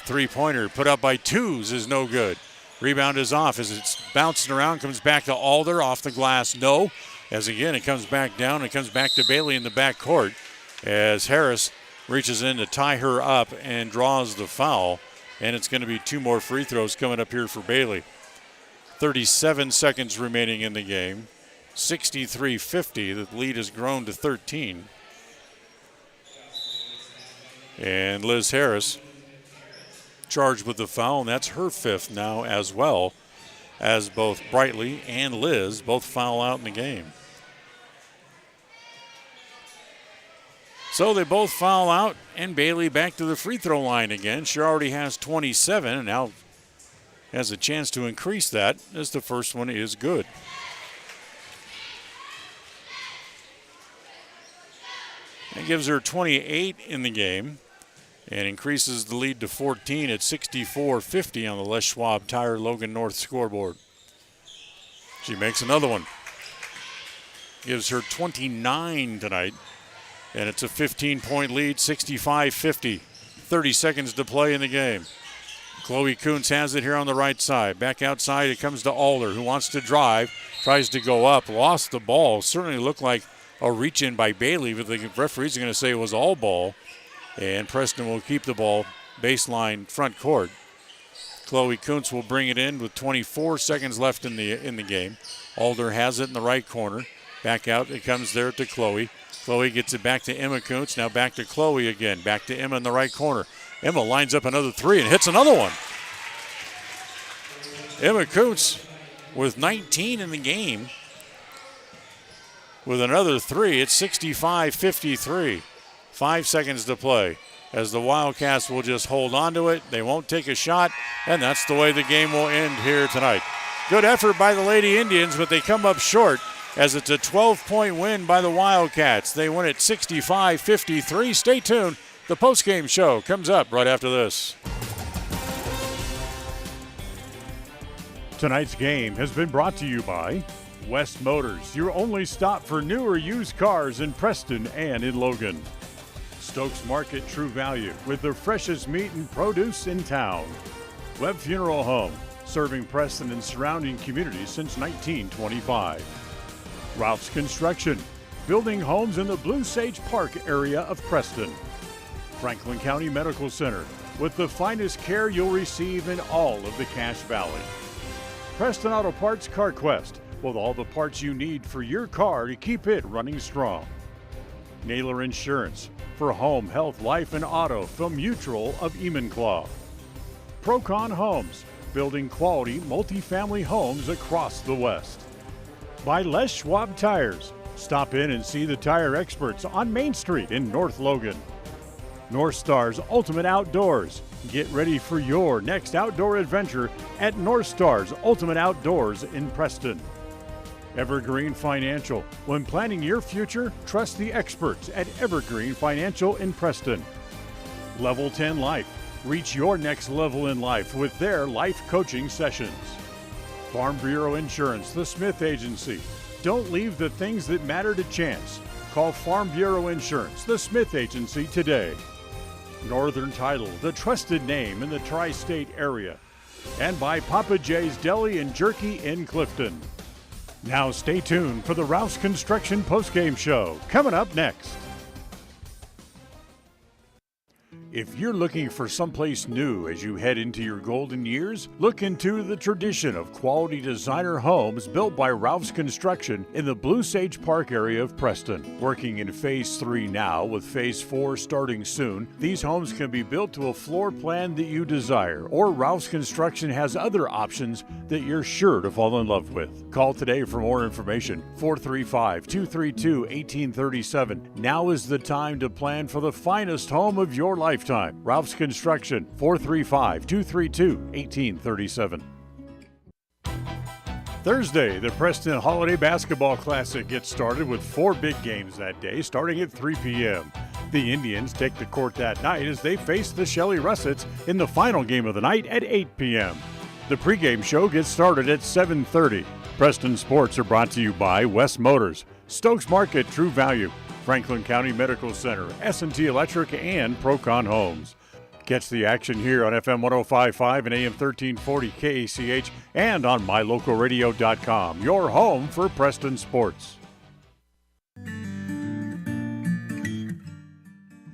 Three-pointer put up by Twos is no good. Rebound is off as it's bouncing around, comes back to Alder, off the glass, no. As again, it comes back down, it comes back to Bailey in the backcourt as Harris reaches in to tie her up and draws the foul. And it's going to be 2 more free throws coming up here for Bailey. 37 seconds remaining in the game. 63-50, the lead has grown to 13. And Liz Harris charged with the foul, and that's her fifth now as well, as both Brightly and Liz both foul out in the game. So they both foul out, and Bailey back to the free throw line again. She already has 27, and now has a chance to increase that as the first one is good. That gives her 28 in the game and increases the lead to 14 at 64-50 on the Les Schwab Tire Logan North scoreboard. She makes another one. Gives her 29 tonight, and it's a 15-point lead, 65-50. 30 seconds to play in the game. Chloe Kuntz has it here on the right side. Back outside, it comes to Alder, who wants to drive, tries to go up, lost the ball. Certainly looked like a reach in by Bailey, but the referees are going to say it was all ball. And Preston will keep the ball baseline front court. Chloe Kuntz will bring it in with 24 seconds left in the game. Alder has it in the right corner. Back out, it comes there to Chloe. Chloe gets it back to Emma Kuntz. Now back to Chloe again. Back to Emma in the right corner. Emma lines up another three and hits another one. Emma Kuntz with 19 in the game with another three. It's 65-53. 5 seconds to play as the Wildcats will just hold on to it. They won't take a shot, and that's the way the game will end here tonight. Good effort by the Lady Indians, but they come up short as it's a 12-point win by the Wildcats. They win it 65-53. Stay tuned. The postgame show comes up right after this. Tonight's game has been brought to you by West Motors, your only stop for new or used cars in Preston and in Logan. Stokes Market True Value with the freshest meat and produce in town. Webb Funeral Home, serving Preston and surrounding communities since 1925. Ralph's Construction, building homes in the Blue Sage Park area of Preston. Franklin County Medical Center, with the finest care you'll receive in all of the Cache Valley. Preston Auto Parts CarQuest, with all the parts you need for your car to keep it running strong. Naylor Insurance, for home, health, life, and auto from Mutual of Enumclaw. Procon Homes, building quality multifamily homes across the West. By Les Schwab Tires, stop in and see the tire experts on Main Street in North Logan. North Star's Ultimate Outdoors. Get ready for your next outdoor adventure at North Star's Ultimate Outdoors in Preston. Evergreen Financial. When planning your future, trust the experts at Evergreen Financial in Preston. Level 10 Life. Reach your next level in life with their life coaching sessions. Farm Bureau Insurance, the Smith Agency. Don't leave the things that matter to chance. Call Farm Bureau Insurance, the Smith Agency today. Northern Title, the trusted name in the tri-state area. And by Papa J's Deli and Jerky in Clifton. Now stay tuned for the Ralph's Construction postgame show, coming up next. If you're looking for someplace new as you head into your golden years, look into the tradition of quality designer homes built by Ralph's Construction in the Blue Sage Park area of Preston. Working in Phase 3 now, with Phase 4 starting soon, these homes can be built to a floor plan that you desire, or Ralph's Construction has other options that you're sure to fall in love with. Call today for more information, 435-232-1837. Now is the time to plan for the finest home of your lifetime. Ralph's Construction, 435-232-1837. Thursday, the Preston Holiday Basketball Classic gets started with 4 big games that day, starting at 3 p.m. The Indians take the court that night as they face the Shelley Russets in the final game of the night at 8 p.m. The pregame show gets started at 7:30. Preston Sports are brought to you by West Motors, Stokes Market True Value, Franklin County Medical Center, S&T Electric, and Procon Homes. Catch the action here on FM 105.5 and AM 1340 KACH and on mylocalradio.com, your home for Preston sports.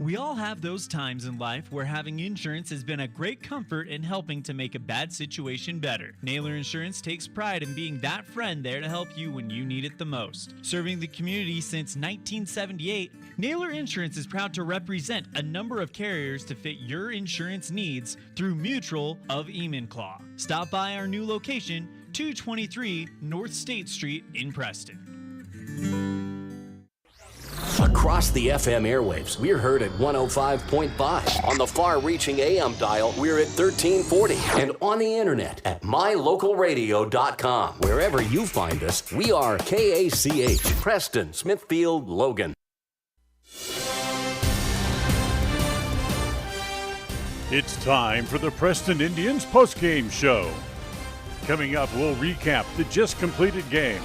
We all have those times in life where having insurance has been a great comfort in helping to make a bad situation better. Naylor Insurance takes pride in being that friend there to help you when you need it the most. Serving the community since 1978, Naylor Insurance is proud to represent a number of carriers to fit your insurance needs through Mutual of Enumclaw. Stop by our new location, 223 North State Street in Preston. Across the FM airwaves, we're heard at 105.5. On the far-reaching AM dial, we're at 1340. And on the internet at mylocalradio.com. Wherever you find us, we are KACH, Preston, Smithfield, Logan. It's time for the Preston Indians postgame show. Coming up, we'll recap the just completed game,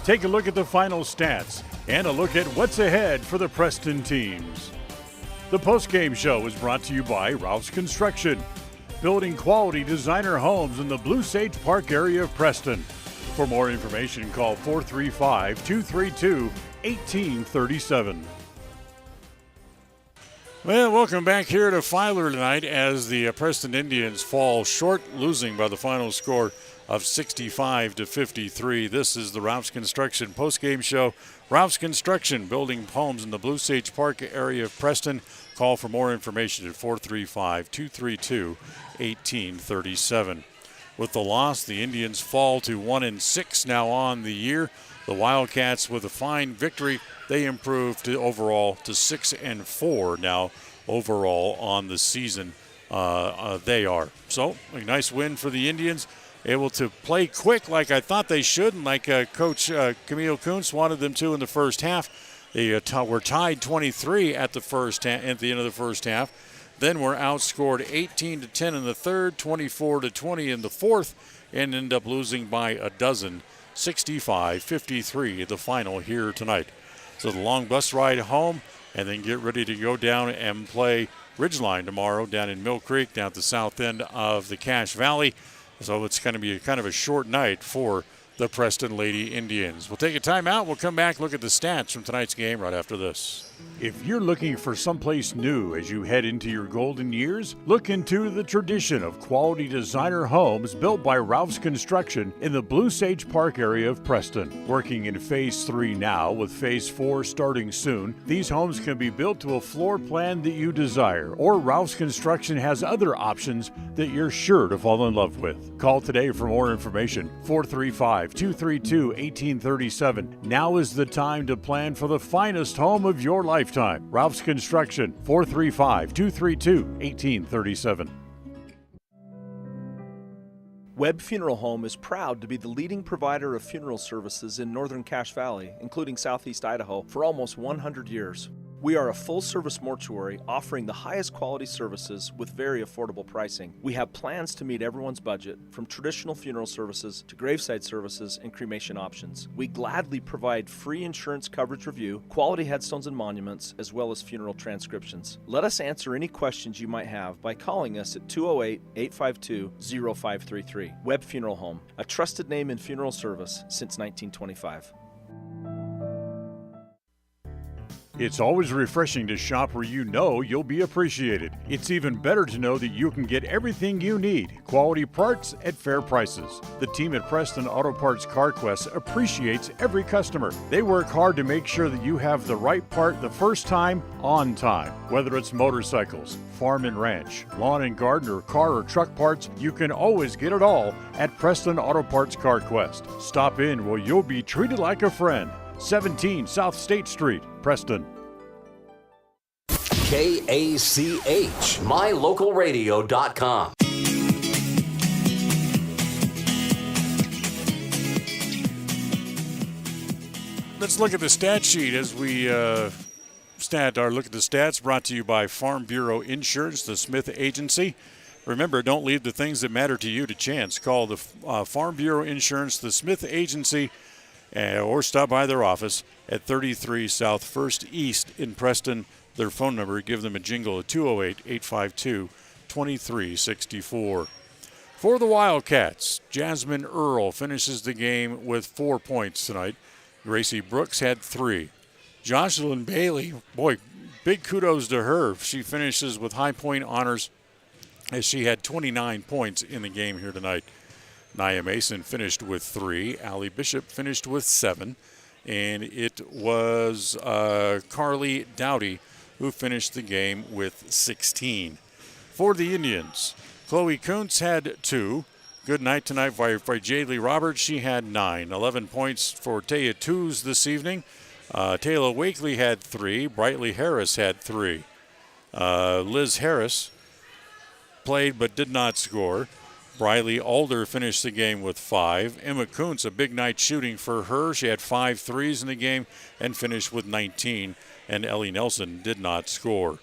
take a look at the final stats, and a look at what's ahead for the Preston teams. The postgame show is brought to you by Ralph's Construction, building quality designer homes in the Blue Sage Park area of Preston. For more information, call 435-232-1837. Well, welcome back here to Filer tonight as the Preston Indians fall short, losing by the final score of 65-53. This is the Ralph's Construction postgame show. Ralph's Construction, building homes in the Blue Sage Park area of Preston. Call for more information at 435-232-1837. With the loss, the Indians fall to 1-6 now on the year. The Wildcats, with a fine victory, they improved overall to 6-4 now overall on the season. They are. So, a nice win for the Indians. Able to play quick like I thought they should, and like Coach Camille Kuntz wanted them to in the first half. They were tied 23 at at the end of the first half. Then were outscored 18-10 in the third, 24-20 in the fourth, and ended up losing by a dozen, 65-53 the final here tonight. So the long bus ride home, and then get ready to go down and play Ridgeline tomorrow down in Mill Creek, down at the south end of the Cache Valley. So it's going to be kind of a short night for the Preston Lady Indians. We'll take a timeout. We'll come back, look at the stats from tonight's game right after this. If you're looking for someplace new as you head into your golden years, look into the tradition of quality designer homes built by Ralph's Construction in the Blue Sage Park area of Preston. Working in Phase 3 now, with Phase 4 starting soon, these homes can be built to a floor plan that you desire, or Ralph's Construction has other options that you're sure to fall in love with. Call today for more information, 435-232-1837. Now is the time to plan for the finest home of your lifetime. Ralph's Construction, 435-232-1837. Webb Funeral Home is proud to be the leading provider of funeral services in northern Cache Valley, including southeast Idaho, for almost 100 years. We are a full-service mortuary offering the highest quality services with very affordable pricing. We have plans to meet everyone's budget, from traditional funeral services to graveside services and cremation options. We gladly provide free insurance coverage review, quality headstones and monuments, as well as funeral transcriptions. Let us answer any questions you might have by calling us at 208-852-0533. Webb Funeral Home, a trusted name in funeral service since 1925. It's always refreshing to shop where you know you'll be appreciated. It's even better to know that you can get everything you need, quality parts at fair prices. The team at Preston Auto Parts CarQuest appreciates every customer. They work hard to make sure that you have the right part the first time, on time. Whether it's motorcycles, farm and ranch, lawn and garden, or car or truck parts, you can always get it all at Preston Auto Parts CarQuest. Stop in where you'll be treated like a friend. 17 South State Street, Preston. KACH, mylocalradio.com. Let's look at the stat sheet as we look at the stats, brought to you by Farm Bureau Insurance, the Smith Agency. Remember, don't leave the things that matter to you to chance. Call the Farm Bureau Insurance, the Smith Agency, or stop by their office at 33 South First East in Preston. Their phone number, give them a jingle at 208-852-2364. For the Wildcats, Jasmine Earle finishes the game with 4 points tonight. Gracie Brooks had 3. Jocelyn Bailey, boy, big kudos to her. She finishes with high point honors as she had 29 points in the game here tonight. Nia Mason finished with 3. Allie Bishop finished with 7. And it was Carly Dowdy who finished the game with 16. For the Indians, Chloe Kuntz had 2. Good night tonight by Jaylee Roberts. She had 9. 11 points for Taya Tews this evening. Taylor Wakely had 3. Brightly Harris had 3. Liz Harris played but did not score. Briley Alder finished the game with 5. Emma Kuntz, a big night shooting for her. She had 5 threes in the game and finished with 19. And Ellie Nelson did not score.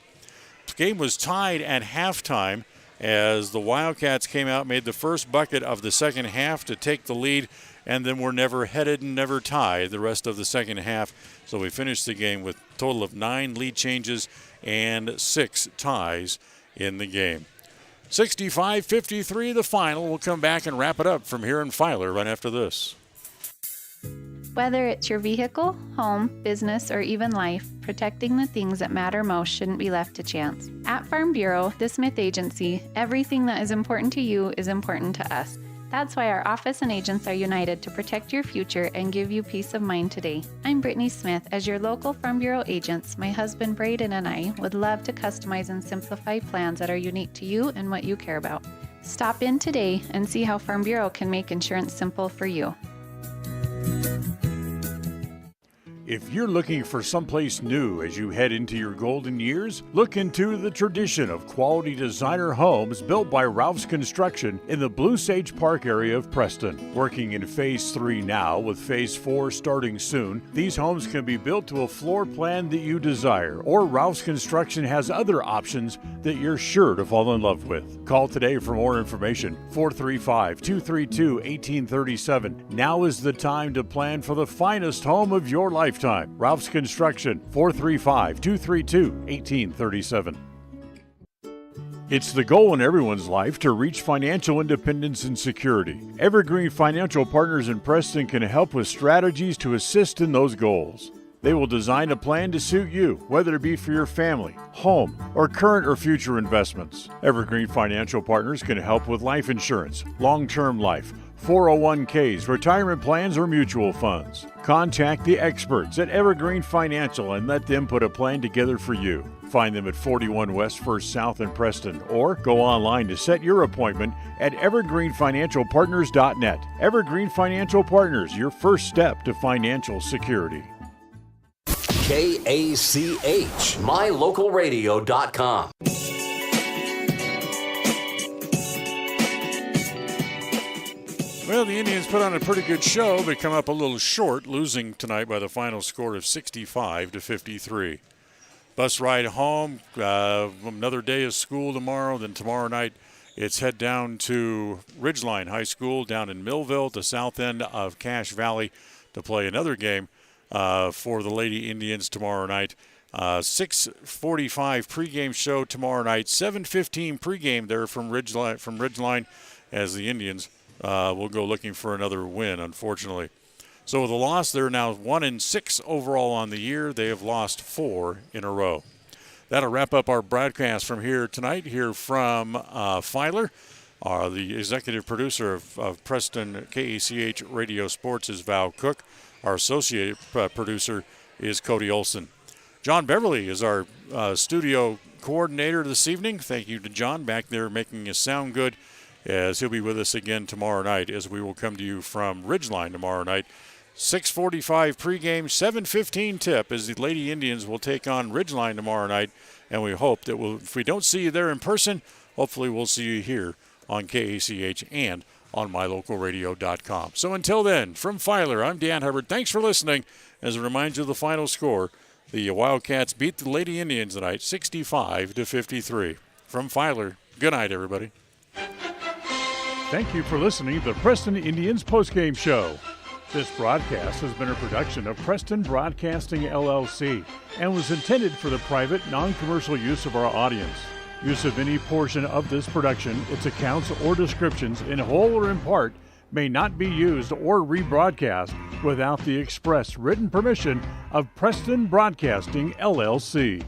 The game was tied at halftime as the Wildcats came out, made the first bucket of the second half to take the lead, and then were never headed and never tied the rest of the second half. So we finished the game with a total of 9 lead changes and 6 ties in the game. 65-53 the final. We'll come back and wrap it up from here in Filer right after this. Whether it's your vehicle, home, business, or even life, protecting the things that matter most shouldn't be left to chance. At Farm Bureau, the Smith Agency, everything that is important to you is important to us. That's why our office and agents are united to protect your future and give you peace of mind today. I'm Brittany Smith. As your local Farm Bureau agents, my husband Braden and I would love to customize and simplify plans that are unique to you and what you care about. Stop in today and see how Farm Bureau can make insurance simple for you. If you're looking for someplace new as you head into your golden years, look into the tradition of quality designer homes built by Ralph's Construction in the Blue Sage Park area of Preston. Working in Phase 3 now, with Phase 4 starting soon, these homes can be built to a floor plan that you desire, or Ralph's Construction has other options that you're sure to fall in love with. Call today for more information, 435-232-1837. Now is the time to plan for the finest home of your lifetime. Ralph's Construction, 435-232-1837. It's the goal in everyone's life to reach financial independence and security. Evergreen Financial Partners in Preston can help with strategies to assist in those goals. They will design a plan to suit you, whether it be for your family, home, or current or future investments. Evergreen Financial Partners can help with life insurance, long-term life, 401ks, retirement plans, or mutual funds. Contact the experts at Evergreen Financial and let them put a plan together for you. Find them at 41 West First South in Preston, or go online to set your appointment at evergreenfinancialpartners.net. Evergreen Financial Partners, your first step to financial security. KACH, mylocalradio.com. Well, the Indians put on a pretty good show, but come up a little short, losing tonight by the final score of 65-53. Bus ride home, another day of school tomorrow. Then tomorrow night, it's head down to Ridgeline High School down in Millville, the south end of Cache Valley, to play another game for the Lady Indians tomorrow night. 6:45 pregame show tomorrow night. 7:15 pregame there from Ridgeline, as the Indians will go looking for another win, unfortunately. So with a loss, they're now 1-6 overall on the year. They have lost 4 in a row. That'll wrap up our broadcast from here tonight, here from Filer. The executive producer of Preston KACH Radio Sports is Val Cook. Our associate producer is Cody Olson. John Beverly is our studio coordinator this evening. Thank you to John back there making us sound good, as he'll be with us again tomorrow night, as we will come to you from Ridgeline tomorrow night. 6:45 pregame, 7:15 tip, as the Lady Indians will take on Ridgeline tomorrow night. And we hope that if we don't see you there in person, hopefully we'll see you here on KACH and on mylocalradio.com. So until then, from Filer, I'm Dan Hubbard. Thanks for listening. As a reminder of the final score, the Wildcats beat the Lady Indians tonight, 65-53. From Filer, good night, everybody. Thank you for listening to the Preston Indians postgame show. This broadcast has been a production of Preston Broadcasting, LLC, and was intended for the private, non-commercial use of our audience. Use of any portion of this production, its accounts or descriptions, in whole or in part, may not be used or rebroadcast without the express written permission of Preston Broadcasting, LLC.